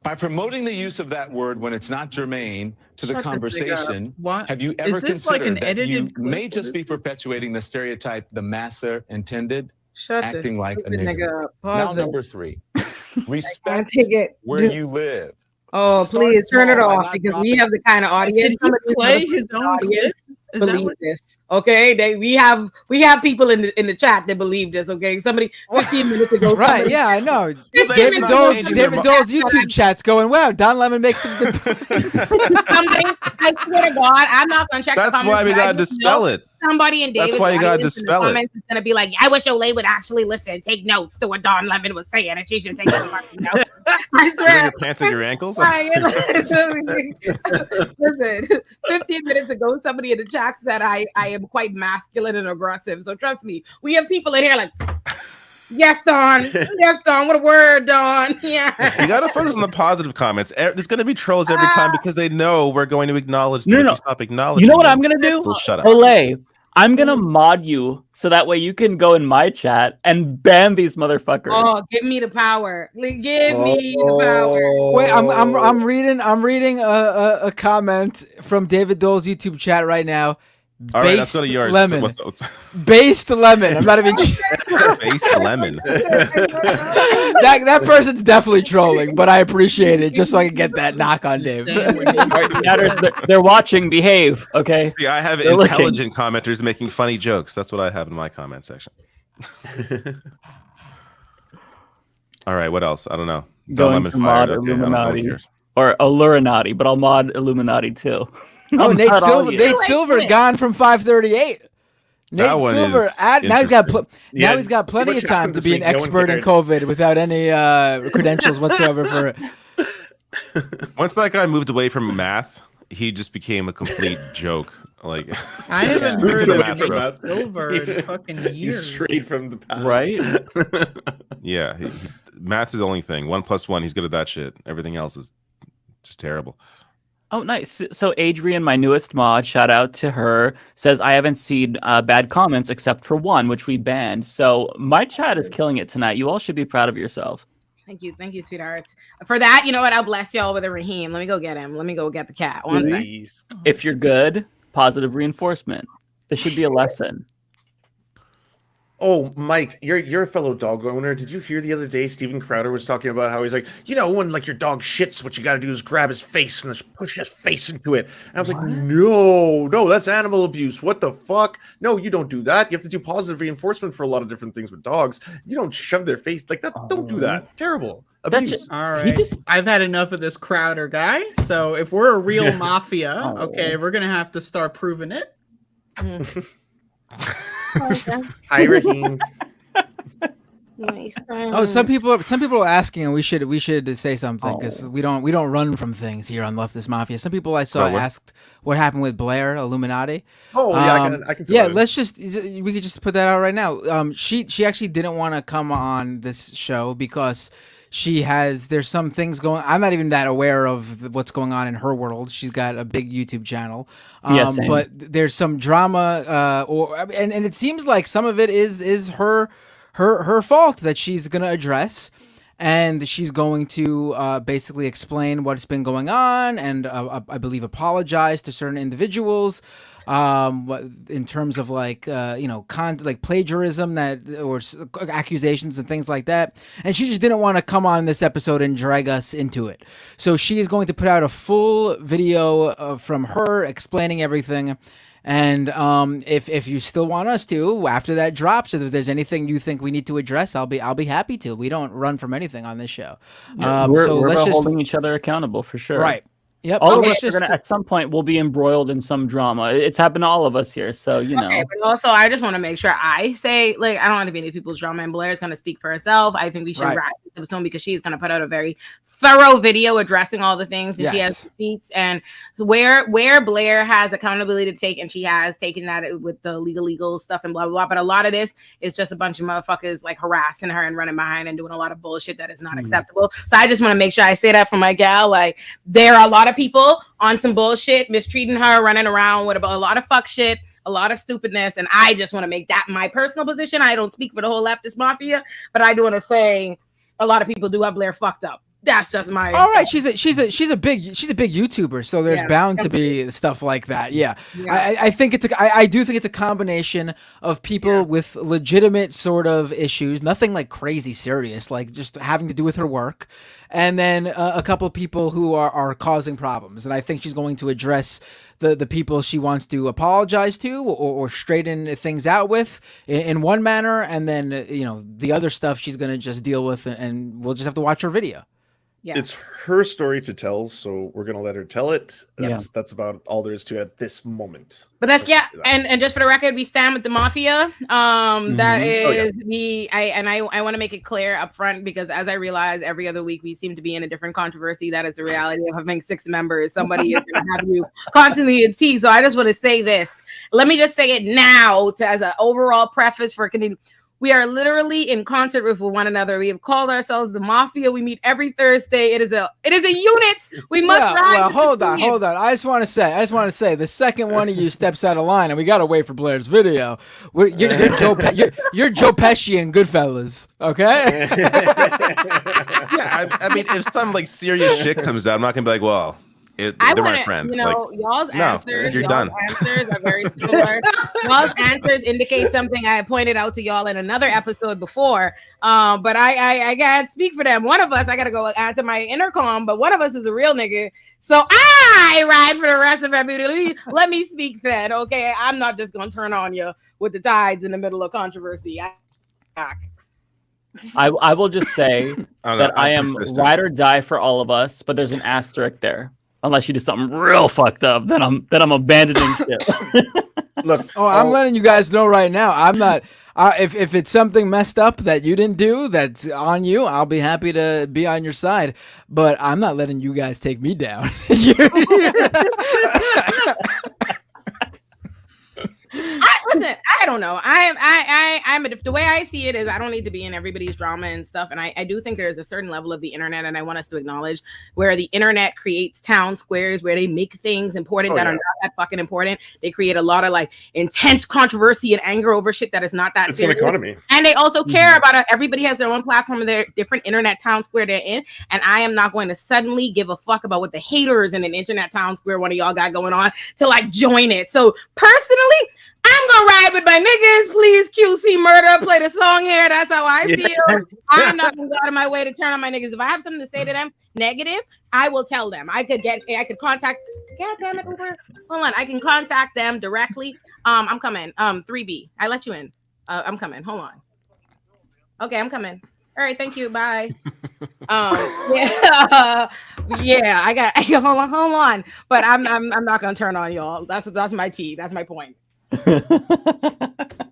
By promoting the use of that word when it's not germane to the Shut this nigga up. conversation, What? have you Is ever this like considered an that you edited clip? may What just is be perpetuating the stereotype the master intended, Shut this acting like a stupid nigga? nigga up. Now Pause it. number 3, respect take it. where you live. Oh, Start please turn it small by off not because we dropping- have the kind of audience. Did he play his own audience clip? Is that believe what- this? Okay, we have people in the chat that believe this. Okay, somebody 15 minutes ago. Right, somebody- yeah, I know. 15 David minutes Dole's ago, David Dole's YouTube chat's going, wow, Don Lemon makes some good Somebody, I swear to God, I'm not gonna check the That's comments. why we but I gotta just dispel know it. Somebody in That's David's why you gotta audience in the dispel it. comments is gonna be like, I wish Olay would actually listen, take notes to what Don Lemon was saying, and she should take some fucking notes. I Wearing swear. your pants at your ankles. Listen, 15 minutes ago, somebody in the chat said I am quite masculine and aggressive. So trust me, we have people in here like, yes, Don. Yes, Don. What a word, Don. Yeah. You gotta focus on the positive comments. There's gonna be trolls every time because they know we're going to acknowledge them. No, If no. you stop acknowledging. You know what them, I'm gonna do? they'll shut up. Olay, I'm gonna mod you so that way you can go in my chat and ban these motherfuckers. Oh, give me the power. Give me the power. Wait, I'm reading a comment from David Dole's YouTube chat right now. All right, let's Based go to yours. lemon. What's- Based lemon. I'm not even. Based lemon. that person's definitely trolling, but I appreciate it just so I can get that knock on Dave. They're watching. Behave. Okay. See, I have They're looking. intelligent commenters making funny jokes. That's what I have in my comment section. All right, what else? I don't know. Don Going Lemon to mod fired. Okay, I don't know who Illuminati cares. or Olurinatti, but I'll mod Illuminati too. Oh, I'm Nate not all Silver. you. Nate Silver gone from 538. That Nate one Silver. is Now he's got interesting. now he's got plenty much of time happened to this be an week. No one expert in cared. COVID without any credentials whatsoever for it. Once that guy moved away from math, he just became a complete joke. Like I haven't Moved heard to of math, bro. Nate Silver in fucking He's years. straight from the past. Right? Yeah, math's his only thing. 1 + 1, he's good at that shit. Everything else is just terrible. Oh, nice. So Adrian, my newest mod, shout out to her, says I haven't seen bad comments except for one, which we banned. So my chat is killing it tonight. You all should be proud of yourselves. Thank you, sweethearts. For that, you know what? I'll bless y'all with a Raheem. Let me go get him. Let me go get the cat. One second. Please. If you're good, positive reinforcement. This should be a lesson. Oh, Mike, you're a fellow dog owner. Did you hear the other day Steven Crowder was talking about how he's like, you know, when like your dog shits, what you got to do is grab his face and just push his face into it. And I was like, no, that's animal abuse. What the fuck? No, you don't do that. You have to do positive reinforcement for a lot of different things with dogs. You don't shove their face like that. Don't do that. Terrible. Abuse. All right. I've had enough of this Crowder guy. So if we're a real mafia, okay, we're gonna have to start proving it. Hi, Raheem. Oh, some people are asking, and we should say something because we don't run from things here on Leftist Mafia. Some people I saw asked what happened with Blair Illuminati. Oh yeah, I can. Yeah, we could just put that out right now. She actually didn't want to come on this show because there's some things going. I'm not even that aware of what's going on in her world. She's got a big YouTube channel, same. but there's some drama, and it seems like some of it is her her fault that she's going to address. And she's going to basically explain what's been going on and I believe apologize to certain individuals in terms of like plagiarism or accusations and things like that. And she just didn't want to come on this episode and drag us into it. So she is going to put out a full video from her explaining everything. And if you still want us to, after that drops, if there's anything you think we need to address, I'll be happy to. We don't run from anything on this show. Yeah, we're holding each other accountable for sure. Right. Yep. All of us are gonna, at some point, we'll be embroiled in some drama. It's happened to all of us here, so you know. Okay, but also, I just want to make sure I say, like, I don't want to be any people's drama, and Blair is going to speak for herself. I think we should wrap this episode because she's going to put out a very thorough video addressing all the things that she has receipts and where Blair has accountability to take, and she has taken that with the legal stuff and blah blah blah. But a lot of this is just a bunch of motherfuckers like harassing her and running behind and doing a lot of bullshit that is not acceptable. So I just want to make sure I say that for my gal. Like, there are a lot of people on some bullshit, mistreating her, running around with a lot of fuck shit, a lot of stupidness, and I just want to make that my personal position. I don't speak for the whole leftist mafia, but I do want to say a lot of people do have Blair fucked up. That's just my. All right, she's a big YouTuber, so there's bound to be stuff like that. Yeah. I think I do think it's a combination of people with legitimate sort of issues, nothing like crazy serious, like just having to do with her work, and then a couple of people who are causing problems. And I think she's going to address the people she wants to apologize to or straighten things out with in one manner, and then the other stuff she's going to just deal with, and we'll just have to watch her video. Yeah. It's her story to tell, so we're gonna let her tell it. That's about all there is to it at this moment. But that's and just for the record, we stand with the mafia. That is I want to make it clear up front, because as I realize every other week we seem to be in a different controversy. That is the reality of having 6 members. Somebody is gonna have you constantly in tea. So I just want to say this. Let me just say it now as an overall preface for continuing. We are literally in concert with one another. We have called ourselves the Mafia. We meet every Thursday. It is a unit. We must ride. Well, hold on. I just want to say, the second one of you steps out of line, and we gotta wait for Blair's video. You're Joe Pesci and Goodfellas, okay? Yeah, I mean, if some like serious shit comes out, I'm not gonna be like, well. They're my friend. Y'all's answers are very done. similar. Y'all's answers indicate something I pointed out to y'all in another episode before. But I can't speak for them. One of us, I gotta go answer my intercom, but one of us is a real nigga. So I ride for the rest of everybody. Let me speak then, okay? I'm not just gonna turn on you with the tides in the middle of controversy. I will just say that I am ride or die for all of us, but there's an asterisk there. Unless you do something real fucked up, then I'm abandoning shit. Look, I'm letting you guys know right now. I'm not. If it's something messed up that you didn't do, that's on you. I'll be happy to be on your side, but I'm not letting you guys take me down. Listen, I don't know. I'm the way I see it is I don't need to be in everybody's drama and stuff. And I do think there is a certain level of the internet, and I want us to acknowledge where the internet creates town squares where they make things important that are not that fucking important. They create a lot of like intense controversy and anger over shit that is not that serious. It's an economy. And they also care about it. Everybody has their own platform and their different internet town square they're in. And I am not going to suddenly give a fuck about what the haters in an internet town square one of y'all got going on to like join it. So personally, I'm gonna ride with my niggas. Please, QC Murder, play the song here. That's how I feel. I'm not gonna go out of my way to turn on my niggas. If I have something to say to them negative, I will tell them. I could contact. God damn it, Uber. Hold on, I can contact them directly. I'm coming. 3B. I let you in. I'm coming. Hold on. Okay, I'm coming. All right, thank you. Bye. Yeah. I got. Hold on. But I'm not gonna turn on y'all. That's my tea. That's my point.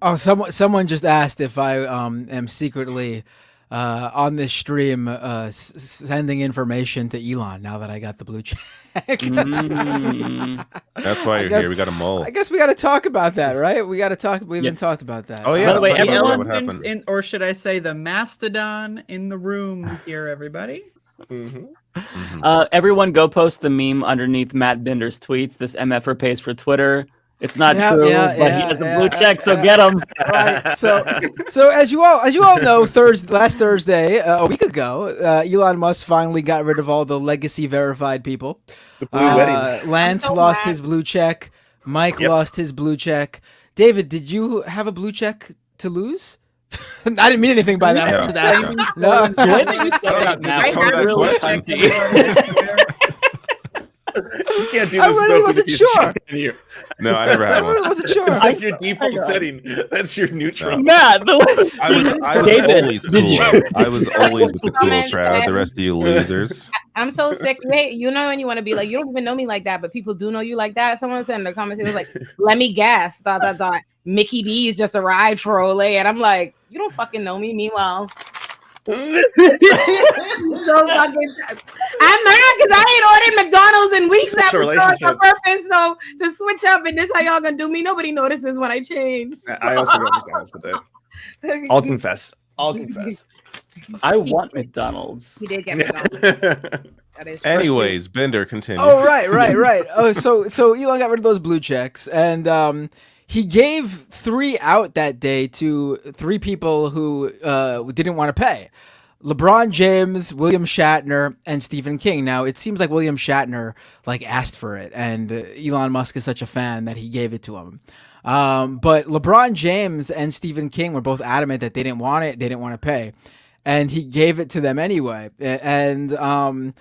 Oh, someone just asked if I am secretly on this stream sending information to Elon now that I got the blue check. That's why you're here. We got a mole. I guess we got to talk about that, right? We got to talk. We haven't talked about that. Oh yeah. By the way, everyone or should I say the mastodon in the room here, everybody? Everyone go post the meme underneath Matt Binder's tweets. This MFer pays for Twitter. It's not true, but he has a blue check, so get him. Right. So as you all know, last Thursday, a week ago, Elon Musk finally got rid of all the legacy verified people. The blue wedding. Lance lost his blue check. Mike lost his blue check. David, did you have a blue check to lose? I didn't mean anything by that. No. I think we started out now. You can't do this. I really wasn't sure. No, I never had one. I really wasn't sure. It's like your default setting. That's your neutral. Matt, I was always cool. I was always with the cool crowd. The rest of you losers. I'm so sick. Hey, you know when you want to be like, you don't even know me like that, but people do know you like that. Someone said in the comments, it was like, let me guess. Mickey D's just arrived for Olay. And I'm like, you don't fucking know me. Meanwhile. So fucking, I'm mad because I ain't ordered McDonald's in weeks that was on purpose. So to switch up and this how y'all gonna do me, nobody notices when I change. I also got McDonald's today. I'll confess. I want McDonald's. He did get McDonald's. Anyways, Bender, continue. Oh, right. Oh, so Elon got rid of those blue checks, and he gave 3 out that day to 3 people who didn't want to pay. LeBron James, William Shatner, and Stephen King. Now, it seems like William Shatner asked for it, and Elon Musk is such a fan that he gave it to him. But LeBron James and Stephen King were both adamant that they didn't want it, they didn't want to pay, and he gave it to them anyway. And the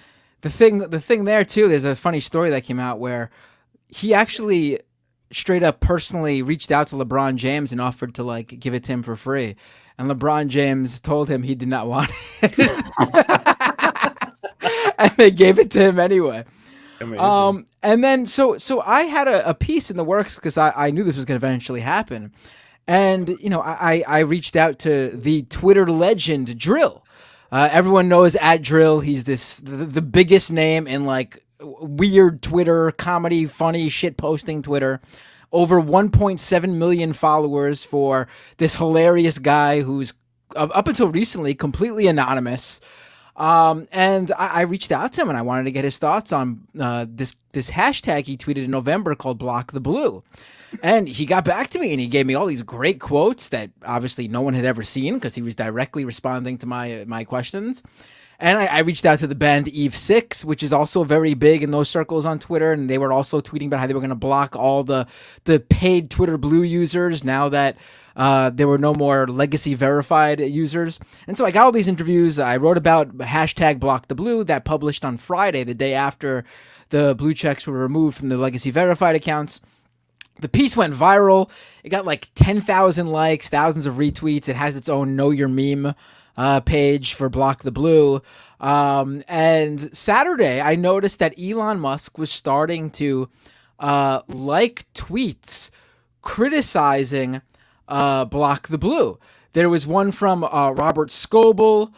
thing there too, there's a funny story that came out where he actually straight up personally reached out to LeBron James and offered to give it to him for free, and LeBron James told him he did not want it, and they gave it to him anyway. Amazing. And then so I had a piece in the works because I knew this was going to eventually happen, and I reached out to the Twitter legend Drill. Everyone knows @Drill. He's the biggest name in weird Twitter, comedy, funny shit posting Twitter. Over 1.7 million followers for this hilarious guy who's up until recently completely anonymous. And I reached out to him and I wanted to get his thoughts on this hashtag he tweeted in November called Block the Blue. And he got back to me and he gave me all these great quotes that obviously no one had ever seen because he was directly responding to my questions. And I reached out to the band Eve 6, which is also very big in those circles on Twitter. And they were also tweeting about how they were going to block all the paid Twitter Blue users now that there were no more legacy verified users. And so I got all these interviews. I wrote about hashtag Block the Blue that published on Friday, the day after the blue checks were removed from the legacy verified accounts. The piece went viral. It got 10,000 likes, thousands of retweets. It has its own Know Your Meme page for Block the Blue. And Saturday, I noticed that Elon Musk was starting to tweets criticizing Block the Blue. There was one from Robert Scoble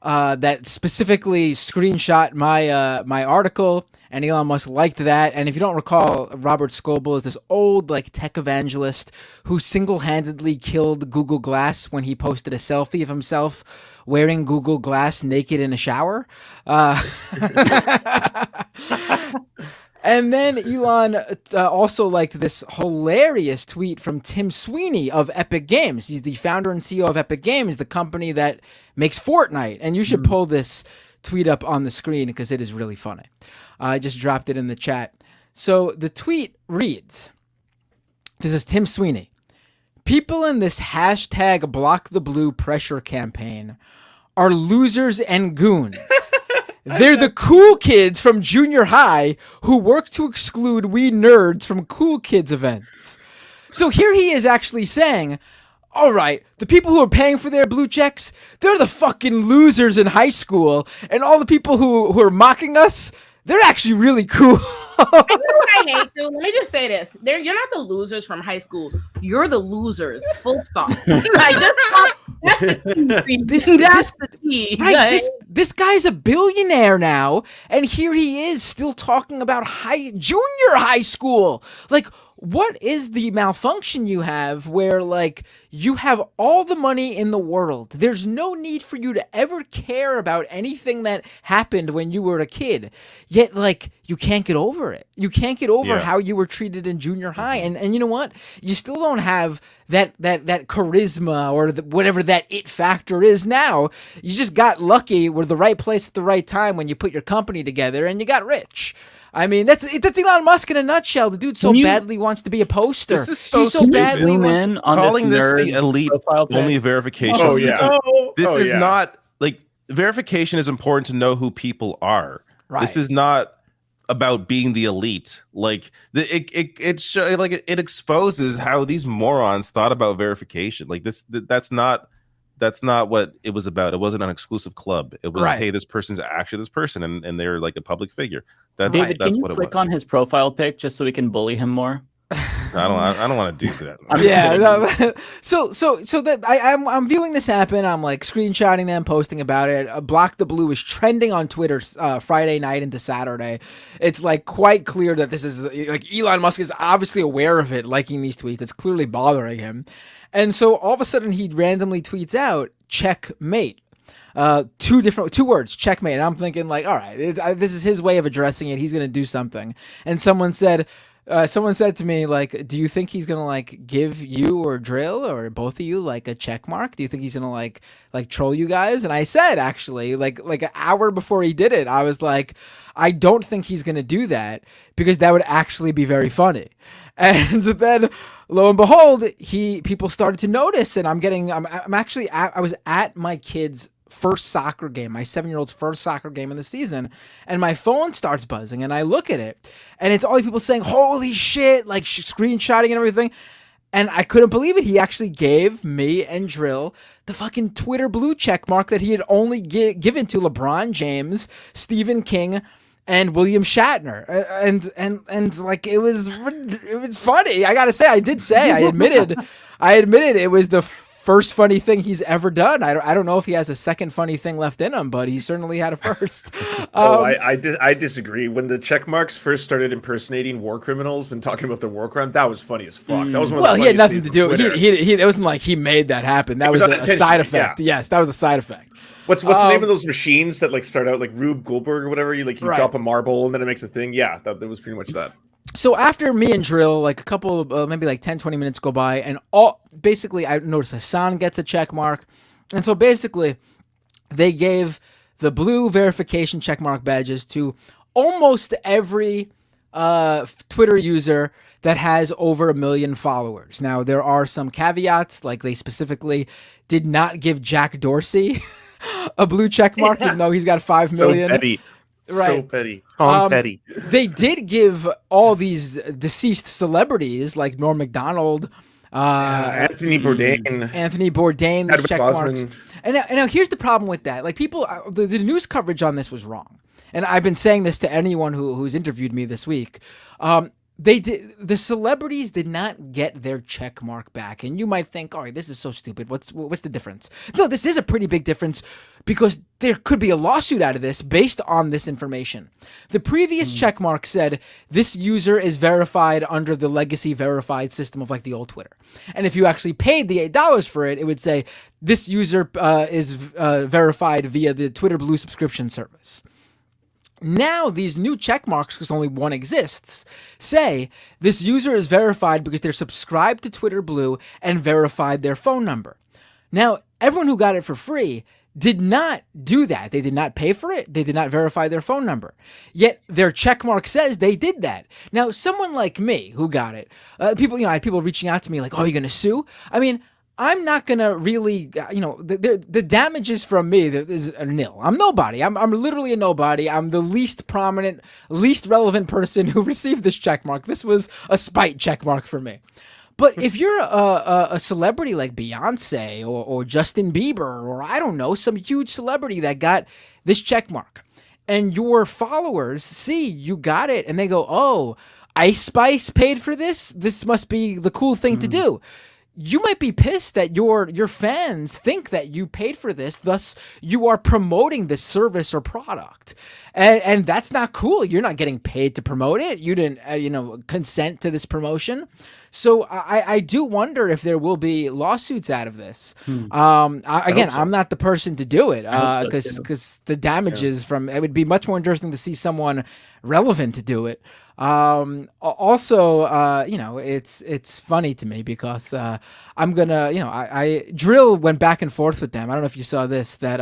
that specifically screenshot my article, and Elon Musk liked that. And if you don't recall, Robert Scoble is this old tech evangelist who single-handedly killed Google Glass when he posted a selfie of himself wearing Google Glass naked in a shower. And then Elon also liked this hilarious tweet from Tim Sweeney of Epic Games. He's the founder and CEO of Epic Games, the company that makes Fortnite. And you should pull this tweet up on the screen because it is really funny. I just dropped it in the chat. So the tweet reads, this is Tim Sweeney. People in this hashtag Block the Blue pressure campaign are losers and goons. They're the cool kids from junior high who work to exclude we nerds from cool kids events. So here he is actually saying, all right, the people who are paying for their blue checks, they're the fucking losers in high school. And all the people who are mocking us, they're actually really cool. You know what I hate, dude? Let me just say this. You're not the losers from high school. You're the losers. Full stop. That's the key. Right, this guy's a billionaire now, and here he is still talking about junior high school. what is the malfunction you have where like you have all the money in the world? There's no need for you to ever care about anything that happened when you were a kid. Yet like you can't get over it. You can't get over how you were treated in junior high. And you know what? You still don't have that charisma or whatever that it factor is now. You just got lucky with the right place at the right time when you put your company together and you got rich. I mean, that's Elon Musk in a nutshell. The dude so badly wants to be a poster. This is so He so badly wants to... calling this the elite only verification. This is not like verification is important to know who people are. Right. This is not about being the elite. Like it exposes how these morons thought about verification. Like that's not what it was about. It wasn't an exclusive club. It was hey, this person's actually this person, and they're like a public figure. David, can you click on his profile pic just so we can bully him more? I don't want to do that. So that I'm viewing this happen. I'm like screenshotting them, posting about it. Block the Blue is trending on Twitter Friday night into Saturday. It's like quite clear that this is like Elon Musk is obviously aware of it, liking these tweets. It's clearly bothering him. And so all of a sudden he randomly tweets out checkmate. Two words, checkmate. And I'm thinking like, all right, this is his way of addressing it. He's going to do something. And someone said to me, like, do you think he's going to like give you or Drill or both of you like a check mark? Do you think he's going to like troll you guys? And I said, actually, like an hour before he did it, I was like, I don't think he's going to do that because that would actually be very funny. And so then lo and behold, people started to notice, and I was at my kid's first soccer game, my 7-year-old's first soccer game in the season, and my phone starts buzzing, and I look at it, and it's all these people saying, holy shit, like screenshotting and everything, and I couldn't believe it. He actually gave me and Drill the fucking Twitter Blue check mark that he had only given to LeBron James, Stephen King, and William Shatner, and like it was funny. I gotta say, I admitted it was the first funny thing he's ever done. I don't know if he has a second funny thing left in him, but he certainly had a first. I disagree. When the check marks first started impersonating war criminals and talking about their war crime, that was funny as fuck. That was one of the he had nothing to do. It wasn't like he made that happen. That was a side effect. Yeah. Yes, that was a side effect. What's the name of those machines that like start out like Rube Goldberg or whatever? You drop a marble and then it makes a thing. Yeah, that was pretty much that. So after me and Drill, like a couple of maybe like 10, 20 minutes go by, and basically I noticed Hassan gets a check mark. And so basically they gave the blue verification check mark badges to almost every Twitter user that has over 1 million followers. Now, there are some caveats, like they specifically did not give Jack Dorsey a blue check mark, even though he's got 5 million. Petty. Right. So petty. Petty. They did give all these deceased celebrities like Norm Macdonald, Anthony Bourdain, the check marks. And now here's the problem with that. Like people, the news coverage on this was wrong. And I've been saying this to anyone who's interviewed me this week. The celebrities did not get their check mark back, and you might think, all right, this is so stupid. What's the difference? No, this is a pretty big difference because there could be a lawsuit out of this based on this information. The previous check mark said this user is verified under the legacy verified system of like the old Twitter, and if you actually paid the $8 for it, it would say this user is verified via the Twitter Blue subscription service. Now, these new check marks, because only one exists, say this user is verified because they're subscribed to Twitter Blue and verified their phone number. Now, everyone who got it for free did not do that. They did not pay for it. They did not verify their phone number. Yet their check mark says they did that. Now, someone like me who got it, I had people reaching out to me like, oh, you're going to sue? I mean, I'm not going to really, the damages from me is nil. I'm nobody. I'm literally a nobody. I'm the least prominent, least relevant person who received this checkmark. This was a spite checkmark for me. But if you're a celebrity like Beyonce or Justin Bieber or I don't know, some huge celebrity that got this checkmark and your followers see you got it and they go, oh, Ice Spice paid for this? This must be the cool thing to do. you might be pissed that your fans think that you paid for this, thus you are promoting this service or product, and that's not cool. You're not getting paid to promote it. You didn't consent to this promotion. So I do wonder if there will be lawsuits out of this. I'm not the person to do it because the damages from it would be much more interesting to see someone relevant to do it. It's funny to me because I'm gonna, I Drill went back and forth with them. I don't know if you saw this, that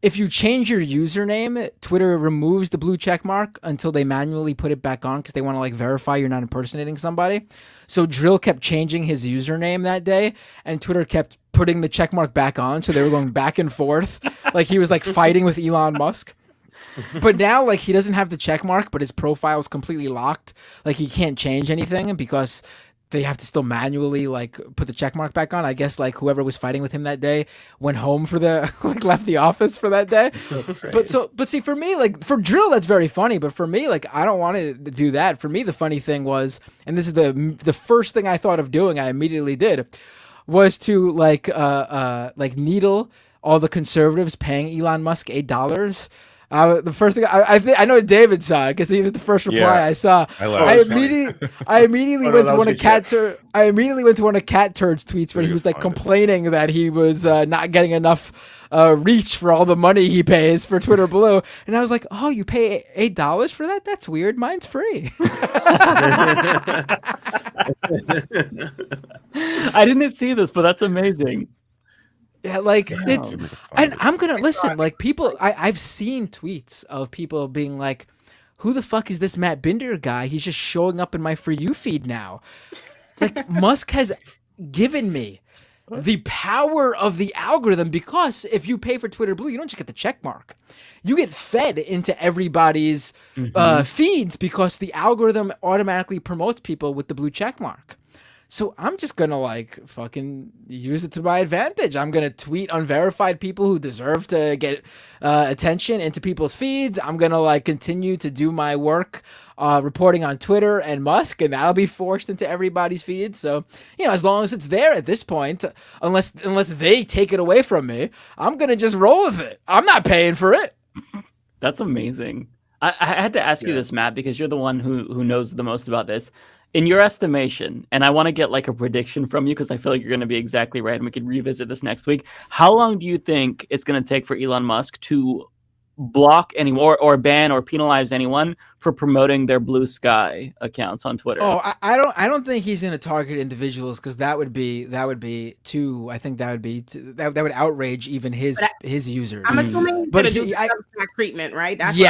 if you change your username, Twitter removes the blue check mark until they manually put it back on because they want to verify you're not impersonating somebody. So Drill kept changing his username that day, and Twitter kept putting the check mark back on. So they were going back and forth, like he was fighting with Elon Musk. But now, he doesn't have the check mark, but his profile is completely locked. He can't change anything because they have to still manually put the check mark back on. I guess whoever was fighting with him that day went home for the left the office for that day. But see, for me, for Drill, that's very funny. But for me, I don't want to do that. For me, the funny thing was, and this is the first thing I thought of doing, I immediately did, was to needle all the conservatives paying Elon Musk $8. The first thing I know David saw it because he was the first reply I saw. I immediately went to one of Cat Turd's tweets where he was complaining that he was not getting enough reach for all the money he pays for Twitter Blue, and I was like, oh, you pay $8 for that? That's weird. Mine's free. I didn't see this, but that's amazing. Yeah, it's, and I'm gonna listen. People, I've seen tweets of people being like, "Who the fuck is this Matt Binder guy? He's just showing up in my For You feed now." Musk has given me the power of the algorithm, because if you pay for Twitter Blue, you don't just get the check mark. You get fed into everybody's feeds because the algorithm automatically promotes people with the blue check mark. So I'm just going to fucking use it to my advantage. I'm going to tweet unverified people who deserve to get attention into people's feeds. I'm going to continue to do my work reporting on Twitter and Musk, and that'll be forced into everybody's feeds. So, as long as it's there at this point, unless they take it away from me, I'm going to just roll with it. I'm not paying for it. That's amazing. I had to ask you this, Matt, because you're the one who knows the most about this. In your estimation, and I want to get a prediction from you because I feel like you're going to be exactly right, and we can revisit this next week. How long do you think it's going to take for Elon Musk to block anyone or ban or penalize anyone for promoting their Blue Sky accounts on Twitter? Oh, I don't think he's going to target individuals because that would be too. I think that would outrage even his users. I'm assuming but he's gonna do treatment, right? That's what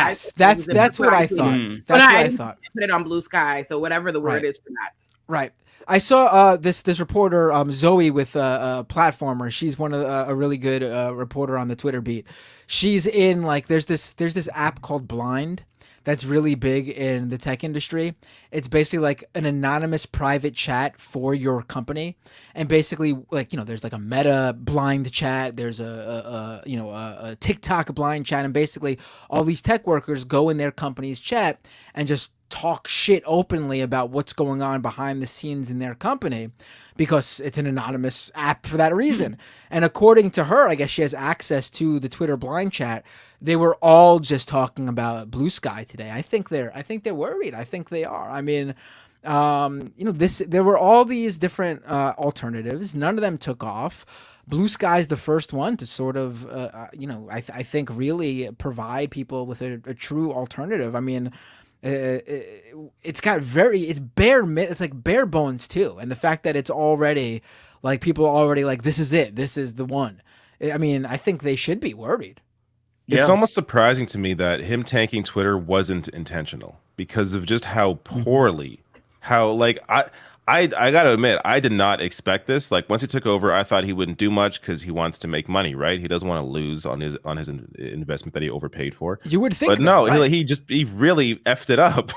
I thought. That's what I thought. Put it on Blue Sky, so whatever the word is for that. Right. I saw this reporter Zooey with Platformer. She's one of a really good reporter on the Twitter beat. She's in there's this app called Blind that's really big in the tech industry. It's basically an anonymous private chat for your company, and basically there's a Meta blind chat. There's a TikTok blind chat, and basically all these tech workers go in their company's chat and just talk shit openly about what's going on behind the scenes in their company, because it's an anonymous app for that reason. And according to her, I guess she has access to the Twitter blind chat. They were all just talking about Blue Sky today. I think they're worried. I think they are. I mean, there were all these different alternatives. None of them took off. Blue Sky's the first one to sort of, I think really provide people with a true alternative. I mean, it's bare bones too, and the fact that it's already people are already this is it, this is the one. I mean, I think they should be worried. It's almost surprising to me that him tanking Twitter wasn't intentional, because of just how poorly, I gotta admit, I did not expect this. Once he took over, I thought he wouldn't do much because he wants to make money, right? He doesn't want to lose on his investment that he overpaid for. You would think, but no, right? he really effed it up.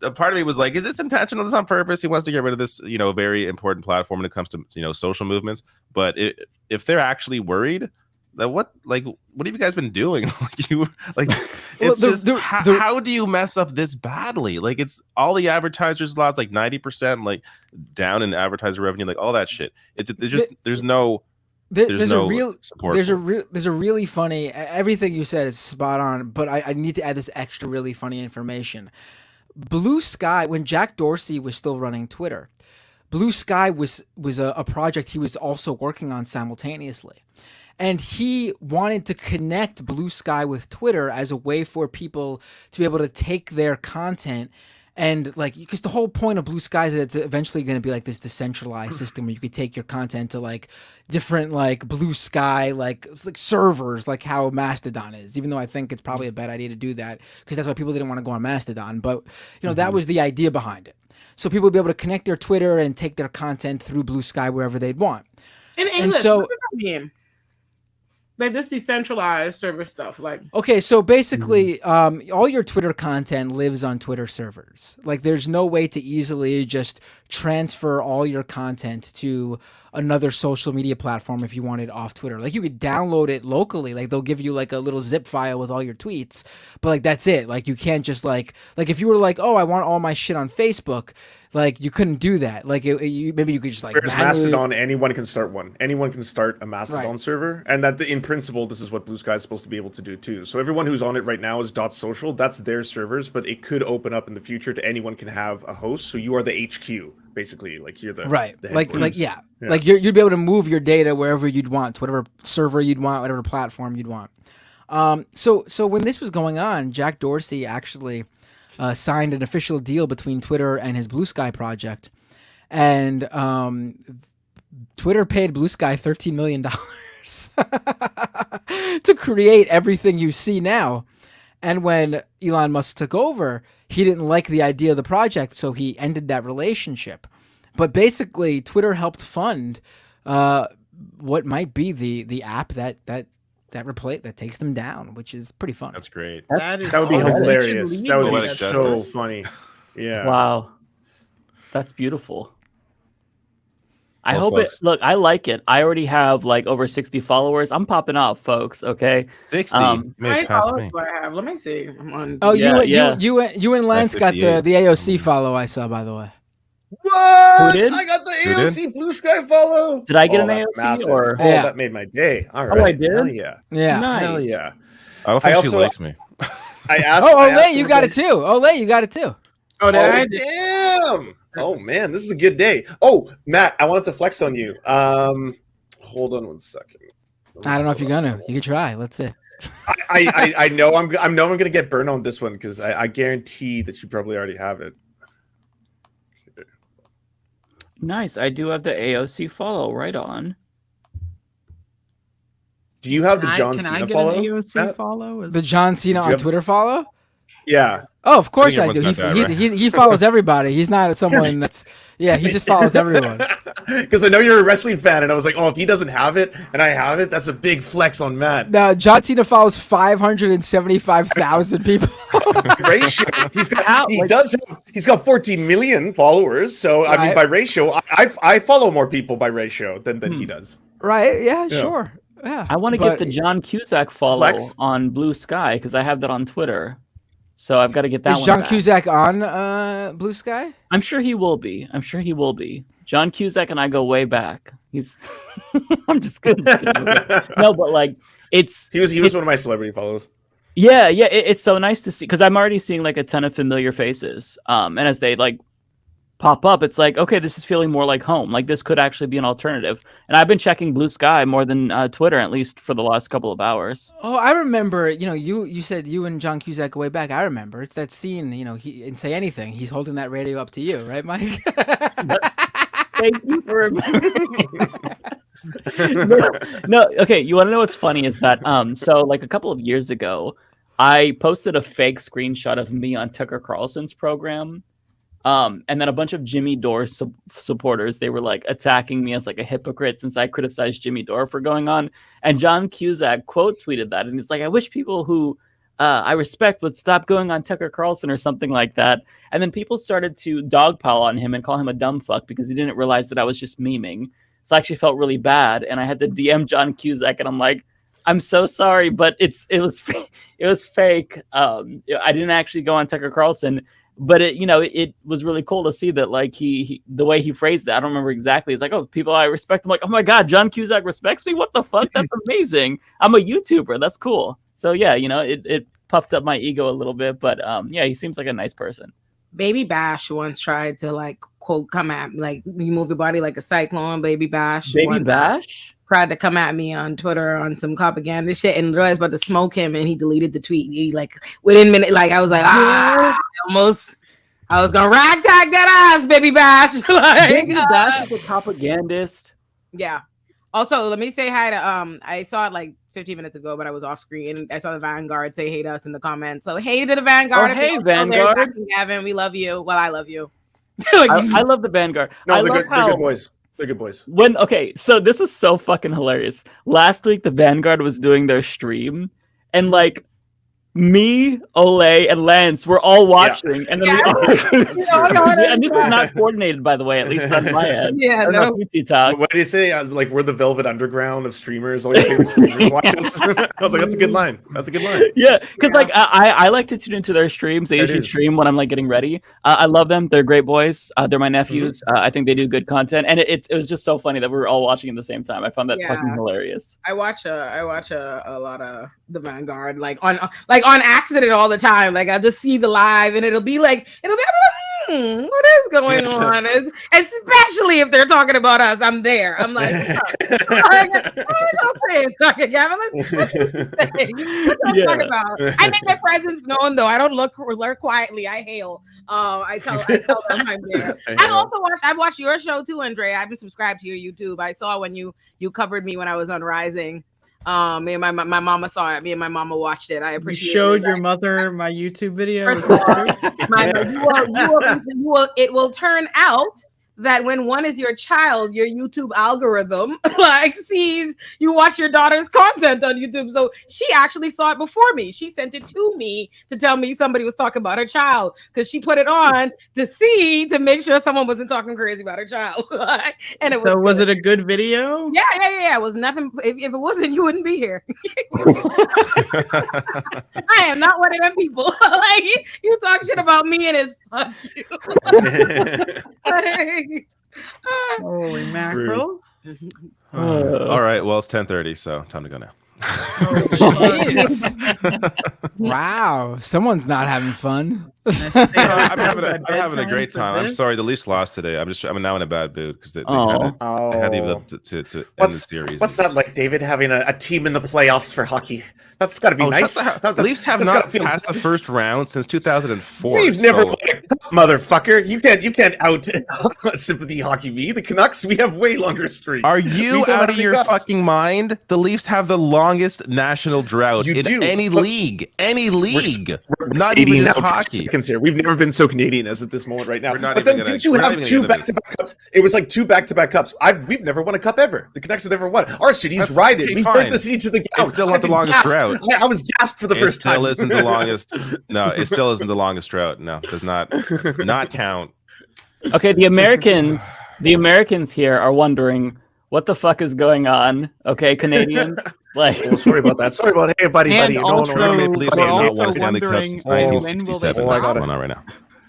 A part of me was like, is this intentional? Is this on purpose? He wants to get rid of this, very important platform when it comes to social movements. But if they're actually worried, what have you guys been doing? How do you mess up this badly? Like, it's all the advertisers lost like 90%, like down in advertiser revenue, like all that shit. There's a really funny, everything you said is spot on, but I need to add this extra really funny information. Blue Sky, when Jack Dorsey was still running Twitter, Blue Sky was a project he was also working on simultaneously. And he wanted to connect Blue Sky with Twitter as a way for people to be able to take their content and like, because the whole point of Blue Sky is that it's eventually going to be like this decentralized system where you could take your content to like different like Blue Sky like servers, like how Mastodon is. Even though I think it's probably a bad idea to do that because that's why people didn't want to go on Mastodon. But you know that was the idea behind it. So people would be able to connect their Twitter and take their content through Blue Sky wherever they'd want. In English, and so, what does that mean? Like this decentralized server stuff, like okay, so basically, all your Twitter content lives on Twitter servers. Like, there's no way to easily just transfer all your content to another social media platform if you want it off Twitter. Like, you could download it locally. Like, they'll give you like a little zip file with all your tweets, but like that's it. Like, you can't just like if you were like, oh, I want all my shit on Facebook. Like, you couldn't do that. Like, maybe you could just like. Whereas Mastodon, anyone can start one. Anyone can start a Mastodon server, and that in principle, this is what Blue Sky is supposed to be able to do too. So everyone who's on it right now is .social. That's their servers, but it could open up in the future to anyone can have a host. So you are the HQ, basically. Like you're the right. The like you'd be able to move your data wherever you'd want, to whatever server you'd want, whatever platform you'd want. So when this was going on, Jack Dorsey actually signed an official deal between Twitter and his Blue Sky project, and Twitter paid Blue Sky $13 million to create everything you see now. And when Elon Musk took over, he didn't like the idea of the project, so he ended that relationship. But basically, Twitter helped fund what might be the app that takes them down, which is pretty fun. That's great. That would be hilarious. That would be so funny. Yeah. Wow. That's beautiful. I hope it. Look, I like it. I already have like over 60 followers. I'm popping off, folks. Okay. 60. How many followers do I have? Let me see. I'm on. Oh, you and Lance got the AOC follow. I saw, by the way. What? Who did? I got the AOC Blue Sky follow. Did I get an that's AOC massive. or? Oh, that made my day. All right. Oh, I did. Hell yeah. Yeah. Nice. Hell yeah. I don't think she likes me. I asked. Olay, you got it too. Olay, you got it too. Oh, damn. Oh man, this is a good day. Oh, Matt, I wanted to flex on you. Hold on 1 second. I don't know if you're gonna. You can try. Let's see. I know I'm gonna get burned on this one because I guarantee that you probably already have it. Nice. I do have the AOC follow right on. Do you have the John Cena follow? Can I get an AOC follow? The John Cena on Twitter follow? Yeah. Oh, of course I do. everyone's got that, He follows everybody. He's not someone that's he just follows everyone. Because I know you're a wrestling fan, and I was like, oh, if he doesn't have it and I have it, that's a big flex on Matt. Now John Cena follows 575,000 people. Ratio. He's got 14 million followers. So I mean, by ratio, I follow more people by ratio than he does. Right? Yeah. Sure. Yeah. I want to get the John Cusack follow on Blue Sky because I have that on Twitter. So I've got to get that one. Is John Cusack on Blue Sky? I'm sure he will be. John Cusack and I go way back. He's I'm just kidding. No, but like he was one of my celebrity follows. Yeah, it's so nice to see because I'm already seeing like a ton of familiar faces. And as they like pop up, it's like, okay, this is feeling more like home. Like this could actually be an alternative. And I've been checking Blue Sky more than Twitter, at least for the last couple of hours. Oh, I remember, you said you and John Cusack go way back. I remember. It's that scene, he in Say Anything. He's holding that radio up to you, right, Mike? Thank you for remembering. No, okay, you want to know what's funny is that, so like a couple of years ago, I posted a fake screenshot of me on Tucker Carlson's program. And then a bunch of Jimmy Dore supporters, they were like attacking me as like a hypocrite since I criticized Jimmy Dore for going on. And John Cusack quote tweeted that. And he's like, I wish people who I respect would stop going on Tucker Carlson or something like that. And then people started to dogpile on him and call him a dumb fuck because he didn't realize that I was just memeing. So I actually felt really bad. And I had to DM John Cusack and I'm like, I'm so sorry, but it was fake. I didn't actually go on Tucker Carlson, but it was really cool to see that, like, he the way he phrased it. I don't remember exactly. It's like, oh, people I respect. I'm like, oh my god, John Cusack respects me. What the fuck? That's amazing. I'm a YouTuber. That's cool. So yeah, it puffed up my ego a little bit, but yeah, he seems like a nice person. Baby Bash once tried to, like, quote, come at me, like, you move your body like a cyclone. Baby Bash. Baby Bash tried to come at me on Twitter on some Copaganda shit, and I was about to smoke him, and he deleted the tweet. He, like, within a minute, like, I was like, I was gonna ragtag that ass, Baby Bash. Like, Baby Bash is a propagandist. Yeah. Also, let me say hi to I saw it like 15 minutes ago, but I was off screen. I saw the Vanguard say hey to us in the comments. So hey to the Vanguard. Oh, hey, Vanguard. Gavin, we love you. Well, I love you. I love the Vanguard. No, they're good boys. They're good boys. So this is so fucking hilarious. Last week, the Vanguard was doing their stream, and like me, Olay, and Lance were all watching, and then and this was not coordinated, by the way, at least on my end. Yeah, no. What did you say? Like, we're the velvet underground of streamers. All your favorite streamers watch us. I was like, that's a good line. That's a good line. Yeah, because like I like to tune into their streams. They usually stream when I'm like getting ready. I love them. They're great boys. They're my nephews. I think they do good content, and it was just so funny that we were all watching at the same time. I found that fucking hilarious. I watch a lot of the Vanguard, like on accident all the time. Like, I'll just see the live, and it'll be like, what is going on? Especially if they're talking about us. I'm there. I'm like, what don't say it, Dr. Gavin. Let's talk about. I make my presence known, though. I don't lurk quietly. I hail. I tell them I'm there. I've watched your show too, Andrea. I've been subscribed to your YouTube. I saw when you covered me when I was on Rising. Me and my mama saw it. Me and my mama watched it. I appreciate. You showed your mother my YouTube video. It will turn out that when one is your child, your YouTube algorithm like sees you watch your daughter's content on YouTube. So she actually saw it before me. She sent it to me to tell me somebody was talking about her child, because she put it on to make sure someone wasn't talking crazy about her child. And it was. So was it a good video? Yeah. It was nothing. If it wasn't, you wouldn't be here. I am not one of them people. Like, you talk shit about me and it's fuck you. Holy mackerel. All right, well, it's 10:30, so time to go now. Wow, someone's not having fun. I'm having a great time. I'm sorry, the Leafs lost today. I'm now in a bad mood because they had to even to end the series. What's that like, David, having a team in the playoffs for hockey? That's got to be nice. The Leafs have not passed the first round since 2004. We've never won a cup, motherfucker. You can't out sympathy hockey me. The Canucks, we have way longer streak. Are you out of your fucking mind? The Leafs have the longest national drought in any league. Any league. We're not even in hockey. Here. We've never been so Canadian as at this moment right now. But then didn't you have two back-to-back cups? It was like two back-to-back cups. We've never won a cup ever. The Canucks have never won. Our city's ride it. We put the city to the ground. It's still not the longest drought. I was gassed for the first time. It still isn't the longest. No, it still isn't the longest drought. No, does not count. Okay, the Americans here are wondering what the fuck is going on. Okay, Canadians. Like, sorry about that. Sorry about buddy. Leafs have not won a Stanley Cup since 1967. What's going on right now?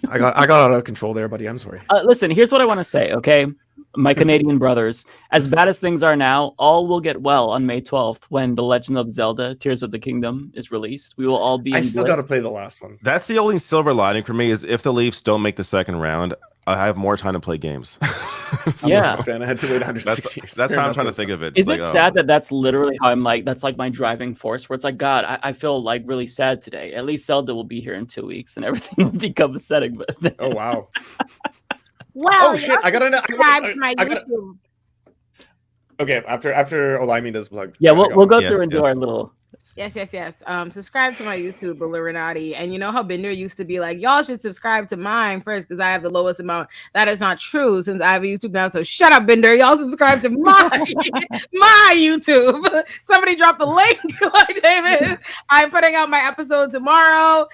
I got out of control there, buddy. I'm sorry. Listen, here's what I want to say, okay? My Canadian brothers, as bad as things are now, all will get well on May 12th when The Legend of Zelda: Tears of the Kingdom is released. We will all be. I still got to play the last one. That's the only silver lining for me, is if the Leafs don't make the second round, I have more time to play games. Yeah, fan. I had to wait 160 years. That's how I'm trying to think of it. Isn't it sad that that's literally how I'm like? That's like my driving force. Where it's like, God, I feel like really sad today. At least Zelda will be here in 2 weeks, and everything will become pathetic. But oh wow. Well, oh shit! I gotta know. YouTube. Okay, after Olayemi does plug. Yeah, we'll go through and do our little. Yes. Subscribe to my YouTube, Olurinatti. And you know how Binder used to be like, y'all should subscribe to mine first because I have the lowest amount. That is not true since I have a YouTube now. So shut up, Binder. Y'all subscribe to my YouTube. Somebody drop the link, like David. I'm putting out my episode tomorrow.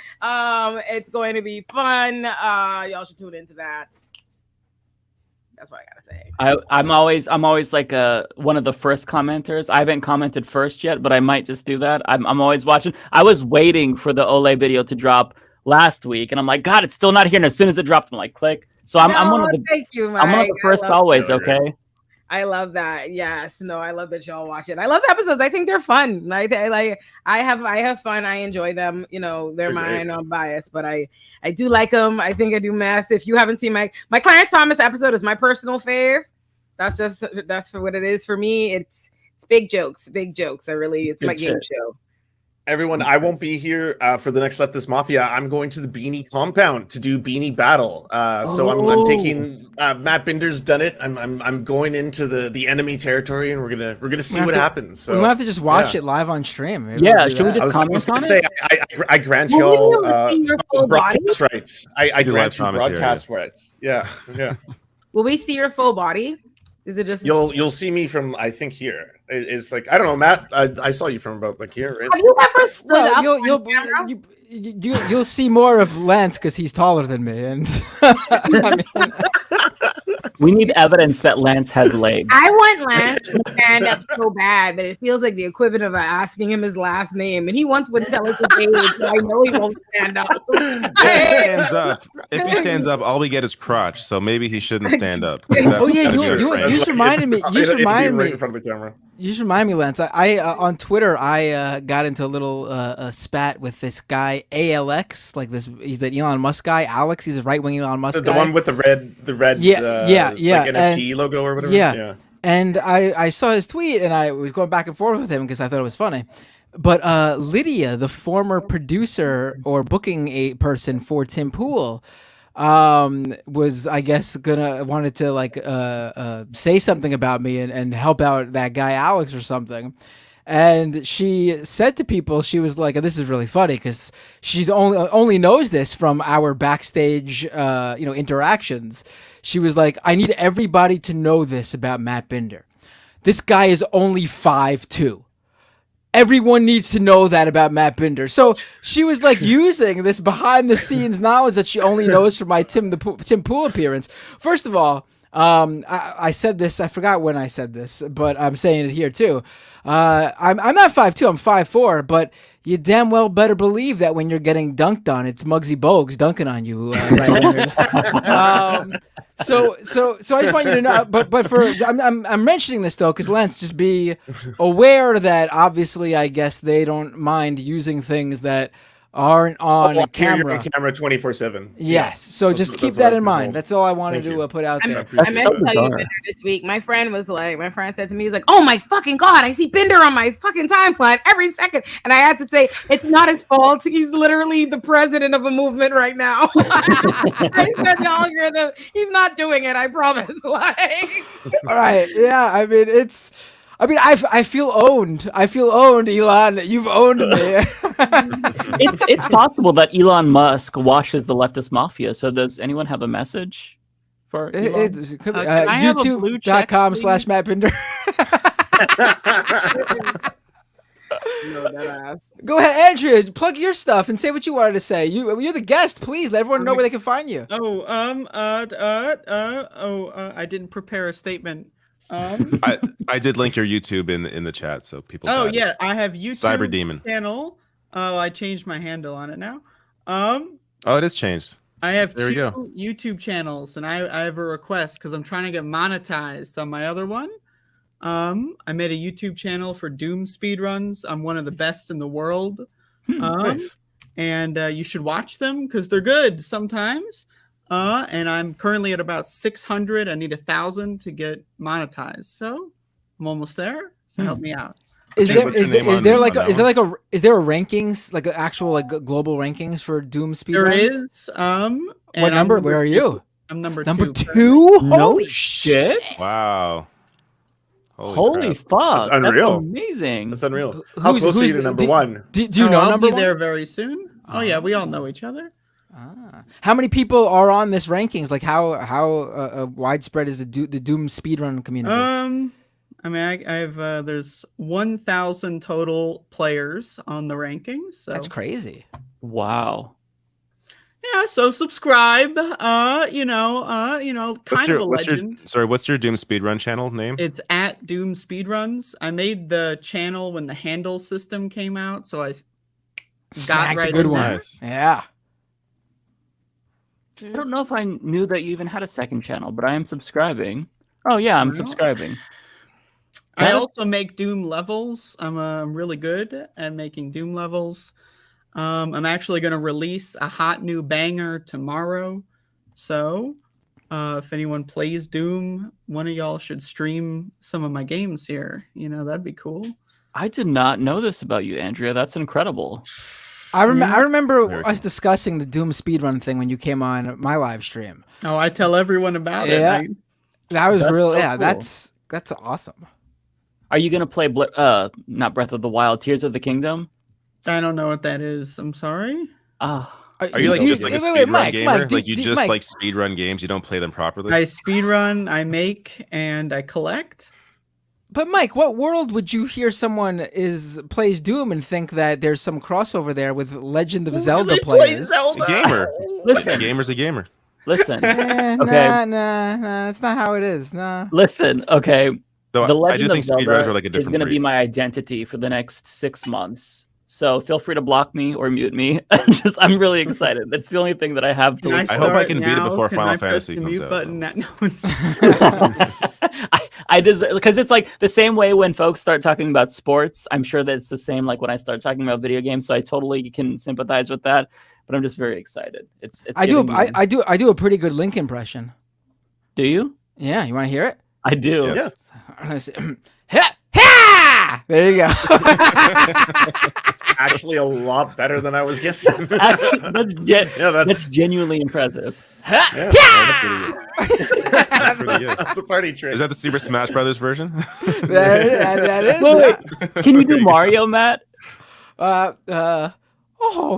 It's going to be fun. Y'all should tune into that. That's what I gotta say. I'm always like one of the first commenters. I haven't commented first yet, but I might just do that. I'm always watching. I was waiting for the Olay video to drop last week, and I'm like, God, it's still not here. And as soon as it dropped, I'm like, click. So I'm one of the thank you, Mike. I'm one of the first always. Okay. I love that. Yes. No, I love that y'all watch it. I love the episodes. I think they're fun. I have fun. I enjoy them. You know, they're mine. I'm biased, but I do like them. I think I do mess. If you haven't seen my Clarence Thomas episode is my personal fave. That's for what it is for me. It's big jokes. It's my game show. Everyone, I won't be here for the next Leftist Mafia. I'm going to the Beanie compound to do Beanie Battle. So I'm taking Matt Binder's done it. I'm going into the enemy territory, and we're gonna see what happens. So we might have to just watch it live on stream. Maybe should we just comment on it? I grant y'all broadcast rights. I grant you broadcast rights. Yeah. Will we see your full body? Is it just you'll see me from I think here? It's like I don't know, Matt. I saw you from about like here. Right? Have you ever stood up? You'll see more of Lance because he's taller than me, and we need evidence that Lance has legs. I want Lance to stand up so bad, but it feels like the equivalent of asking him his last name, and he once would tell us his age, so I know he won't stand up. If he stands up, all we get is crotch. So maybe he shouldn't stand up. Oh yeah, you just reminded me. You just reminded me. Right in front of the camera. You just remind me, Lance. I on Twitter, I got into a little spat with this guy ALX, like this. He's an Elon Musk guy. Alex, he's a right-wing Elon Musk guy. The one with the red, like NFT logo or whatever. Yeah. And I saw his tweet, and I was going back and forth with him because I thought it was funny. But Lydia, the former producer or booking person for Tim Pool, was I guess wanted to like say something about me and help out that guy Alex or something. And she said to people, she was like, and this is really funny because she's only knows this from our backstage interactions. She was like, I need everybody to know this about Matt Binder. This guy is only 5'2". Everyone needs to know that about Matt Binder. So she was like using this behind the scenes knowledge that she only knows from my Tim Pool appearance. First of all, I said this, I forgot when I said this, but I'm saying it here too. I'm not 5'2", I'm 5'4", but you damn well better believe that when you're getting dunked on, it's Muggsy Bogues dunking on you, right-wingers. So I just want you to know, but I'm mentioning this though, because Lance, just be aware that obviously I guess they don't mind using things that aren't on camera. On camera 24/7. Yes, so just keep that in mind. That's all I wanted to put out there. I meant to tell you Binder this week. My friend said to me, he's like, "Oh my fucking God, I see Binder on my fucking timeline every second," and I had to say, it's not his fault. He's literally the president of a movement right now. I said the algorithm. He's not doing it. I promise. Like, all right, yeah. I feel owned. I feel owned, Elon. You've owned me. It's possible that Elon Musk washes the Leftist Mafia. So does anyone have a message for Elon? YouTube.com/Matt Binder. Go ahead, Andrea. Plug your stuff and say what you wanted to say. You're the guest. Please let everyone know where they can find you. I didn't prepare a statement. I did link your YouTube in the chat, so people. Oh yeah, I have YouTube Cyber Demon channel. Oh, I changed my handle on it now. Oh, it is changed. I have two YouTube channels, and I have a request because I'm trying to get monetized on my other one. I made a YouTube channel for Doom speedruns. I'm one of the best in the world. Nice. And you should watch them because they're good sometimes. And I'm currently at about 600. I need 1,000 to get monetized. So I'm almost there. So help me out. Is there a rankings, like an actual global rankings for Doom speedruns? There is. What number? Where are you? I'm number two. Holy shit! Wow. Holy fuck! That's unreal. That's amazing. That's unreal. How close are you to number one? Do you know I'll number be one? there very soon. Oh yeah, we all know each other. How many people are on this rankings? Like how widespread is the Doom speedrun community? I mean, I have there's 1,000 total players on the rankings. So. That's crazy. Wow. Yeah, so subscribe. Kind of a legend. What's your Doom Speedrun channel name? It's at Doom Speedruns. I made the channel when the handle system came out, so I got right a good in one. there. Nice. Yeah. I don't know if I knew that you even had a second channel, but I am subscribing. Oh yeah, I'm subscribing. I also make Doom levels. I'm really good at making Doom levels. I'm actually going to release a hot new banger tomorrow. So if anyone plays Doom, one of y'all should stream some of my games here. That'd be cool. I did not know this about you, Andrea. That's incredible. I remember us discussing the Doom speedrun thing when you came on my live stream. Oh, I tell everyone about it. That was real. So yeah, cool. that's awesome. Are you gonna play not Breath of the Wild, Tears of the Kingdom? I don't know what that is. I'm sorry. Are you like just like a speedrun gamer? Like you just like speedrun games, you don't play them properly? I speedrun, I make, and I collect. But Mike, what world would you hear someone plays Doom and think that there's some crossover there with Legend of Zelda players? A gamer. Listen, a gamer's a gamer. Listen. Okay. Nah, that's not how it is. Nah. Listen, okay. Though the I do Legend think of Zelda speedrunners are like a is different going to be breed. my identity for the next 6 months. So feel free to block me or mute me. I'm really excited. That's the only thing that I have to look I hope I can beat it before Final Fantasy comes out. I deserve, because it's like the same way when folks start talking about sports. I'm sure that it's the same like when I start talking about video games. So I totally can sympathize with that. But I'm just very excited. I do a pretty good Link impression. Do you? Yeah, you want to hear it? I do. Yeah. There you go. It's actually a lot better than I was guessing. That's genuinely impressive. That's pretty good. That's a party trick. Is that the Super Smash Brothers version? that is. Wait, can you do Mario, Matt? Oh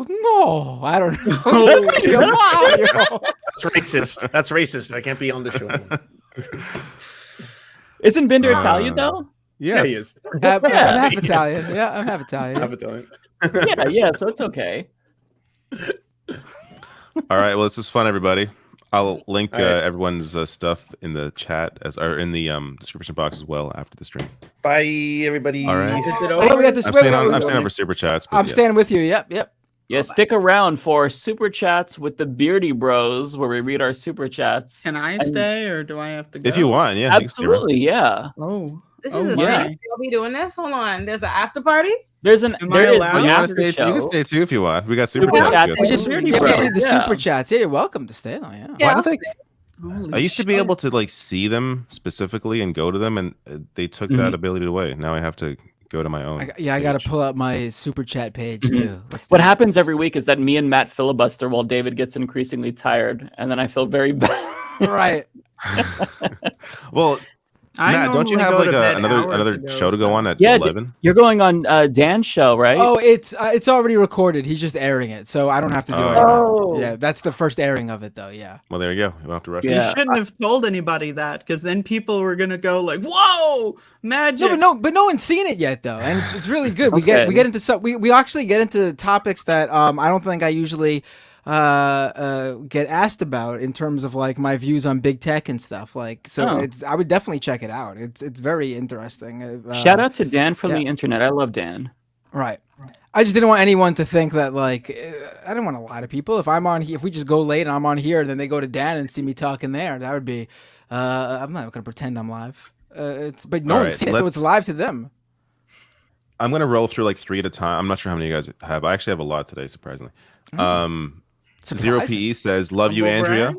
no, I don't know. Mario. That's racist. That's racist. I can't be on the show. Isn't Bender Italian though? Yeah, he is. I'm half Italian. Yeah, I'm half Italian. Half Italian. yeah, so it's okay. All right, well, this is fun, everybody. I'll link everyone's stuff in the chat or in the description box as well after the stream. Bye, everybody. All right. I'm staying over super chats. I'm staying with you. Yep. Yeah, stick around for super chats with the Beardy Bros, where we read our super chats. Can I stay, or do I have to go? If you want, yeah. Absolutely, yeah. Oh. This is a yeah. thing. You'll be doing this. Hold on. There's an after party. There's an. Am I allowed? You want to stay too? You can stay too if you want. We got super chats. We just read the super chats. Yeah, you're welcome to stay. Though, yeah. Why do they? I used to be able to like see them specifically and go to them, and they took that ability away. Now I have to go to my own. I got to pull up my super chat page too. What happens every week is that me and Matt filibuster while David gets increasingly tired, and then I feel very bad. Right. Well, Matt, don't you have like another show to go on at 11? You're going on Dan's show, right? Oh, it's already recorded. He's just airing it, so I don't have to do anything. Oh. Yeah, that's the first airing of it, though. Yeah. Well, there you go. You don't have to rush. You shouldn't have told anybody that, because then people were gonna go like, "Whoa, magic!" But no one's seen it yet, though, and it's really good. We get into some. We actually get into topics that I don't think I usually get asked about in terms of like my views on big tech and stuff. Like, so I would definitely check it out. It's very interesting. Shout out to Dan from the internet. I love Dan. Right. I just didn't want anyone to think that like I didn't want a lot of people. If I'm on here, if we just go late and I'm on here, and then they go to Dan and see me talking there, that would be. I'm not gonna pretend I'm live. But no one's seen it, so it's live to them. I'm gonna roll through like 3 at a time. I'm not sure how many you guys have. I actually have a lot today, surprisingly. Zero PE says, "Love you, Andrea."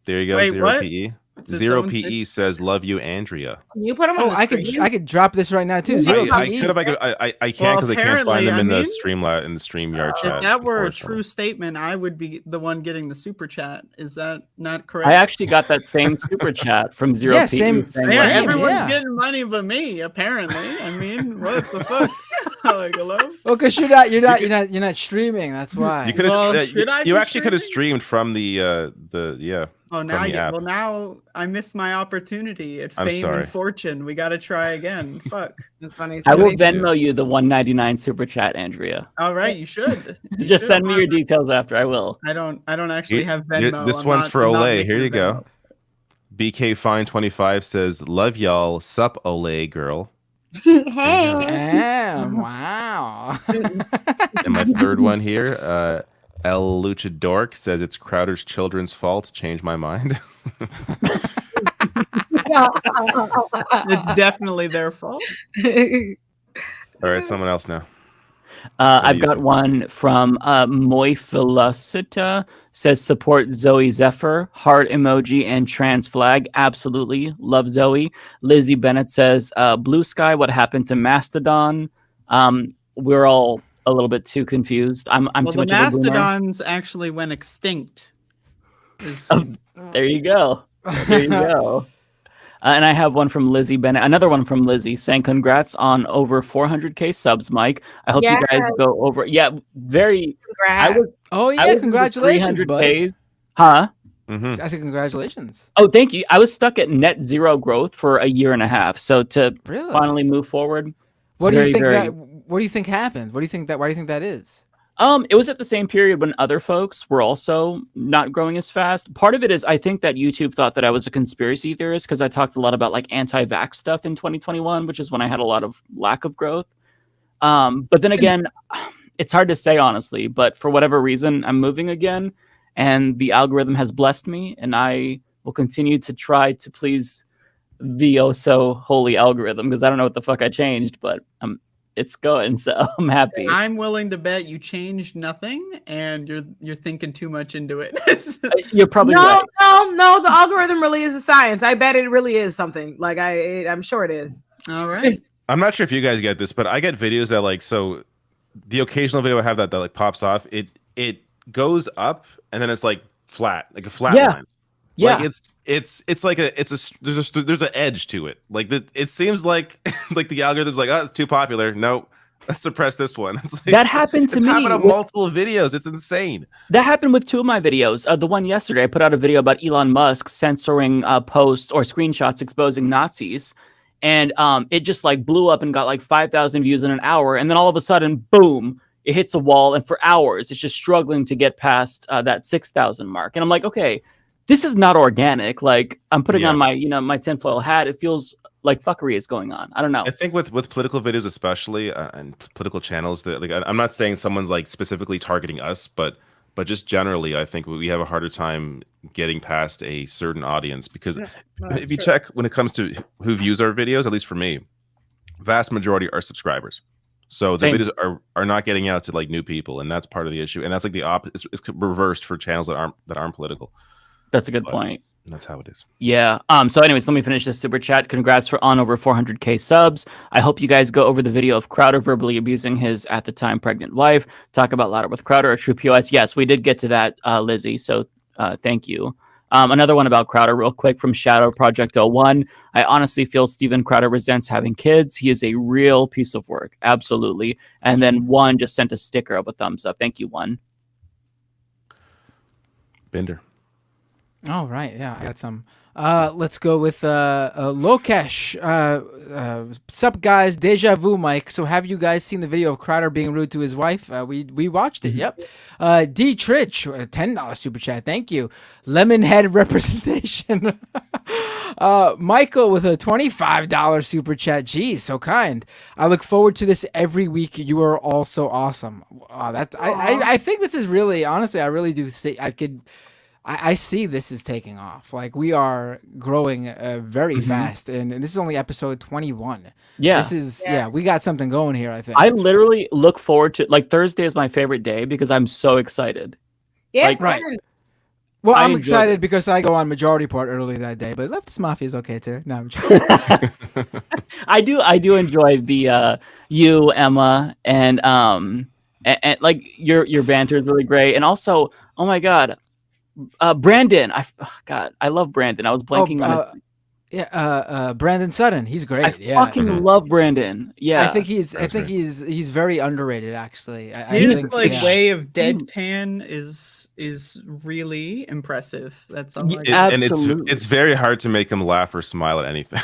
There you go. Wait, Zero what? PE. Zero PE says, "Love you, Andrea." Can you put them on the screen? I could drop this right now too. Zero PE. I can't because I can't find them in the StreamYard chat. If that were a true statement, I would be the one getting the super chat. Is that not correct? I actually got that same super chat from Zero PE. Same. Everyone's getting money but me. Apparently, I mean, what the fuck? Like, hello? Well, because you're not streaming. That's why. You could have. You actually could have streamed from the Oh, now the app. well, now I missed my opportunity at I'm fame sorry. and fortune. We got to try again. Fuck. That's funny. I will Venmo you the 199 super chat, Andrea. All right, you should. You Just should. send me your details after. I will. I don't actually have Here- Venmo. this I'm one's not- for I'm not Olay. making Here a you go. BK Fine 25 says, "Love y'all, sup Olay girl." Hey. Damn! Wow. And my third one here, El Luchadork says, "It's Crowder's children's fault. Change my mind." It's definitely their fault. All right, someone else now. I've got one from Moifelicita, says support Zooey Zephyr, heart emoji and trans flag. Absolutely. Love Zooey. Lizzie Bennett says Bluesky, what happened to Mastodon? We're all a little bit too confused. I'm Well, too the much of a boomer. mastodons actually went extinct. There you go. There you go. And I have one from Lizzie Bennett, another one from Lizzie saying, "Congrats on over 400k subs, Mike. I hope you guys go over." Yeah, very. Congrats. Oh yeah, I was in the congratulations, 300Ks. buddy. Huh? I said congratulations. Oh, thank you. I was stuck at net zero growth for a year and a half. So to Really? finally move forward. What do you think very- what do you think happened? What do you think that? Why do you think that is? It was at the same period when other folks were also not growing as fast. Part of it is I think that YouTube thought that I was a conspiracy theorist because I talked a lot about like anti-vax stuff in 2021, which is when I had a lot of lack of growth. But then again, it's hard to say honestly, but for whatever reason, I'm moving again and the algorithm has blessed me and I will continue to try to please the oh so holy algorithm because I don't know what the fuck I changed, but it's going, so I'm happy. I'm willing to bet you changed nothing, and you're thinking too much into it. You're probably no, right. No. The algorithm really is a science. I bet it really is something. Like I'm sure it is. All right. I'm not sure if you guys get this, but I get videos that like so the occasional video I have that like pops off. It goes up and then it's like flat, like a flat line. Yeah. Like it's like there's an edge to it. Like it seems like like the algorithm's like, oh, it's too popular. No, let's suppress this one. It's like, That happened to it's me happened on with- multiple videos. It's insane. That happened with two of my videos. The one yesterday, I put out a video about Elon Musk censoring posts or screenshots exposing Nazis. And it just like blew up and got like 5,000 views in an hour. And then all of a sudden, boom, it hits a wall. And for hours, it's just struggling to get past that 6,000 mark. And I'm like, okay, this is not organic. Like I'm putting on my, my tinfoil hat. It feels like fuckery is going on. I don't know. I think with political videos, especially and political channels, that like I'm not saying someone's like specifically targeting us, but just generally, I think we have a harder time getting past a certain audience because if you check when it comes to who views our videos, at least for me, vast majority are subscribers. So the Same. videos are not getting out to like new people, and that's part of the issue. And that's like the opposite. It's reversed for channels that aren't political. That's a good point. That's how it is. Yeah. So anyways, let me finish this super chat. Congrats for on over 400k subs. I hope you guys go over the video of Crowder verbally abusing his at the time pregnant wife. Talk about louder with Crowder, a true POS. Yes, we did get to that, Lizzie. So thank you. Another one about Crowder real quick from Shadow Project 01. I honestly feel Steven Crowder resents having kids. He is a real piece of work. Absolutely. And then one just sent a sticker of a thumbs up. Thank you, one. Bender. All right, yeah, I got some. Let's go with Lokesh. Sup guys, deja vu, Mike. So have you guys seen the video of Crowder being rude to his wife? We watched it. Yep. D Trich, $10 super chat. Thank you. Lemonhead representation. Michael with a $25 super chat. Geez, so kind. I look forward to this every week. You are all so awesome. I think this is really, honestly, I really do see. I see this is taking off. Like we are growing very fast, and this is only episode 21. Yeah, this is we got something going here. I think I literally look forward to like Thursday is my favorite day because I'm so excited. Yeah, like, right. Well, I'm enjoy excited it. because I go on Majority Part early that day, but Leftist Mafia is okay too. No, I'm joking. I do enjoy the you, Emma, and like your banter is really great, and also oh my god. Brandon, I love Brandon. I was blanking on it. Yeah, Brandon Sutton, he's great. I fucking love Brandon. Yeah, I think he's very underrated actually. I His think, way of deadpan is really impressive. That's all. And it's very hard to make him laugh or smile at anything.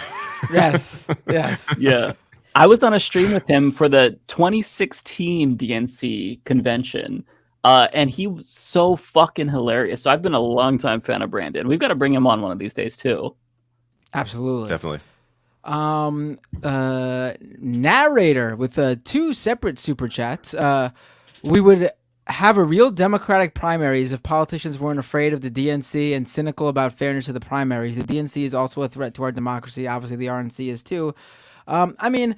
Yes. Yeah. I was on a stream with him for the 2016 DNC convention. And he was so fucking hilarious. So I've been a long time fan of Brandon. We've got to bring him on one of these days too. Absolutely. Definitely. Narrator with 2 separate super chats. We would have a real democratic primaries if politicians weren't afraid of the DNC and cynical about fairness of the primaries. The DNC is also a threat to our democracy. Obviously, the RNC is too. I mean,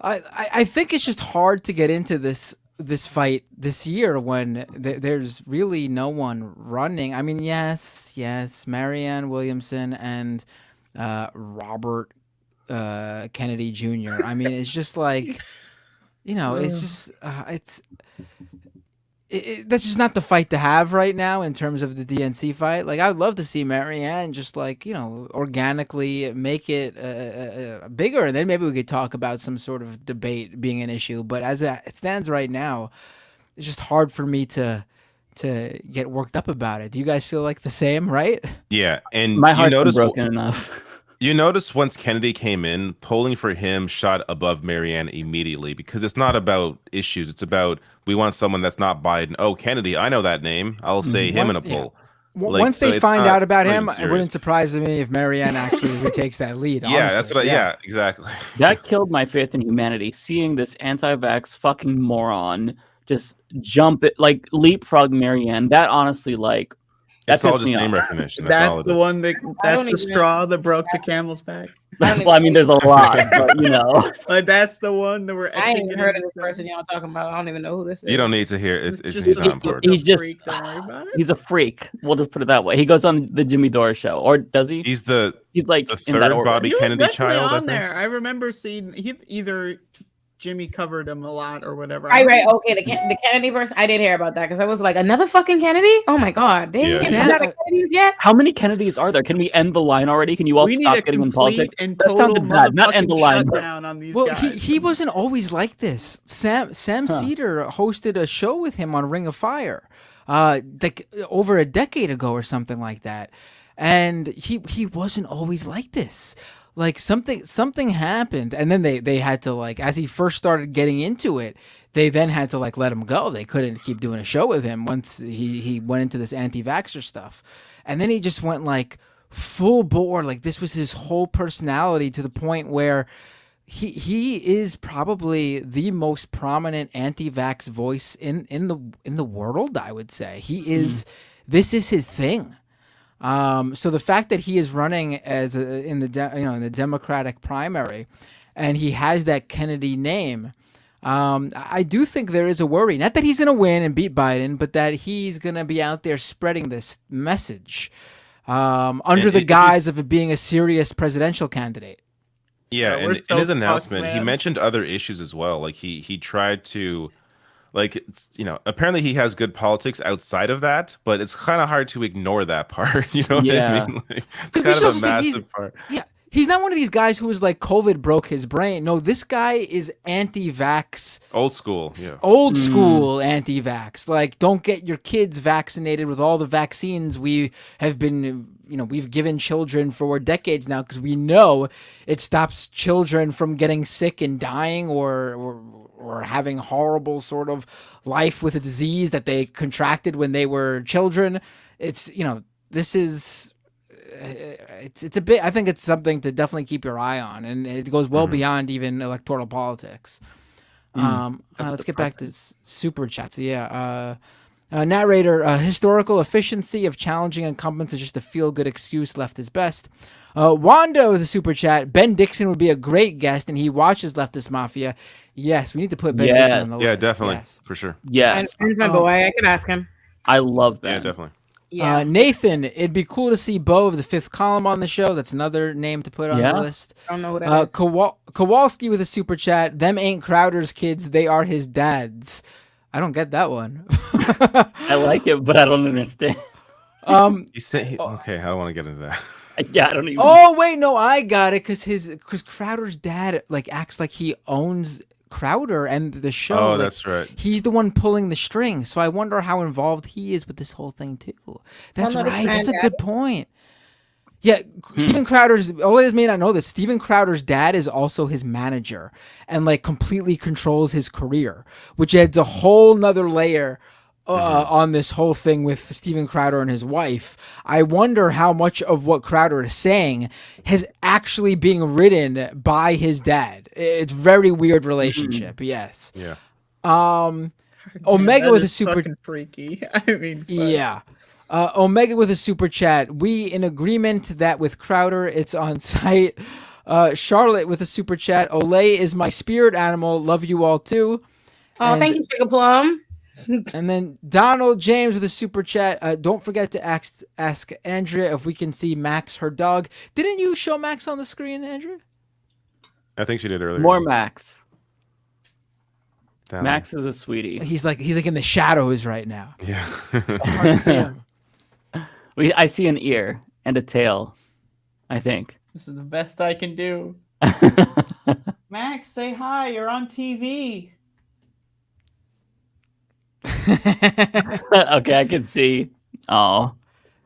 I think it's just hard to get into this fight this year when there's really no one running. I mean, yes, Marianne Williamson and Robert Kennedy Jr. I mean, it's just like, it's just that's just not the fight to have right now in terms of the DNC fight. Like, I would love to see Marianne just organically make it bigger, and then maybe we could talk about some sort of debate being an issue. But as it stands right now, it's just hard for me to get worked up about it. Do you guys feel like the same, right? Yeah, and my heart's been broken enough. You notice once Kennedy came in, polling for him shot above Marianne immediately because it's not about issues. It's about we want someone that's not Biden. Oh, Kennedy, I know that name. I'll say him in a poll. Yeah. Once they find out about him, it wouldn't surprise me if Marianne actually retakes that lead. Yeah, honestly. that's what. Yeah, exactly. That killed my faith in humanity. Seeing this anti-vax fucking moron just leapfrog Marianne. That honestly, That's all just name recognition. That's the one that's the straw that broke the camel's back. Well, I mean, there's a lot, but like that's the one that we're. I ain't even heard of this person y'all talking about. I don't even know who this is. You don't need to hear it. It's not important. He's a freak. We'll just put it that way. He goes on the Jimmy Dore show, or does he? He's like the third Bobby Kennedy child. On there, I remember seeing either Jimmy covered him a lot or whatever. Right. Okay, the Kennedy verse. I did hear about that because I was like, another fucking Kennedy? Oh my god, they didn't get out of Kennedys yet. How many Kennedys are there? Can we end the line already? Can you all stop getting in politics? That sounded bad. Not end the line. On these guys. He wasn't always like this. Sam Cedar hosted a show with him on Ring of Fire, over a decade ago or something like that, and he wasn't always like this. Like something happened, and then they had to as he first started getting into it, they then had to let him go. They couldn't keep doing a show with him once he went into this anti-vaxxer stuff, and then he just went full bore. This was his whole personality to the point where he is probably the most prominent anti-vax voice in the world. I would say he is. This is his thing. So the fact that he is running as in the Democratic primary, and he has that Kennedy name, I do think there is a worry. Not that he's going to win and beat Biden, but that he's going to be out there spreading this message under the guise of it being a serious presidential candidate. Yeah, and in his announcement, he mentioned other issues as well. He tried to. Apparently he has good politics outside of that, but it's kind of hard to ignore that part. You know what I mean? It's kind of a massive part. Yeah, he's not one of these guys who was COVID broke his brain. No, this guy is anti-vax. Old school, yeah. Old school anti-vax. Don't get your kids vaccinated with all the vaccines we have been, we've given children for decades now because we know it stops children from getting sick and dying or having horrible sort of life with a disease that they contracted when they were children. It's, this is, it's a bit, I think it's something to definitely keep your eye on, and it goes well beyond even electoral politics. Let's get back to super chats. Yeah. Narrator, historical efficiency of challenging incumbents is just a feel-good excuse. Left is best. Wanda with a super chat. Ben Dixon would be a great guest, and he watches Leftist Mafia. Yes, we need to put Ben Dixon on the list. Yeah, definitely. For sure. Yes. And my boy, I could ask him. I love Ben. Yeah, definitely. Yeah. Nathan, it'd be cool to see Bo of the Fifth Column on the show. That's another name to put on the list. I don't know who that is. Kowalski with a super chat. Them ain't Crowder's kids. They are his dads. I don't get that one. I like it, but I don't understand. You say okay. I don't want to get into that. Yeah, I don't even. Oh wait, no, I got it because Crowder's dad like acts like he owns Crowder and the show. Oh, like, that's right. He's the one pulling the strings. So I wonder how involved he is with this whole thing too. That's right. That's a good point. Yeah, Steven Crowder's. Olayemi may not know this. Steven Crowder's dad is also his manager and like completely controls his career, which adds a whole nother layer on this whole thing with Steven Crowder and his wife. I wonder how much of what Crowder is saying is actually being written by his dad. It's very weird relationship. Yes. Yeah. Omega with a super super freaky. I mean, fuck. Yeah. Omega with a super chat. We in agreement that with Crowder it's on site. Charlotte with a super chat. Olay is my spirit animal. Love you all too. Oh, thank you, Sugar Plum. And then Donald James with a super chat. Don't forget to ask Andrea if we can see Max, her dog. Didn't you show Max on the screen, Andrea? I think she did earlier. More Max. Down Max is a sweetie. He's like in the shadows right now. Yeah. It's hard to see him. I see an ear and a tail, I think. This is the best I can do. Max, say hi. You're on TV. Okay, I can see. Oh.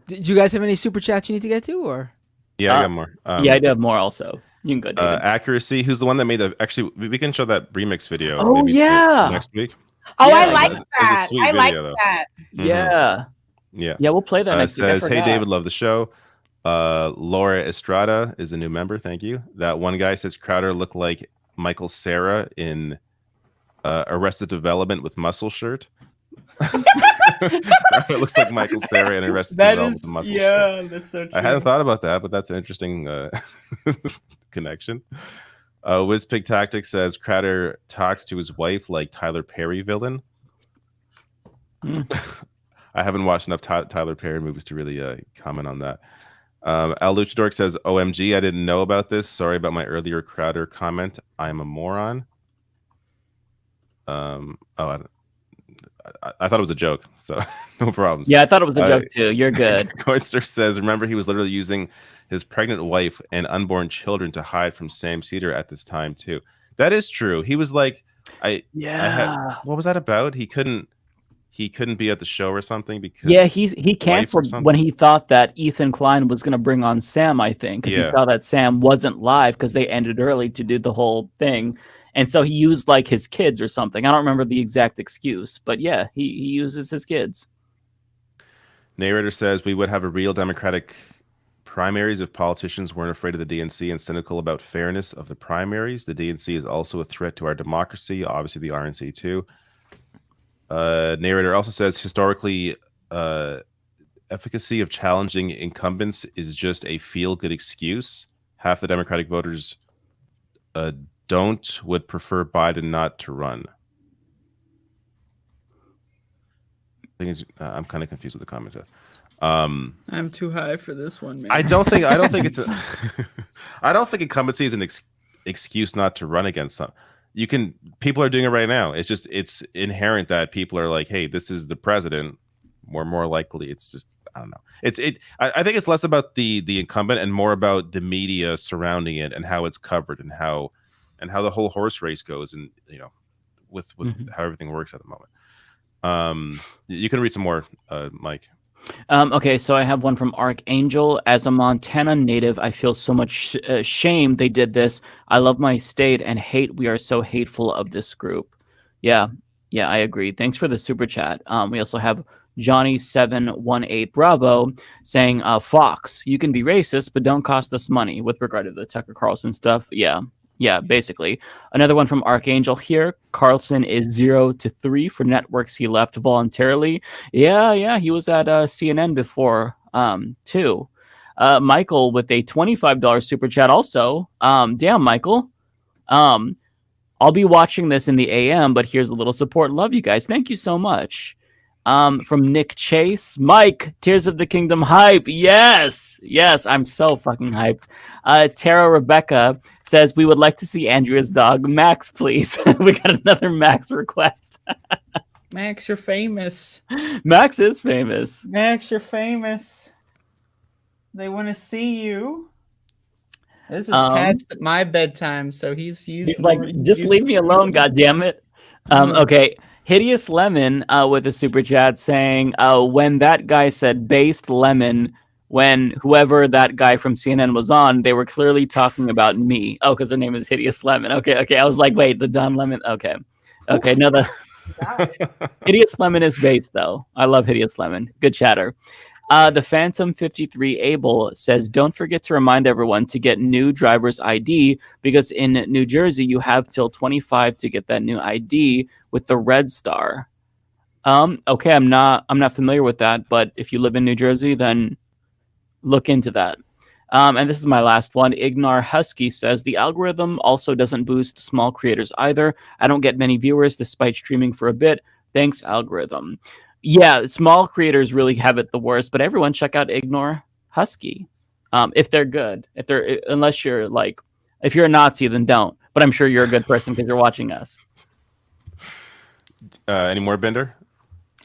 Did you guys have any super chats you need to get to, or? Yeah, I got more. Yeah, I do have more also. You can go, David. Accuracy, who's the one that made the... Actually, we can show that remix video. Oh, maybe yeah. next week. Oh, Yeah, I like It's a that. sweet I like video, though. that. Yeah. Yeah. Yeah, we'll play that It next week. I says, hey, forgot. David, love the show. Laura Estrada is a new member. Thank you. That one guy says Crowder looked like Michael Cera in Arrested Development with muscle shirt. It looks like Michael Cera in Arrested Development with muscle shirt. That's so true. I hadn't thought about that, but that's an interesting connection. WizPig Tactics says Crowder talks to his wife like Tyler Perry villain. I haven't watched enough Tyler Perry movies to really comment on that. Al Luchador says, OMG, I didn't know about this. Sorry about my earlier Crowder comment. I'm a moron. I thought it was a joke, so no problems. Yeah, I thought it was a joke too. You're good. Coinster says, remember he was literally using his pregnant wife and unborn children to hide from Sam Cedar at this time too. That is true. He was like, what was that about? He couldn't be at the show or something because he canceled when he thought that Ethan Klein was going to bring on Sam, I think, because he saw that Sam wasn't live because they ended early to do the whole thing. And so he used like his kids or something. I don't remember the exact excuse, but yeah, he uses his kids. Narrator says we would have a real Democratic primaries if politicians weren't afraid of the DNC and cynical about fairness of the primaries. The DNC is also a threat to our democracy, obviously the RNC too. Narrator also says historically efficacy of challenging incumbents is just a feel-good excuse. Half the Democratic voters would prefer Biden not to run. I'm kind of confused with the comments. I'm too high for this one, man. I don't think it's a I don't think incumbency is an excuse not to run against some. People are doing it right now. It's inherent that people are like, hey, this is the president. More likely, it's just, I don't know. I think it's less about the incumbent and more about the media surrounding it and how it's covered and how the whole horse race goes, and with how everything works at the moment. You can read some more, Mike. Okay, so I have one from Archangel. As a Montana native, I feel so much shame they did this. I love my state and hate we are so hateful of this group. Yeah, I agree. Thanks for the super chat. We also have Johnny718 Bravo saying, Fox, you can be racist, but don't cost us money, with regard to the Tucker Carlson stuff. Yeah, basically. Another one from Archangel here. Carlson is 0-3 for networks he left voluntarily. Yeah, he was at CNN before, too. Michael with a $25 super chat also. Damn, Michael. I'll be watching this in the AM, but here's a little support. Love you guys. Thank you so much. From Nick Chase, Mike, Tears of the Kingdom hype. Yes, I'm so fucking hyped. Tara Rebecca says we would like to see Andrea's dog Max, please. We got another Max request. Max, you're famous. Max is famous. Max, you're famous. They want to see you. This is past my bedtime, so he's like, just leave me alone, goddammit. Okay, Hideous Lemon with a super chat saying, when that guy said based lemon, when whoever that guy from CNN was on, they were clearly talking about me. Oh, because their name is Hideous Lemon. Okay. I was like, wait, the Don Lemon. Okay. No, the Hideous Lemon is based though. I love Hideous Lemon. Good chatter. The Phantom 53 Abel says, don't forget to remind everyone to get new driver's ID because in New Jersey you have till 25 to get that new ID with the red star. Okay, I'm not familiar with that, but if you live in New Jersey, then look into that. And this is my last one. Ignar Husky says, the algorithm also doesn't boost small creators either. I don't get many viewers despite streaming for a bit. Thanks, algorithm. Yeah, small creators really have it the worst, but everyone check out Ignore Husky. If they're good. Unless you're like, if you're a Nazi, then don't. But I'm sure you're a good person because you're watching us. Any more, Bender?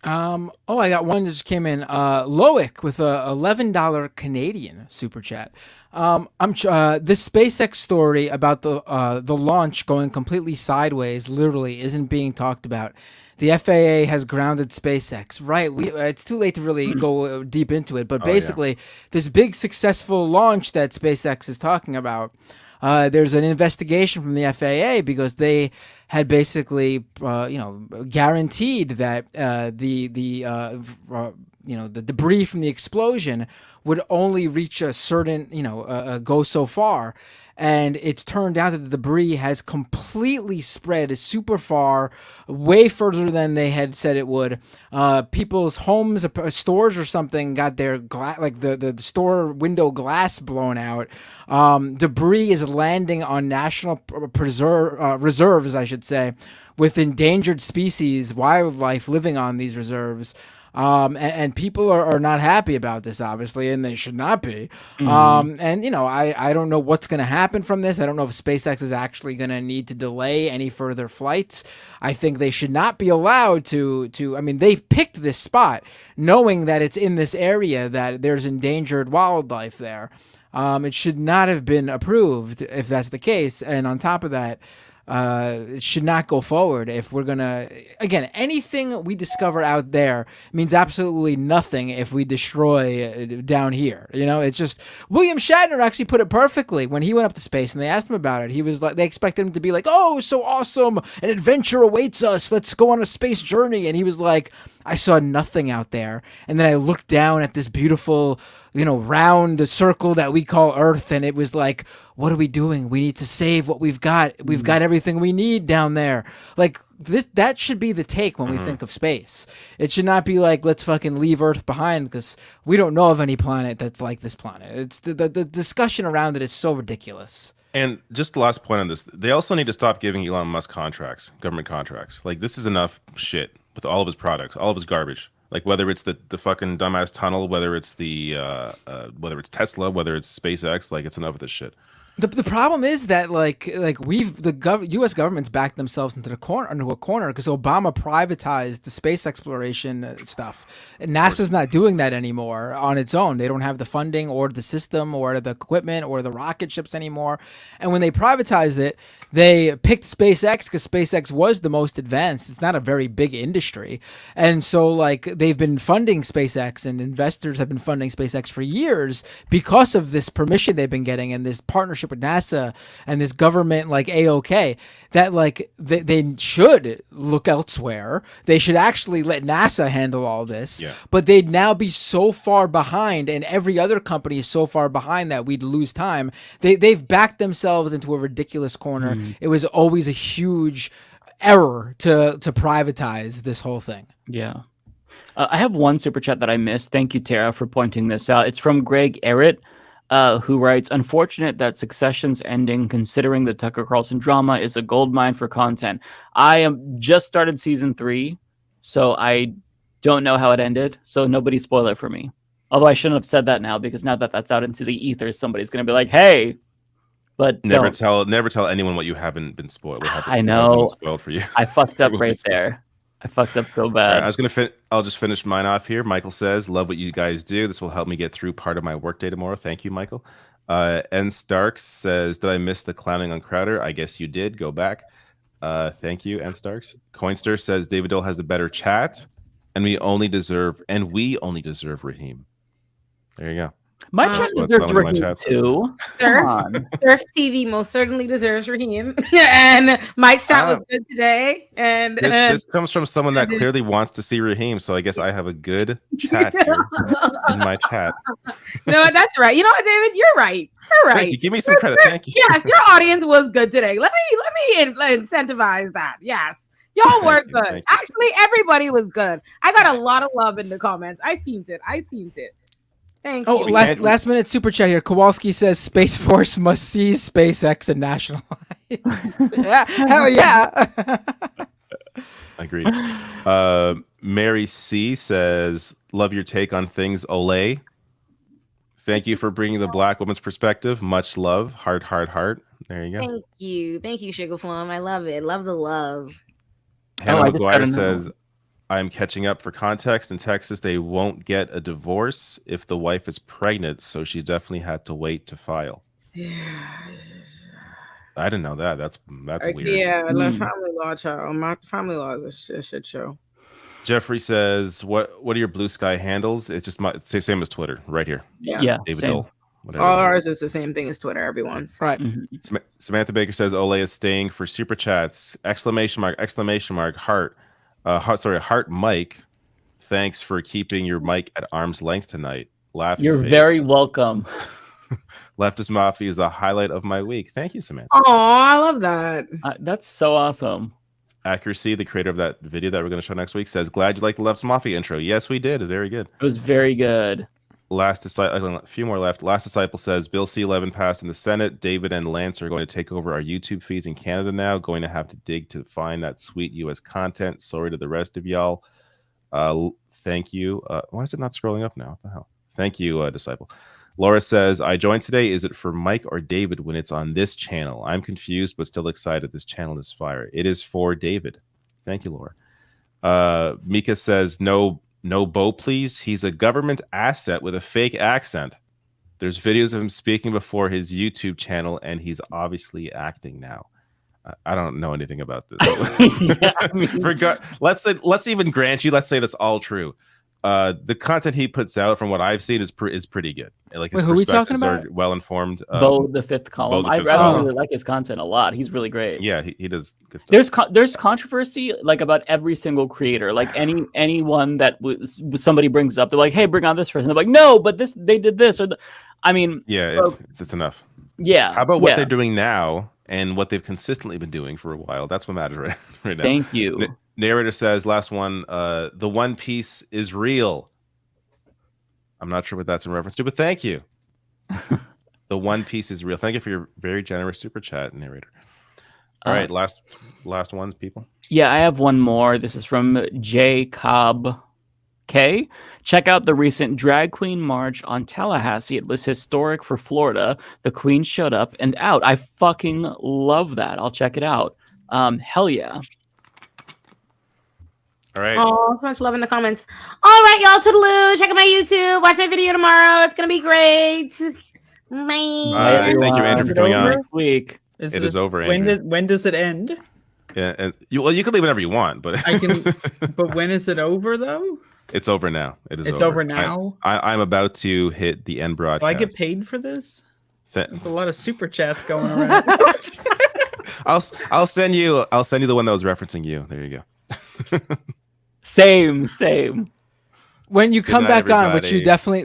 I got one that just came in. Loic with a $11 Canadian super chat. This SpaceX story about the launch going completely sideways literally isn't being talked about. The FAA has grounded SpaceX. Right. It's too late to really go deep into it, but basically this big successful launch that SpaceX is talking about, there's an investigation from the FAA because they had basically, guaranteed that the debris from the explosion would only reach a certain, go so far. And it's turned out that the debris has completely spread super far, way further than they had said it would. People's homes, stores or something got their the store window glass blown out. Debris is landing on national reserves, I should say, with endangered species, wildlife living on these reserves. And people are not happy about this, obviously, and they should not be. I don't know what's going to happen from this. I don't know if SpaceX is actually going to need to delay any further flights. I think they should not be allowed to. I mean, they picked this spot knowing that it's in this area that there's endangered wildlife there. It should not have been approved if that's the case. And on top of that, it should not go forward if we're gonna, again, anything we discover out there means absolutely nothing if we destroy down here. It's just, William Shatner actually put it perfectly when he went up to space and they asked him about it. He was like, they expected him to be like, oh, so awesome, an adventure awaits us, let's go on a space journey. And he was like, I saw nothing out there, and then I looked down at this beautiful, round circle that we call Earth, and it was like, what are we doing? We need to save what we've got. We've got everything we need down there. Like that should be the take when we think of space. It should not be like, let's fucking leave Earth behind because we don't know of any planet that's like this planet. It's the discussion around it is so ridiculous. And just the last point on this, they also need to stop giving Elon Musk contracts, government contracts. Like, this is enough shit with all of his products, all of his garbage. Like, whether it's the fucking dumbass tunnel, whether it's whether it's Tesla, whether it's SpaceX, like, it's enough of this shit. The problem is that U.S. government's backed themselves into a corner because Obama privatized the space exploration stuff. And NASA's not doing that anymore on its own. They don't have the funding or the system or the equipment or the rocket ships anymore. And when they privatized it, they picked SpaceX because SpaceX was the most advanced. It's not a very big industry. And so they've been funding SpaceX, and investors have been funding SpaceX for years because of this permission they've been getting and this partnership with NASA and this government AOK, that they should look elsewhere. They should actually let NASA handle all this. Yeah. But they'd now be so far behind, and every other company is so far behind that we'd lose time. They've backed themselves into a ridiculous corner. It was always a huge error to privatize this whole thing. Yeah. I have one super chat that I missed. Thank you, Tara, for pointing this out. It's from Greg Errett, who writes, unfortunate that Succession's ending, considering the Tucker Carlson drama, is a goldmine for content. I am just started season 3, so I don't know how it ended, so nobody spoil it for me. Although I shouldn't have said that now, because now that that's out into the ether, somebody's going to be like, hey, but never tell anyone what you haven't been spoiled. I know. Spoiled for you. I fucked up right there. I fucked up so All bad. right, I was gonna I'll just finish mine off here. Michael says, "Love what you guys do. This will help me get through part of my workday tomorrow." Thank you, Michael. N Starks says, "Did I miss the clowning on Crowder? I guess you did. Go back." Thank you, N Starks. Coinster says, "David Dole has the better chat, and we only deserve Raheem." There you go. My chat deserves Raheem too. Surfs TV most certainly deserves Raheem. And Mike's chat was good today. And this comes from someone that clearly wants to see Raheem, so I guess I have a good chat here in my chat. You know what? That's right. You know what, David? You're right. You're right. Thank you. Give me some credit. Thank you. Yes, your audience was good today. Let me incentivize that. Yes. Y'all were good. Actually, everybody was good. I got a lot of love in the comments. I seen it. Thank you. Last minute super chat here. Kowalski says Space Force must seize SpaceX and nationalize. Yeah, hell yeah. Agreed. Mary C says, "Love your take on things, Olay. Thank you for bringing the Black woman's perspective. Much love. Heart, heart, heart." There you go. Thank you, Sugar Plum. I love it. Love the love. Hannah McGuire says, "I'm catching up for context. In Texas, they won't get a divorce if the wife is pregnant, so she definitely had to wait to file." Yeah. I didn't know that. That's weird. Yeah, family law, child. My family law is a shit show. Jeffrey says, "What are your Blue Sky handles?" It's just it's the same as Twitter, right here. Yeah. David Same. Dole. Whatever. All ours is the same thing as Twitter. Everyone's right. Samantha Baker says, "Olay is staying for super chats!" Exclamation mark! Exclamation mark! Heart. Heart Mike. Thanks for keeping your mic at arm's length tonight. Laughing You're face. very welcome. Leftist Mafia is the highlight of my week. Thank you, Samantha. Oh, I love that. That's so awesome. Accuracy, the creator of that video that we're going to show next week, says, "Glad you liked the Leftist Mafia intro." Yes, we did. Very good. It was very good. Last Disciple, a few more left. Last Disciple says, "Bill C-11 passed in the Senate. David and Lance are going to take over our YouTube feeds in Canada now. Going to have to dig to find that sweet U.S. content. Sorry to the rest of y'all." Thank you. Why is it not scrolling up now? What the hell? Thank you, Disciple. Laura says, "I joined today. Is it for Mike or David when it's on this channel? I'm confused, but still excited. This channel is fire." It is for David. Thank you, Laura. Mika says, No, Bo, please. He's a government asset with a fake accent. There's videos of him speaking before his YouTube channel, and he's obviously acting now. I don't know anything about this. Yeah, I mean, let's even grant you. Let's say that's all true. The content he puts out, from what I've seen, is pretty good. Like, his Wait, who are we talking perspectives about? are well informed. Bo the Fifth Column. I Column. really like his content a lot. He's really great. Yeah, he does good stuff. There's controversy like about every single creator. Like anyone that somebody brings up, they're like, "Hey, bring on this person." They're like, "No, but they did this." I mean, yeah, it's enough. Yeah. How about what they're doing now and what they've consistently been doing for a while? That's what matters right now. Thank you. Narrator says, last one, the One Piece is real. I'm not sure what that's in reference to, but thank you. The One Piece is real. Thank you for your very generous super chat, narrator. All right, last ones, people. Yeah, I have one more. This is from J Cobb K. Check out the recent drag queen march on Tallahassee. It was historic for Florida. The queen showed up and out. I fucking love that. I'll check it out. Hell yeah. All right. Oh, so much love in the comments. All right, y'all. Toodaloo. Check out my YouTube. Watch my video tomorrow. It's going to be great. Bye. Thank you, Andrew, for coming on. Next week. It is over, Andrew. When does it end? Yeah, and you can leave whenever you want, but I can. But when is it over, though? It's over now. It's over now. I'm about to hit the end broadcast. Do I get paid for this? There's a lot of super chats going around. I'll send you the one that was referencing you. There you go. Same. When you come back on, which you everybody.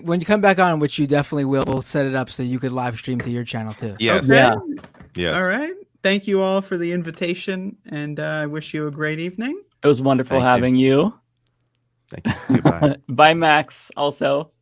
definitely will, we'll set it up so you could live stream to your channel too. Yes. Okay. Yeah. Yes. All right. Thank you all for the invitation, and I wish you a great evening. It was wonderful Thank you. having you. Thank you. Goodbye. Bye, Max. Also.